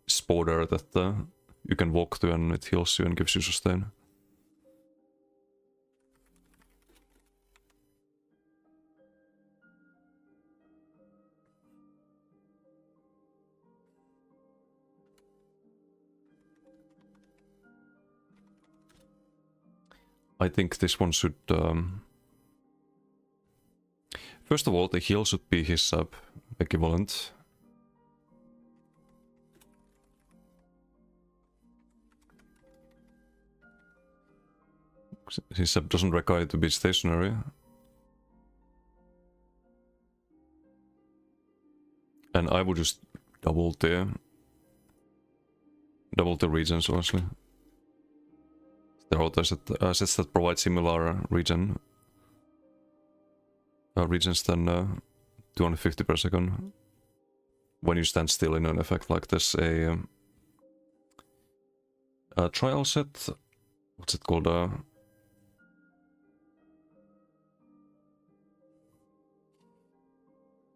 spotter that you can walk to and it heals you and gives you sustain. I think this one should... First of all, the heal should be his sub equivalent. His sub doesn't require it to be stationary. And I would just double the regions, honestly. There are other sets that provide similar regions than 250 per second. When you stand still in an effect like this, a trial set. What's it called?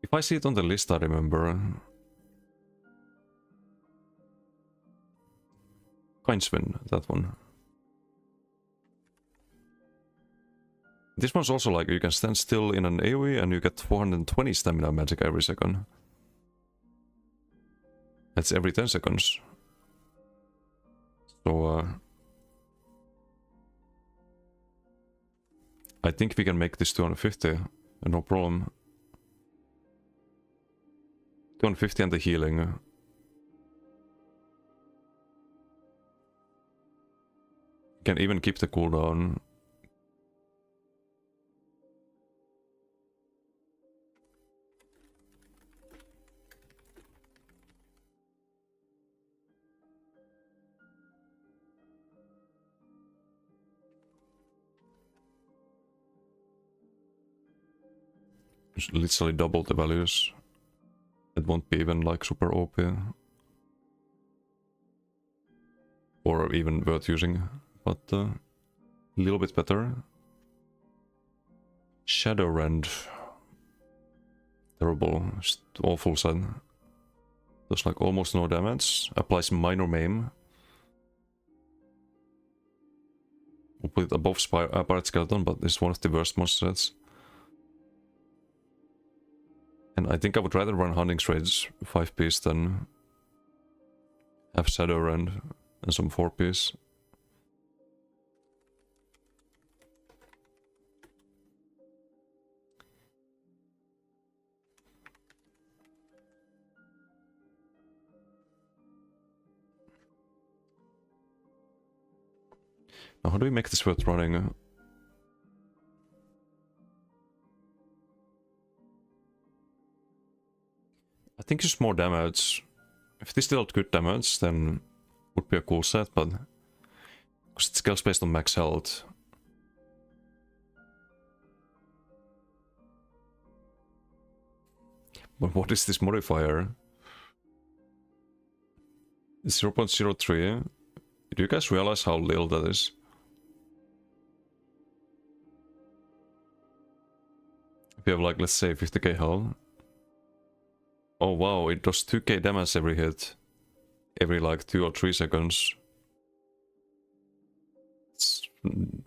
If I see it on the list, I remember. Coinswin, that one. This one's also like you can stand still in an AoE and you get 420 stamina magic every second. That's every 10 seconds. So I think we can make this 250, no problem. 250 and the healing. Can even keep the cooldown. Just literally double the values. It won't be even like super OP. Or even worth using, but a little bit better. Shadow Rend. Terrible, just awful set. Does like almost no damage, applies minor maim. We'll put it above Pirate Skeleton, but it's one of the worst monster sets. And I think I would rather run Hunting Trades 5-piece than have Shadow Rend and some 4-piece. Now, how do we make this worth running? I think just more damage. If this dealt good damage, then would be a cool set, but because it scales based on max health. But what is this modifier? It's 0.03. Do you guys realize how little that is? If you have like, let's say 50k health. Oh wow, it does 2k damage every hit. Every like 2 or 3 seconds. It's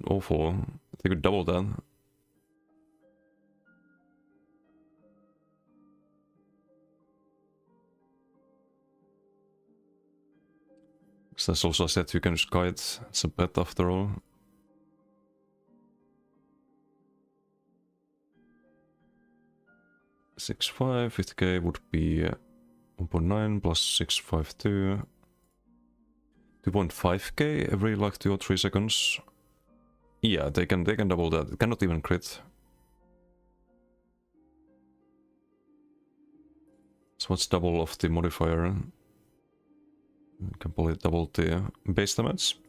awful. They could double that. So that's also a set you can just guide. It's a pet after all. $6.5, 50k would be 1.9 plus 652. 2.5k every like 2 or 3 seconds. Yeah, they can double that. It cannot even crit. So what's double of the modifier? You can probably double the base damage.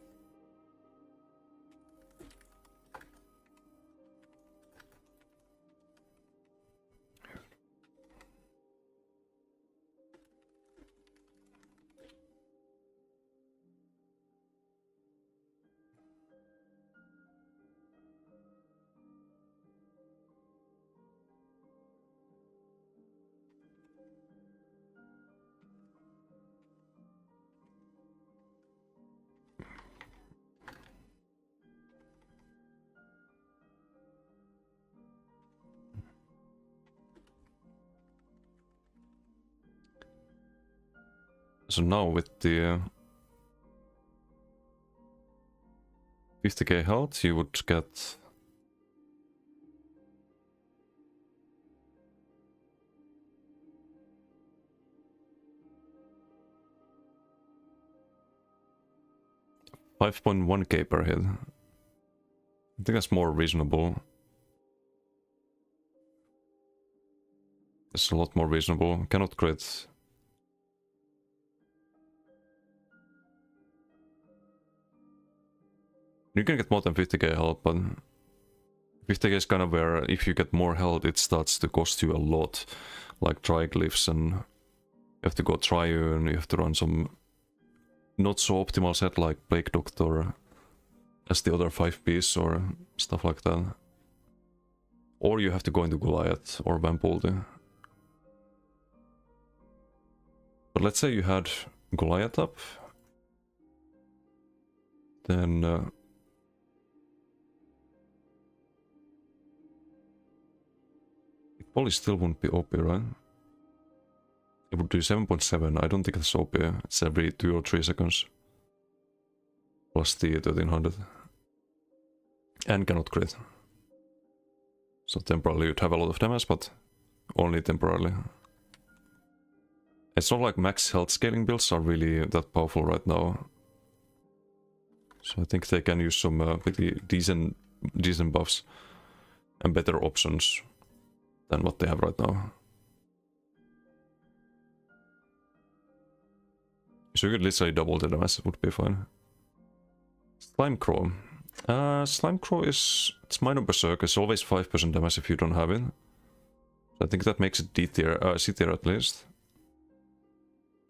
So now with the 50k health, you would get $5.1k per hit. I think that's more reasonable. It's a lot more reasonable. Cannot crit. You can get more than 50k health, but 50k is kind of where if you get more health, it starts to cost you a lot. Like triglyphs, and you have to go triune, you have to run some not so optimal set like Plague Doctor as the other 5-piece or stuff like that. Or you have to go into Goliath or Vampulti. But let's say you had Goliath up, then it probably still wouldn't be OP, right? It would do 7.7. I don't think that's OP. It's every 2 or 3 seconds. Plus the 1300. And cannot crit. So temporarily you'd have a lot of damage, but only temporarily. It's not like max health scaling builds are really that powerful right now. So I think they can use some pretty decent buffs and better options than what they have right now. So you could literally double the damage, it would be fine. Slime Crow. Slime Crow is... it's minor berserk, it's always 5% damage if you don't have it. So I think that makes it D tier, C tier at least.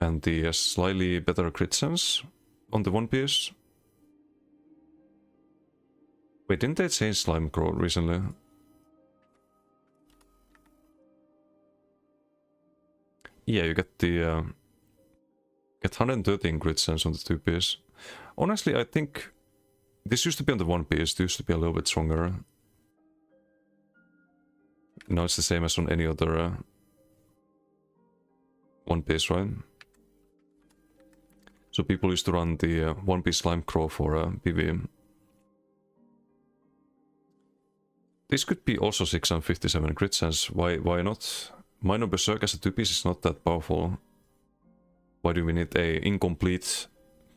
And the slightly better crit sense on the one piece. Wait, didn't they change Slime Crow recently? Yeah, you get the... get 113 crit sense on the two piece. Honestly, I think... this used to be on the one piece, it used to be a little bit stronger. Now it's the same as on any other one piece, right? So people used to run the one piece Slime Crow for PvP. This could be also 657 crit sense, why not? Minor Berserk as a two piece is not that powerful. Why do we need a incomplete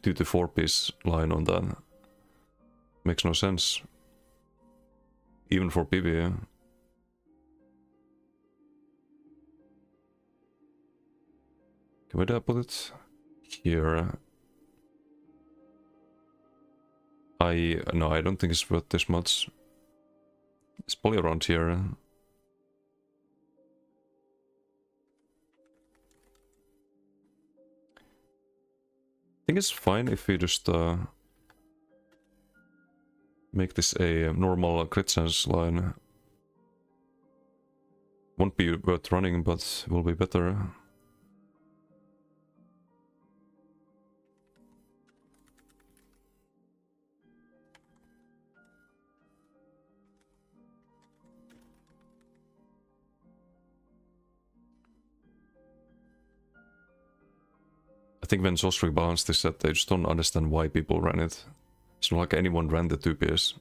2 to 4 piece line on that? Makes no sense. Even for PvE. Where did I put it? Here. No, I don't think it's worth this much. It's probably around here. I think it's fine if we just make this a normal crit sense line. Won't be worth running, but will be better. I think when Sosri balanced this set, they just don't understand why people ran it. It's not like anyone ran the 2 PS.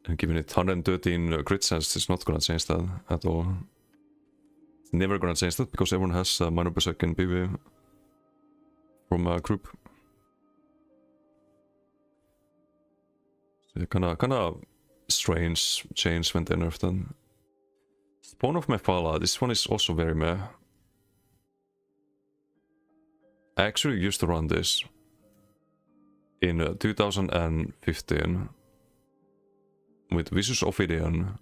And giving it 113 crit sense is not gonna change that at all. It's never gonna change that because everyone has minor berserk in PvP from a group. So kinda strange change when they nerfed that. Spawn of Mephala, this one is also very meh. I actually used to run this in 2015 with Vicious Ophidian.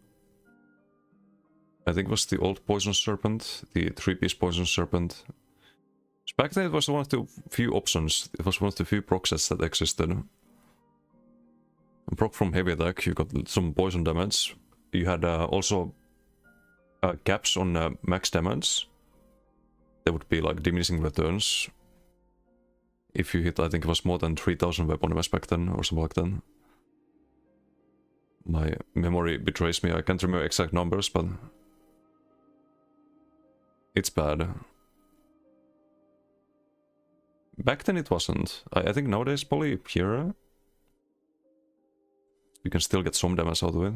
I think it was the old Poison Serpent, the 3-piece Poison Serpent. Back then it was one of the few options, it was one of the few proc sets that existed. And proc from heavy attack, you got some poison damage. You had also caps on max damage. There would be like diminishing returns. If you hit, I think it was more than 3000 weapon damage back then, or something like that. My memory betrays me, I can't remember exact numbers, but... it's bad. Back then it wasn't. I think nowadays probably here. You can still get some damage out of it.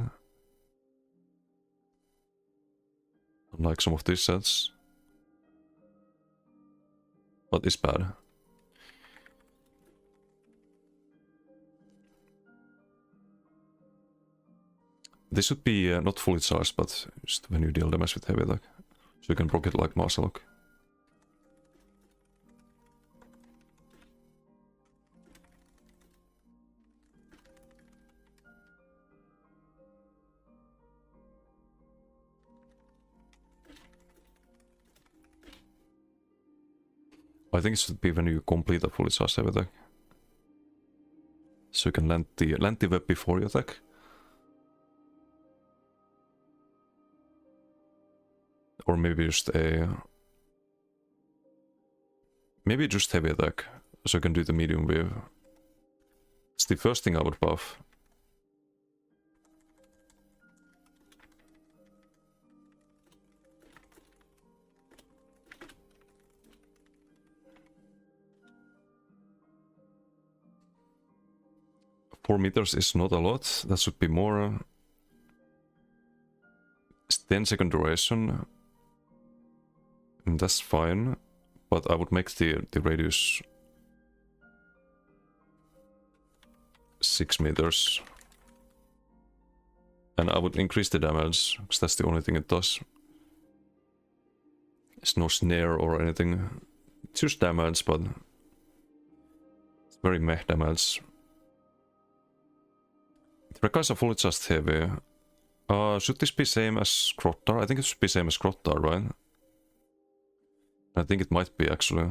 Unlike some of these sets. But it's bad. This should be not fully charged, but just when you deal damage with heavy attack. So you can proc it like Martial Lock. I think it should be when you complete a fully charged heavy attack. So you can land the web before you attack. Or maybe just maybe just heavy attack, so you can do the medium wave. It's the first thing I would buff. 4 meters is not a lot. That should be more. It's 10-second duration. That's fine, but I would make the radius 6 meters. And I would increase the damage, because that's the only thing it does. There's no snare or anything. It's just damage, but it's very meh damage. The Rekais are fully just heavy. Should this be same as Grottar? I think it should be same as Grottar, right? I think it might be, actually.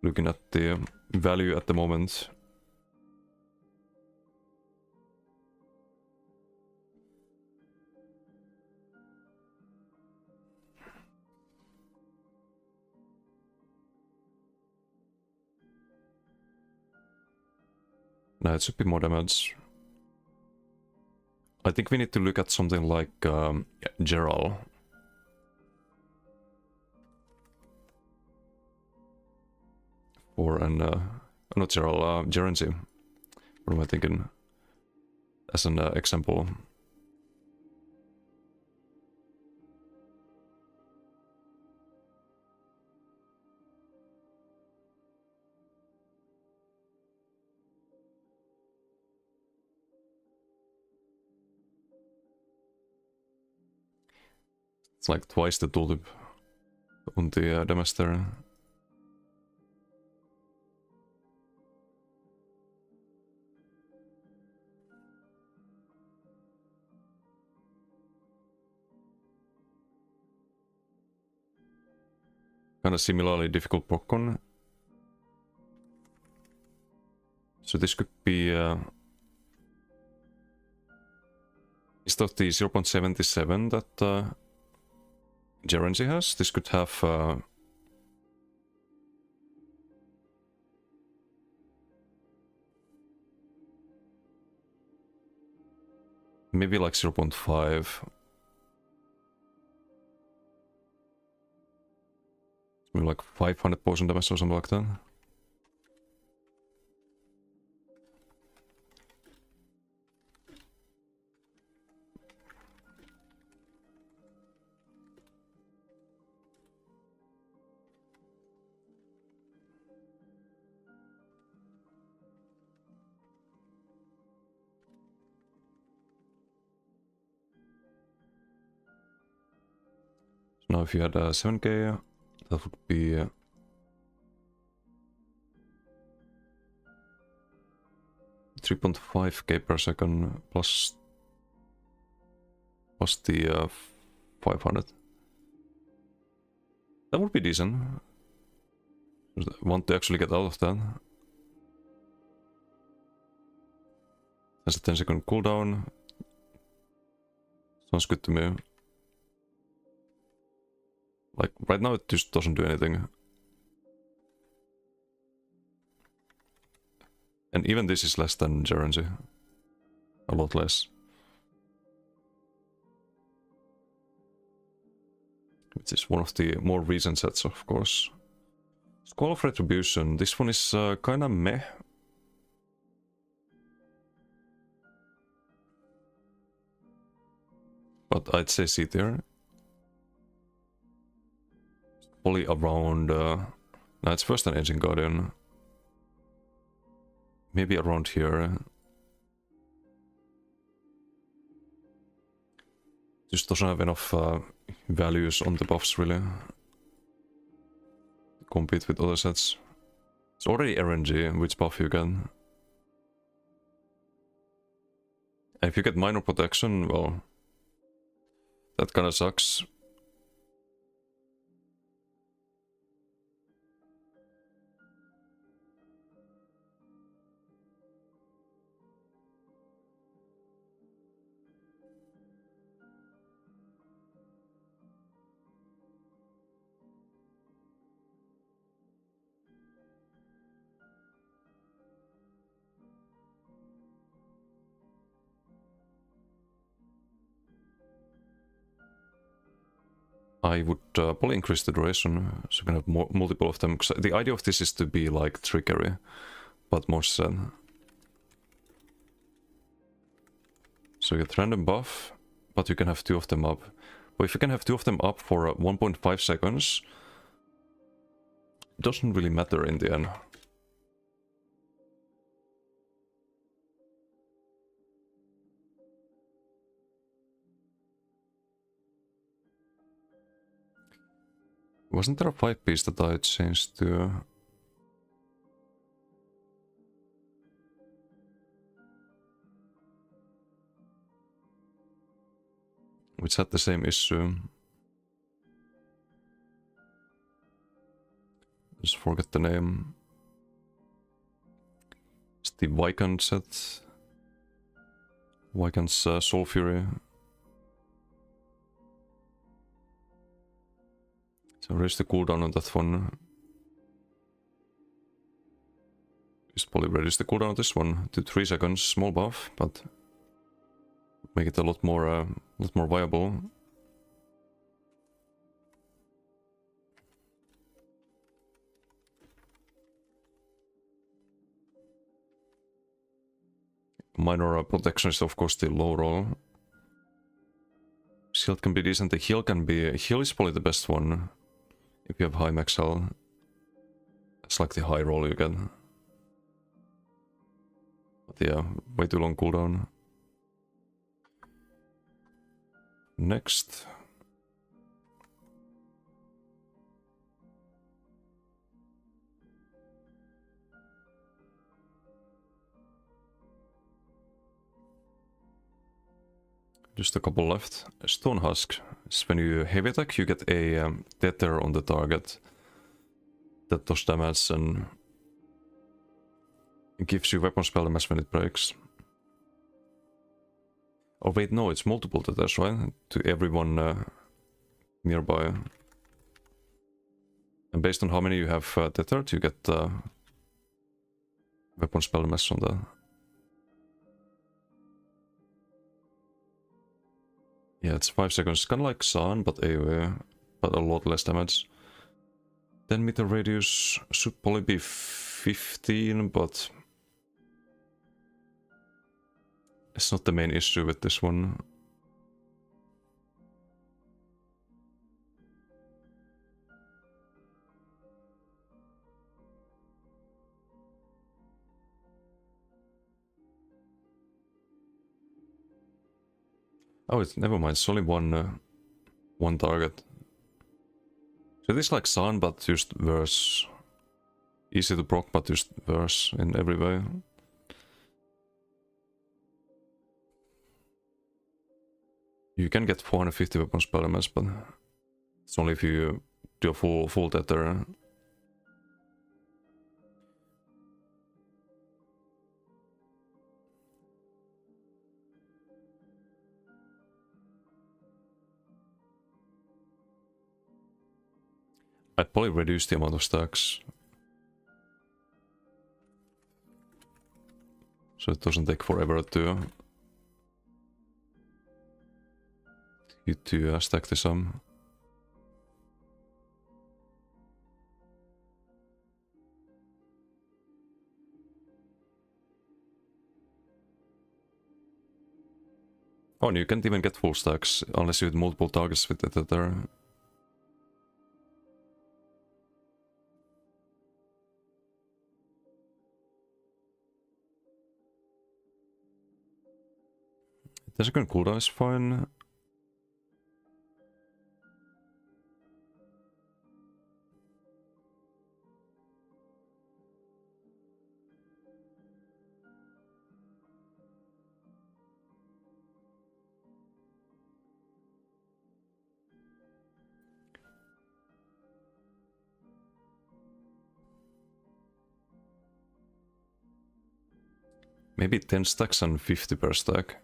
Looking at the value at the moment. No, it should be more damage. I think we need to look at something like Gerald. Or an, not Gerald, Gerency. What am I thinking? As an example. It's like twice the tooltip on the Demaster. Kind of similarly difficult Pokon. So this could be... is that the 0.77 that Gerency has? This could have... maybe like 0.5. Maybe like 500 poison damage or something like that. So now if you had 7k, that would be 3.5k per second plus the 500. That would be decent. I want to actually get out of that. There's a 10-second cooldown. Sounds good to me. Like, right now it just doesn't do anything. And even this is less than Gerency. A lot less. Which is one of the more recent sets, of course. Squall of Retribution. This one is kinda meh. But I'd say C tier. Probably around... no, it's first an Ancient Guardian. Maybe around here. Just doesn't have enough values on the buffs, really. To compete with other sets. It's already RNG, which buff you get. And if you get minor protection, well... that kinda sucks. I would probably increase the duration, so you can have multiple of them. 'Cause the idea of this is to be like trickery, but more said. So you get random buff, but you can have 2 of them up. But if you can have 2 of them up for 1.5 seconds, it doesn't really matter in the end. Wasn't there a 5-piece that I changed to? Which had the same issue. Just forget the name. It's the Vikand set. Vikand's Soul Fury. So raise the cooldown on that one. Just probably raise the cooldown on this one to 3 seconds. Small buff, but make it a lot more viable. Minor protection is of course the low roll. Shield can be decent. The heal can be... Heal is probably the best one. If you have high max health. It's like the high roll you get. But yeah, way too long cooldown. Next. Just a couple left. Stone Husk. It's when you heavy attack, you get a tether on the target that does damage and gives you weapon spell damage when it breaks. Oh wait, no, it's multiple tethers, right? To everyone nearby. And based on how many you have tethered, you get weapon spell damage on that. Yeah, it's 5 seconds. Kind of like Sun, but AoE, but a lot less damage. 10 meter radius should probably be 15, but it's not the main issue with this one. Oh, it's never mind. It's only one target. So it is like Sun, but just worse. Easy to proc, but just worse in every way. You can get 450 weapon spell damage, but it's only if you do a full tether. I'd probably reduce the amount of stacks. So it doesn't take forever to stack this up. Oh, and you can't even get full stacks unless you hit multiple targets with the tether. The second cooldown is fine. Maybe 10 stacks and 50 per stack.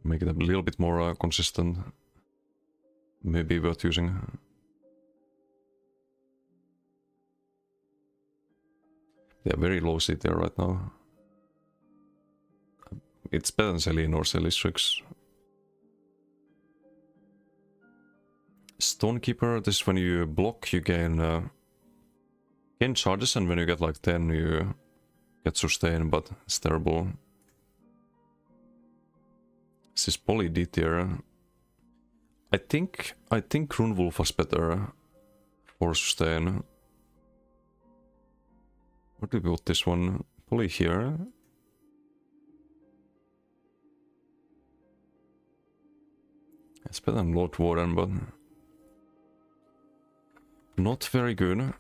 Make it a little bit more consistent. Maybe worth using. Yeah, very low CTR right now. It's better than Selene or Selistrix. Stonekeeper, this is when you block, you gain charges, and when you get like 10, you get sustain, but it's terrible. This is poly D tier. I think Runewolf was better for sustain. Where do we put this one? Poly here. It's better than Lord Warden, but not very good.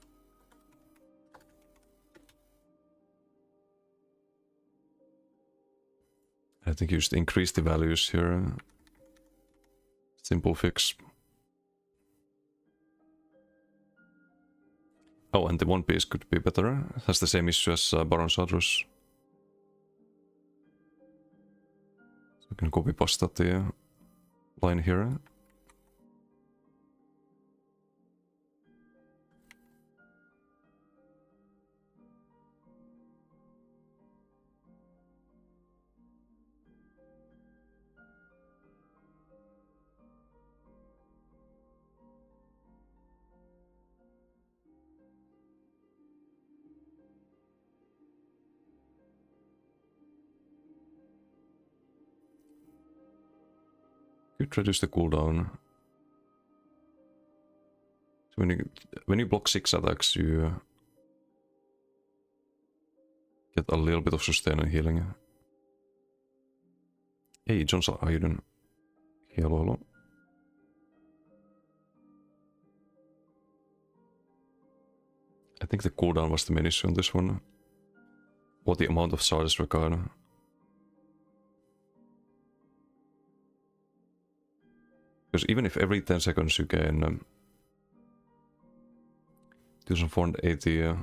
I think you just increase the values here. Simple fix. Oh, and the One Piece could be better. It has the same issue as Baron Sadrus. So we can copy paste the line here. Could reduce the cooldown. So when you block 6 attacks, you get a little bit of sustain and healing. Hey, Johnson, how you doing? Hello, hello. I think the cooldown was the main issue on this one. Or the amount of charges required. Because even if every 10 seconds you gain 2480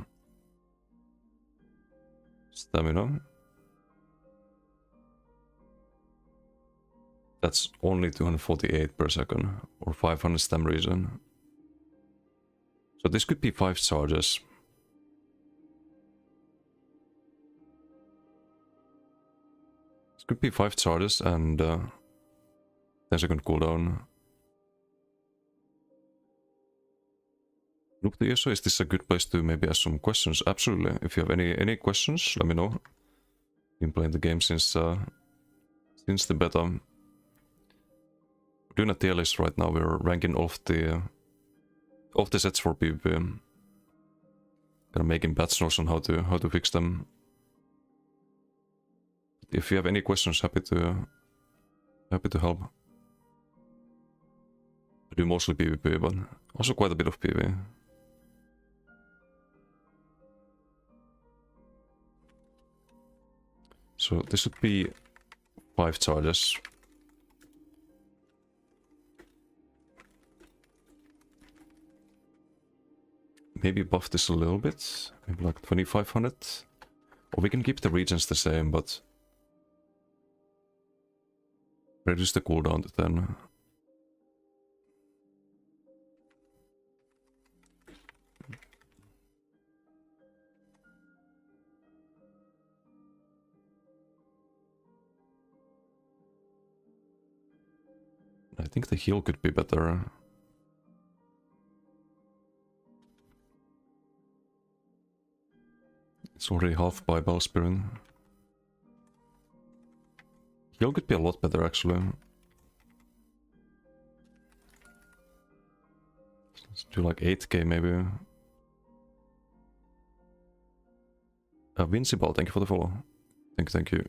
stamina, that's only 248 per second, or 500 stam regen. So this could be 5 charges. This could be 5 charges and 10-second cooldown. Look, the is this a good place to maybe ask some questions? Absolutely. If you have any questions, let me know. Been playing the game since the beta. We're doing a tier list right now. We're ranking off the sets for PvP. Gonna making patch notes on how to fix them. If you have any questions, happy to help. I do mostly PvP, but also quite a bit of PvE. So this would be 5 charges. Maybe buff this a little bit, maybe like 2500. Or we can keep the regions the same, but reduce the cooldown to 10. I think the heal could be better. It's already half by Bellspirit. Heal could be a lot better actually. Let's do like 8k maybe. Vincible, thank you for the follow. Thank you.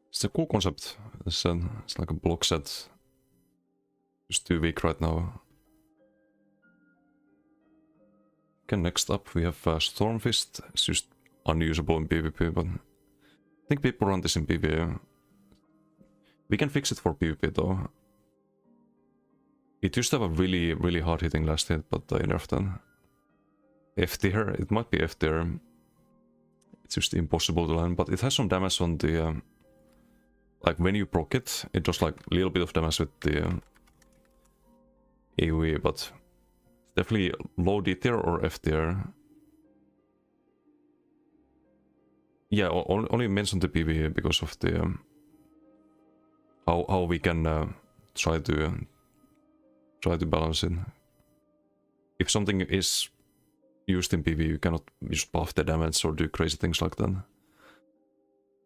It's a cool concept. It's like a block set. Just too weak right now. Okay, next up we have Stormfist. It's just unusable in PvP, but I think people run this in PvE. We can fix it for PvP though. It used to have a really hard hitting last hit, but I nerfed it. F tier, it might be F tier. it's just impossible to land, but it has some damage on the... like when you proc it, it does like a little bit of damage with the AoE, but definitely low D tier or F tier. Yeah, only mention the PvE because of the how we can try to balance it. If something is used in PvE, you cannot just buff the damage or do crazy things like that.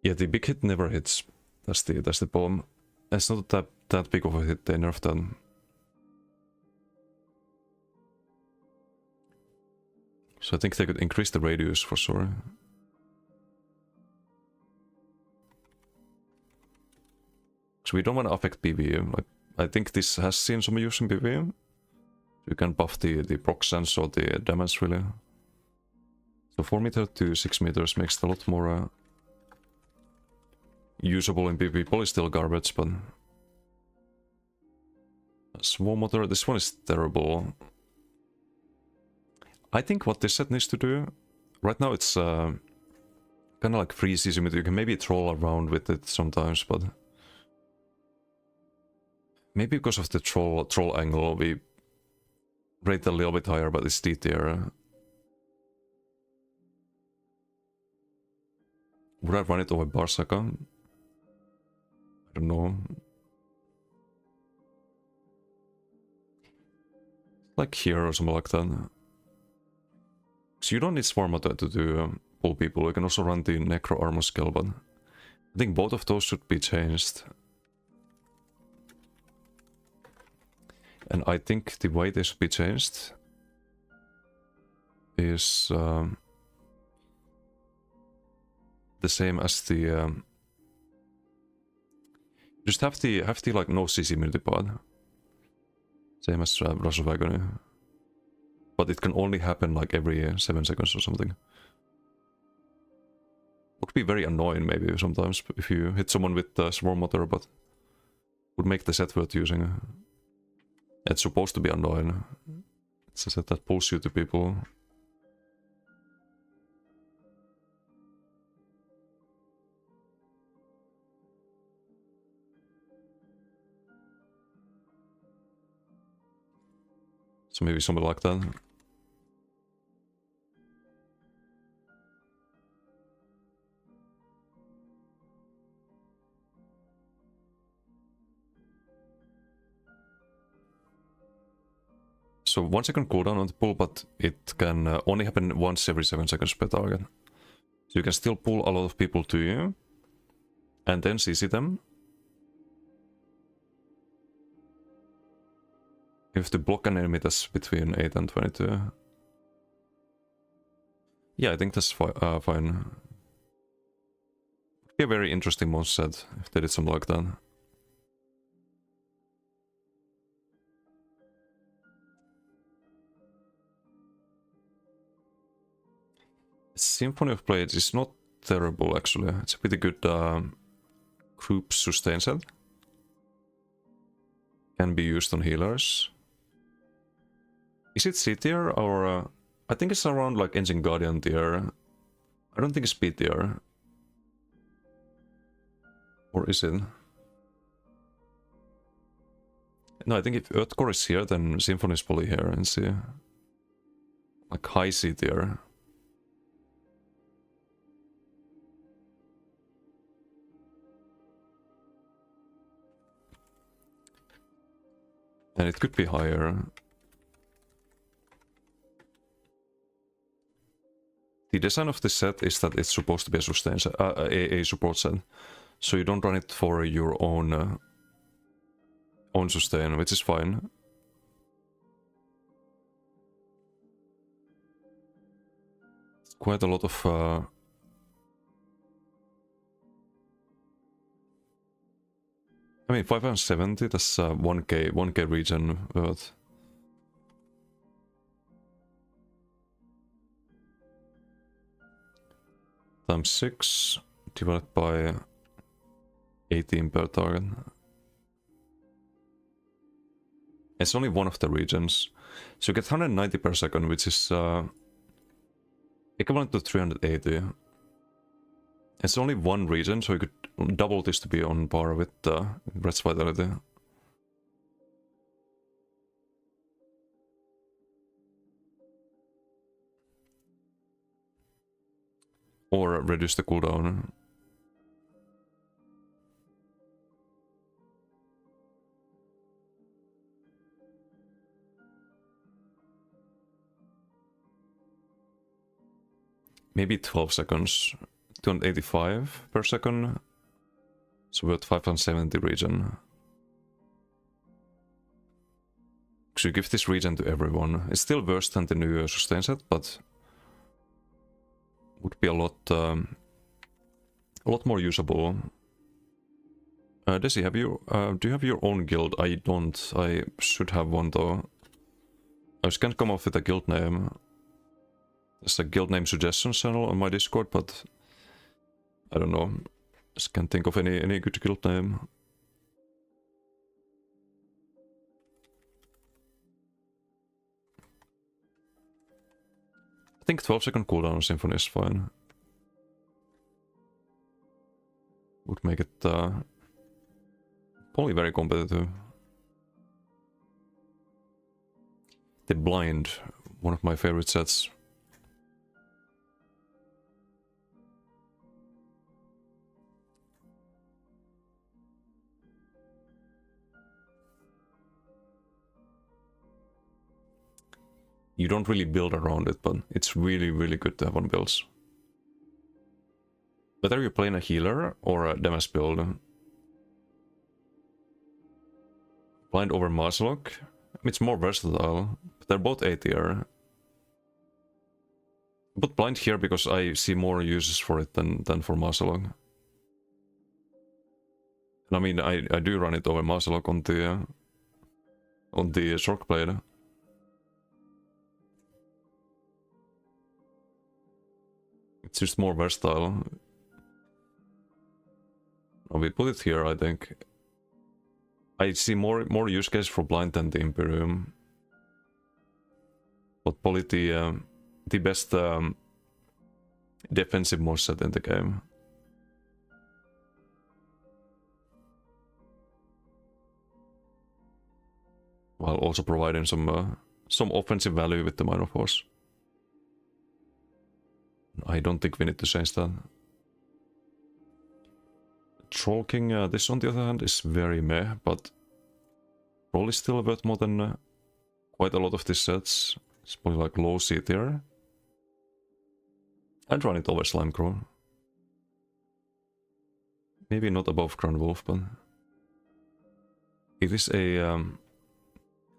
Yeah, the big hit never hits. That's the problem. It's not that big of a hit. They nerfed that. So I think they could increase the radius for sure. So we don't want to affect PvE. Like, I think this has seen some use in PvE. You can buff the proc sense or the damage really. So 4 meters to 6 meters makes it a lot more usable in PvP. Probably still garbage, but... Swarm motor, this one is terrible. I think what this set needs to do... Right now it's kind of like free CC meter. You can maybe troll around with it sometimes, but... Maybe because of the troll angle, we rate a little bit higher, but it's D tier. Would I run it over Barsaka? I don't know. Like here or something like that. So you don't need Swarm Motor to do pull people. You can also run the Necro Armor skill, but I think both of those should be changed. And I think the way they should be changed is the same as the just have the like no CC immunity pod, same as Rush of Agony, but it can only happen like every 7 seconds or something. Would be very annoying maybe sometimes if you hit someone with Swarm Motor, but would make the set worth using. It's supposed to be annoying. It's a set that pulls you to people. So maybe something like that. So 1 second cooldown on the pull, but it can only happen once every 7 seconds per target. So you can still pull a lot of people to you, and then CC them. You have to block an enemy that's between 8 and 22. Yeah, I think that's fine. Would be a very interesting mod set if they did something like that. Symphony of Blades is not terrible actually. It's a pretty good group sustain set. Can be used on healers. Is it C tier or... I think it's around like Engine Guardian tier. I don't think it's B tier. Or is it? No, I think if Earthcore is here, then Symphony is probably here and C. Like high C tier. And it could be higher. The design of this set is that it's supposed to be a sustain set, a support set, so you don't run it for your own own sustain, which is fine. It's quite a lot of I mean 570. That's 1k region worth. Times 6 divided by 18 per target. It's only one of the regions. So you get 190 per second, which is equivalent to 380. It's only one region, so you could double this to be on par with Red's Vitality. Or reduce the cooldown. Maybe 12 seconds. 285 per second. So we're at 570 region. So you give this region to everyone. It's still worse than the new sustain set, but would be a lot more usable. Desi, do you have your own guild? I don't. I should have one though. I just can't come up with a guild name. There's a guild name suggestions channel on my Discord, but I don't know. Just can't think of any good guild name. I think 12-second cooldown on Symphony is fine. Would make it probably very competitive. The Blind, one of my favorite sets. You don't really build around it, but it's really, really good to have on builds. Whether you're playing a healer or a damage build. Blind over Marslock. It's more versatile, but they're both A tier. But Blind here because I see more uses for it than for Marslock. And I mean, I do run it over Marslock on the Shork Blade. It's just more versatile. Oh, we put it here, I think. I see more use case for Blind than the Imperium. But probably the best defensive mouse set in the game. While also providing some offensive value with the Minor Force. I don't think we need to change that. Troll King, this on the other hand is very meh, but probably still worth more than quite a lot of these sets. It's probably like low C tier. I'd run it over Slime Crow. Maybe not above Crown Wolf, but it is a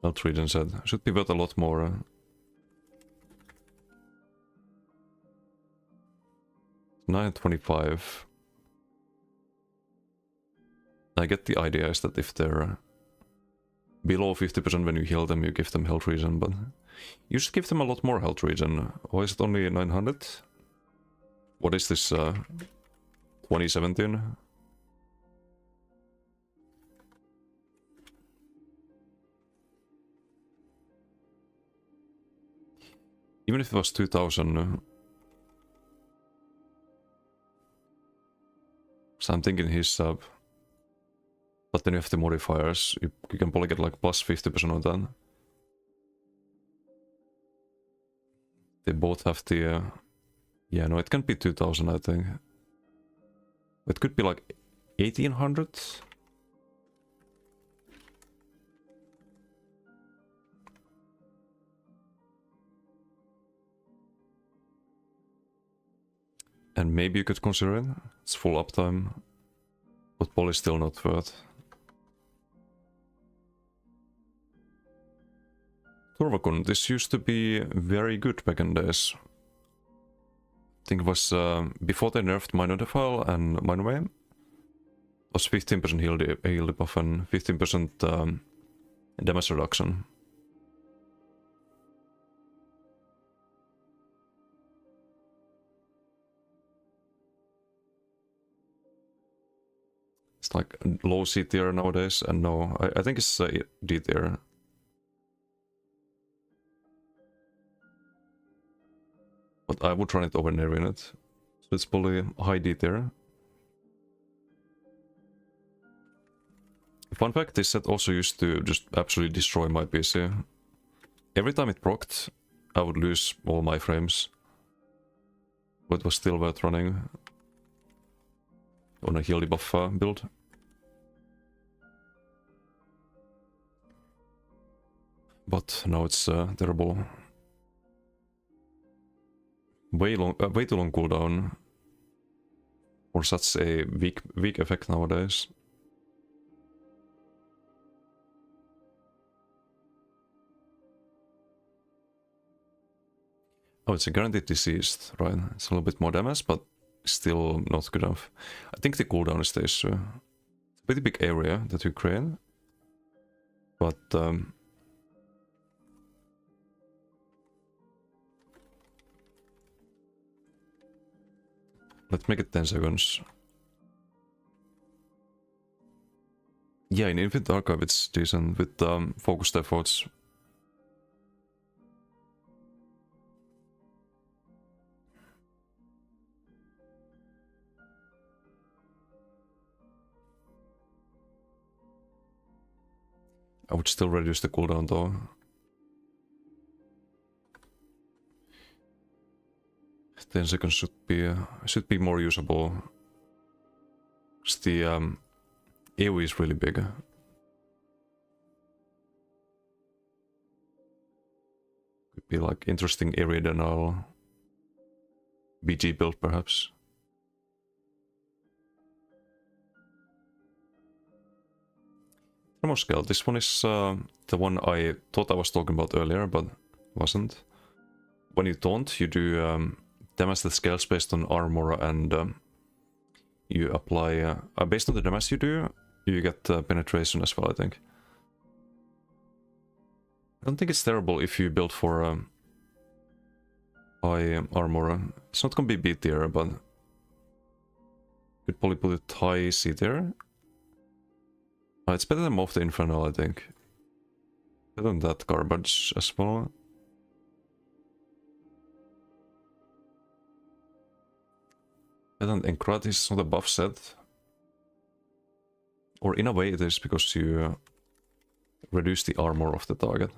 health regen set. Should be worth a lot more. 925. I get the idea is that if they're below 50% when you heal them, you give them health regen, but you should give them a lot more health regen. Or is it only 900? What is this, 2017? Even if it was 2000... So I'm thinking his sub. But then you have the modifiers. You can probably get like plus 50% on that. They both have the... yeah, no, it can be 2000, I think. It could be like 1800? And maybe you could consider it. It's full uptime. But probably still not worth. Turvakun, this used to be very good back in days. I think it was before they nerfed Minor and Minor was 15% heal debuff and 15% damage reduction. It's like low C tier nowadays, and no, I think it's D tier. But I would run it over Nervinet. So it's probably high D there. Fun fact, this set also used to just absolutely destroy my PC. Every time it procced, I would lose all my frames. But it was still worth running on a heal debuff build. But now it's terrible. Way too long cooldown for such a weak effect nowadays. Oh, it's a guaranteed deceased, right? It's a little bit more damage, but still not good enough. I think the cooldown is the issue. It's a pretty big area that you create, but let's make it 10 seconds. Yeah, in Infinite Archive it's decent with focused efforts. I would still reduce the cooldown though. Ten seconds should be more usable. Because the AoE is really big. Could be like interesting area denial. BG build perhaps. Scale. This one is the one I thought I was talking about earlier, but wasn't. When you taunt, you do damage that scales based on armor, and you apply... based on the damage you do, you get penetration as well, I think. I don't think it's terrible if you build for high armor. It's not gonna be B tier, but... Could probably put it high C tier. It's better than Moth the Infernal, I think. Better than that garbage as well. Better than Encrat is not a buff set. Or in a way it is, because you reduce the armor of the target.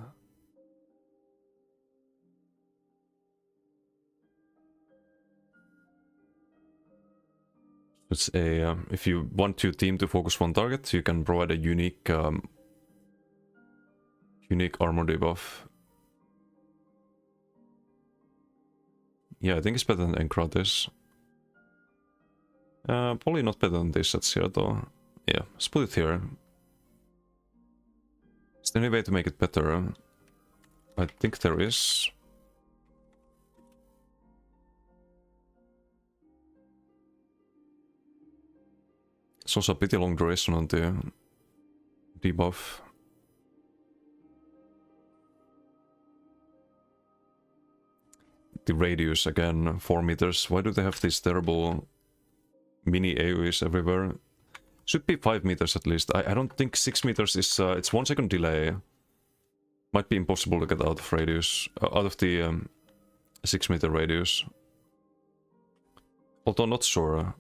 It's a if you want your team to focus one target, you can provide a unique armor debuff. Yeah, I think it's better than Encratis. Probably not better than this sets here though. Yeah, let's put it here. Is there any way to make it better? I think there is. It's also a pretty long duration on the debuff. The radius again, 4 meters. Why do they have these terrible mini AoEs everywhere? Should be 5 meters at least. I don't think 6 meters is... it's 1 second delay. Might be impossible to get out of radius. Out of the 6 meter radius. Although not sure.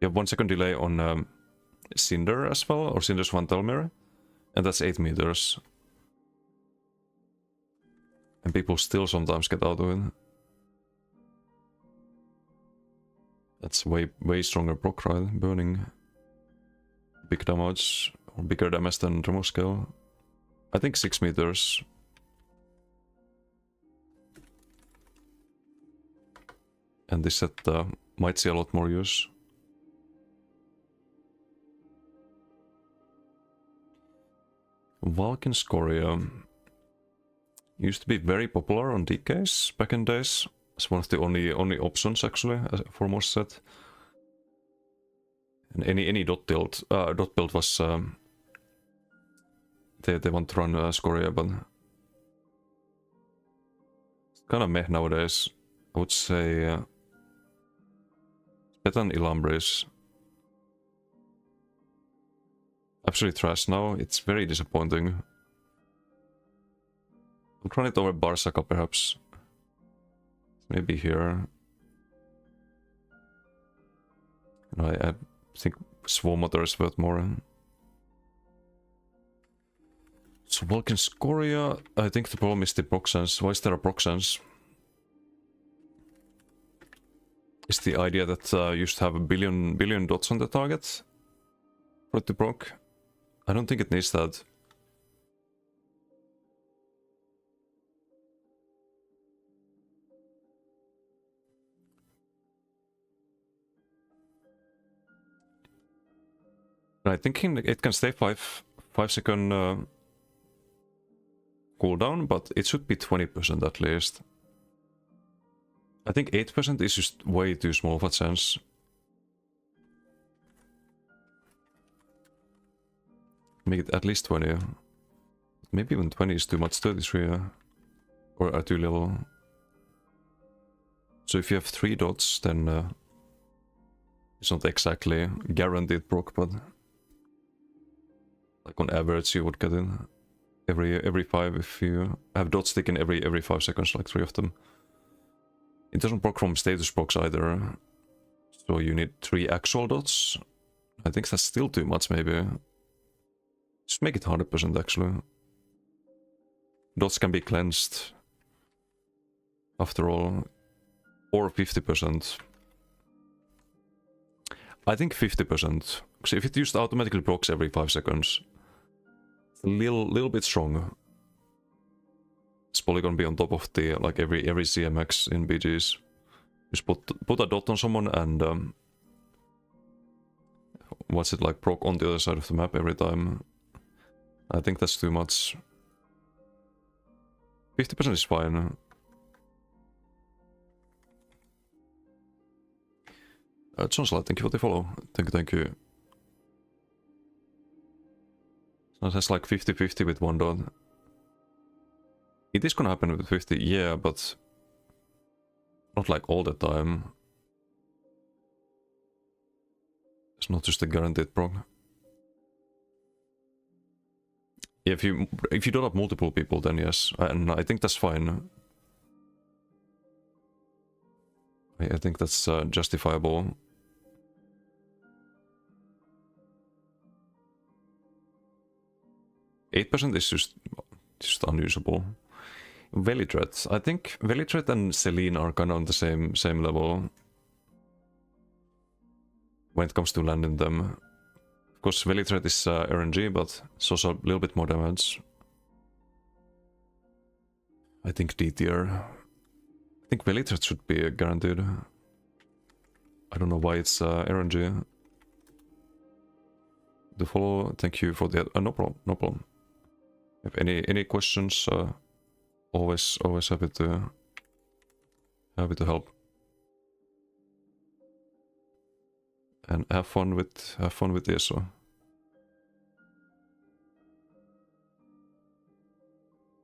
You have 1 second delay on Cinder as well, or Cinder's Phantalmir, and that's 8 meters. And people still sometimes get out of it. That's way stronger proc, right? Burning big damage, or bigger damage than Scale. I think 6 meters. And this set might see a lot more use. Vulcan Scoria used to be very popular on DKs back in days. It's one of the only options actually for most set. And any dot build was they want to run Scoria, but it's kind of meh nowadays. I would say better than Ilambris. Absolutely trash now. It's very disappointing. I'll run it over Barsaka perhaps. Maybe here. And I think Swarm Motor is worth more. So Vulcan Scoria, I think the problem is the proc sense. Why is there a proc sense? Is the idea that you should have a billion dots on the target for it to proc? I don't think it needs that. I think it can stay 5 second cooldown, but it should be 20% at least. I think 8% is just way too small of a chance. Make it at least 20. Maybe even 20 is too much, 33 or too little. So if you have 3 dots, then it's not exactly guaranteed proc, but like on average you would get in every 5 if you have dots taken every 5 seconds, like 3 of them. It doesn't proc from status procs either, so you need 3 actual dots. I think that's still too much, maybe. Just make it 100% actually. Dots can be cleansed after all, or 50%. I think 50%, because if it just automatically procs every 5 seconds, it's a little bit strong. It's probably gonna be on top of the like every CMX in BGs. Just put a dot on someone and what's it like, proc on the other side of the map every time. I think that's too much. 50% is fine. Johnslight, thank you for the follow. Thank you. So it has like 50-50 with 1 dot. It is gonna happen with 50, yeah, but not like all the time. It's not just a guaranteed proc. If you don't have multiple people, then yes, and I think that's fine. I think that's justifiable. %8 is just unusable. Velitret. I think Velitret and Celine are kind of on the same level when it comes to landing them. Of course, Velitret is RNG, but it's also a little bit more damage. I think D tier. I think Velitret should be guaranteed. I don't know why it's RNG. The follow. Thank you for the no problem. No problem. If any questions, always happy to help. And have fun with ESO.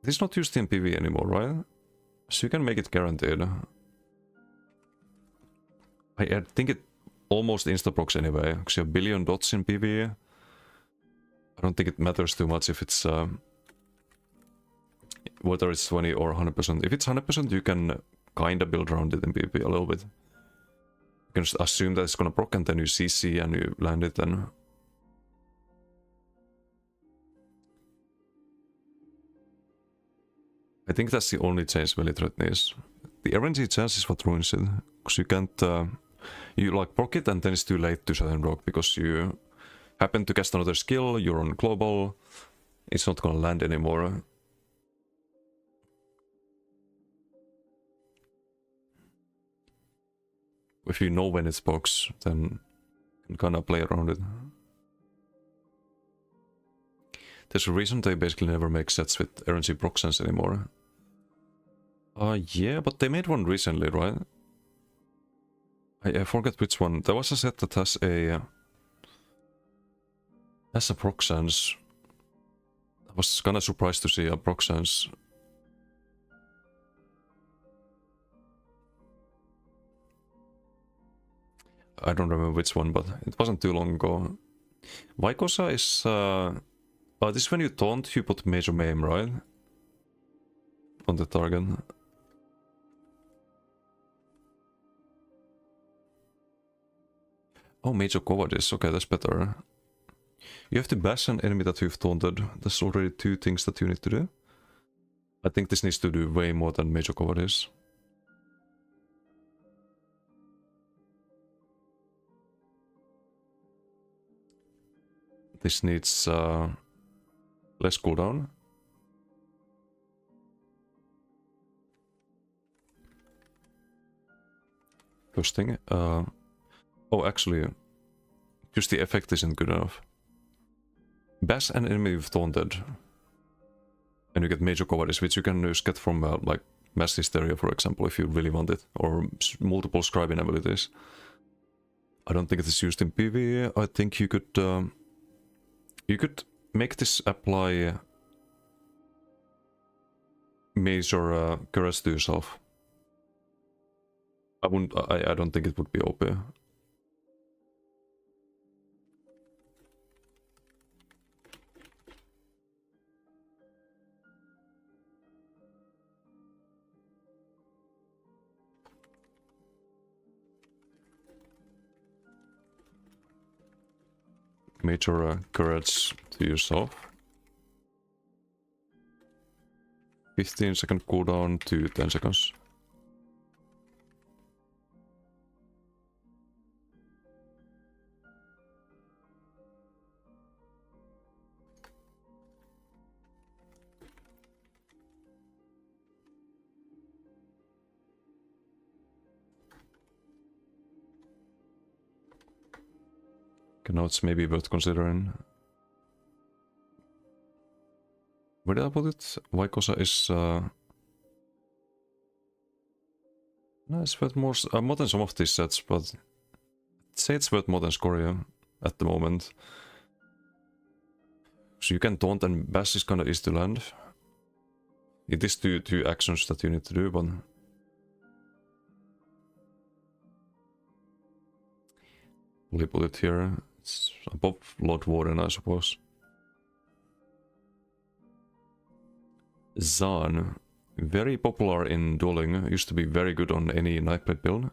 It's not used in PV anymore, right? So you can make it guaranteed. I think it almost insta-procs anyway, because you have billion dots in PV. I don't think it matters too much if it's whether it's 20 or 100%. If it's 100%, you can kinda build around it in PvP a little bit. You can just assume that it's gonna proc and then you CC and you land it then. I think that's the only change Velitret needs. The RNG chance is what ruins it. Because you can't... you like proc it and then it's too late to sudden rock because you happen to cast another skill, you're on global, it's not gonna land anymore. If you know when it's box, then you can kinda play around it. There's a reason they basically never make sets with RNG proc sense anymore. Yeah, but they made one recently, right? I forget which one. There was a set that has a proc sense. I was kinda surprised to see a proc sense. I don't remember which one, but it wasn't too long ago. Vaikosa is... this is when you taunt, you put Major Maim, right? On the target. Oh, Mage of Cowardice. Okay, that's better. You have to bash an enemy that you've taunted. That's already 2 things that you need to do. I think this needs to do way more than Mage of Cowardice. This needs less cooldown. First thing. Oh, actually, just the effect isn't good enough. Bash an enemy you've taunted. And you get Major Cowardice, which you can just get from like Mass Hysteria, for example, if you really want it. Or multiple scribing abilities. I don't think it is used in PvE. I think you could make this apply Major Courage to yourself. I don't think it would be OP. Major Courage to yourself. 15-second cooldown to 10 seconds. Okay, now it's maybe worth considering. Where did I put it? Vaikosa is no, it's worth more than some of these sets, but I'd say it's worth more than Scoria at the moment. So you can taunt and bash is kinda easy to land. It is two actions that you need to do, but we'll put it here. It's above Lord Warden, I suppose. Zaan. Very popular in dueling. Used to be very good on any Nightblade build.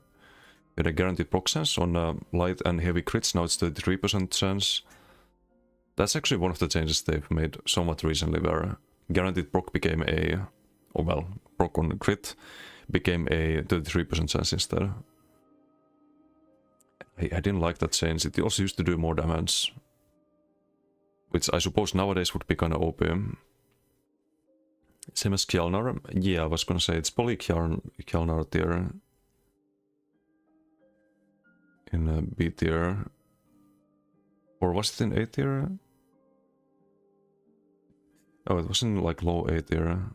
Had a guaranteed proc chance on light and heavy crits. Now it's 33% chance. That's actually one of the changes they've made somewhat recently, where guaranteed proc became a... or well, proc on crit became a 33% chance instead. I didn't like that change. It also used to do more damage. Which I suppose nowadays would be kinda OP. Same as Kjalnar. Yeah, I was gonna say it's probably Kjalnar tier. In B tier. Or was it in A tier? Oh, it was in like low A tier.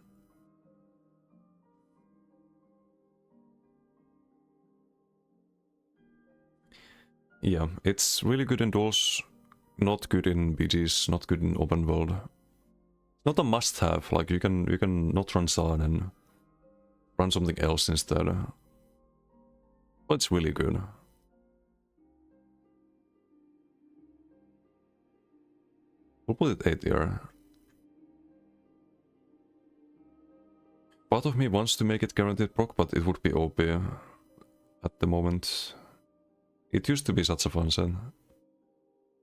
Yeah, it's really good in duels, not good in BGs, not good in open world. Not a must-have. Like you can not run Zaan and run something else instead. But it's really good. We'll put it 8 here. Part of me wants to make it guaranteed proc, but it would be OP at the moment. It used to be such a fun set.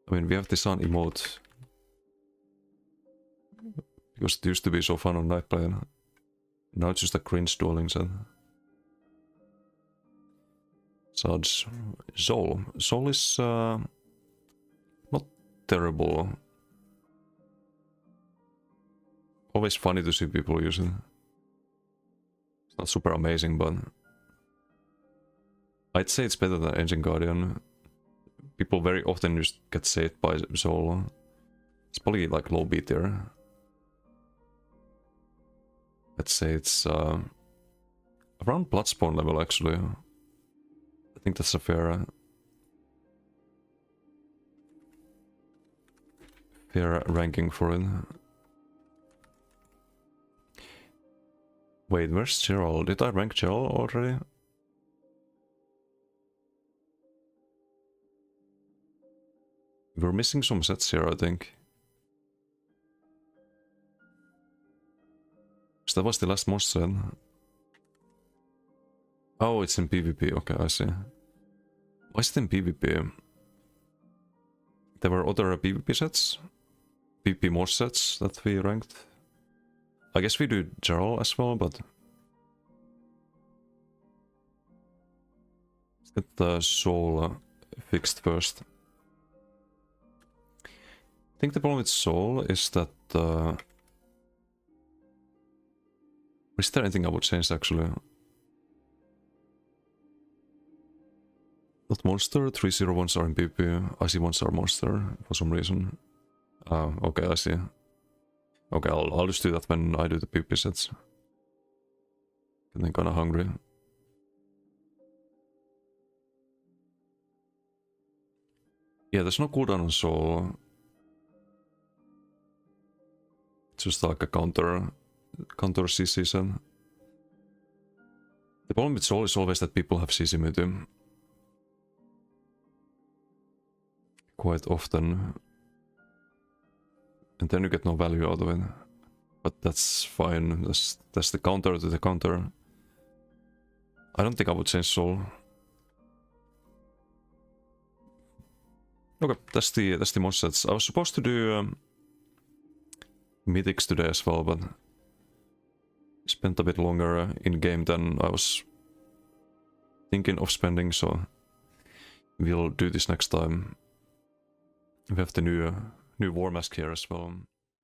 I mean, we have the Zaan emote. Because it used to be so fun on Nightblade. Now it's just a cringe dueling set. Suds. Sol. Sol is not terrible. Always funny to see people use it. It's not super amazing, but I'd say it's better than Engine Guardian. People very often just get saved by Sol. It's probably like low B tier. Let's say it's around Bloodspawn level actually. I think that's a fair ranking for it. Wait, where's Gerald? Did I rank Gerald already? We're missing some sets here, I think. That was the last monster set. Oh, it's in PvP. Okay, I see. Why is it in PvP? there were other PvP sets, PvP mod sets that we ranked. I guess we do Jarl as well, but let's get the soul fixed first. I think the problem with soul is that is there anything I would change actually? Not monster, 301s are in PvP, IC1s are monster for some reason. Okay, I see. Okay, I'll just do that when I do the PvP sets. Getting kinda hungry. Yeah, there's no cooldown on soul. It's just like a counter CC set. The problem with soul is always that people have CC immunity. Quite often. And then you get no value out of it. But that's fine. That's the counter to the counter. I don't think I would change soul. Okay, that's the mod sets. I was supposed to do mythics today as well, but spent a bit longer in game than I was thinking of spending, so we'll do this next time. We have the new war mask here as well.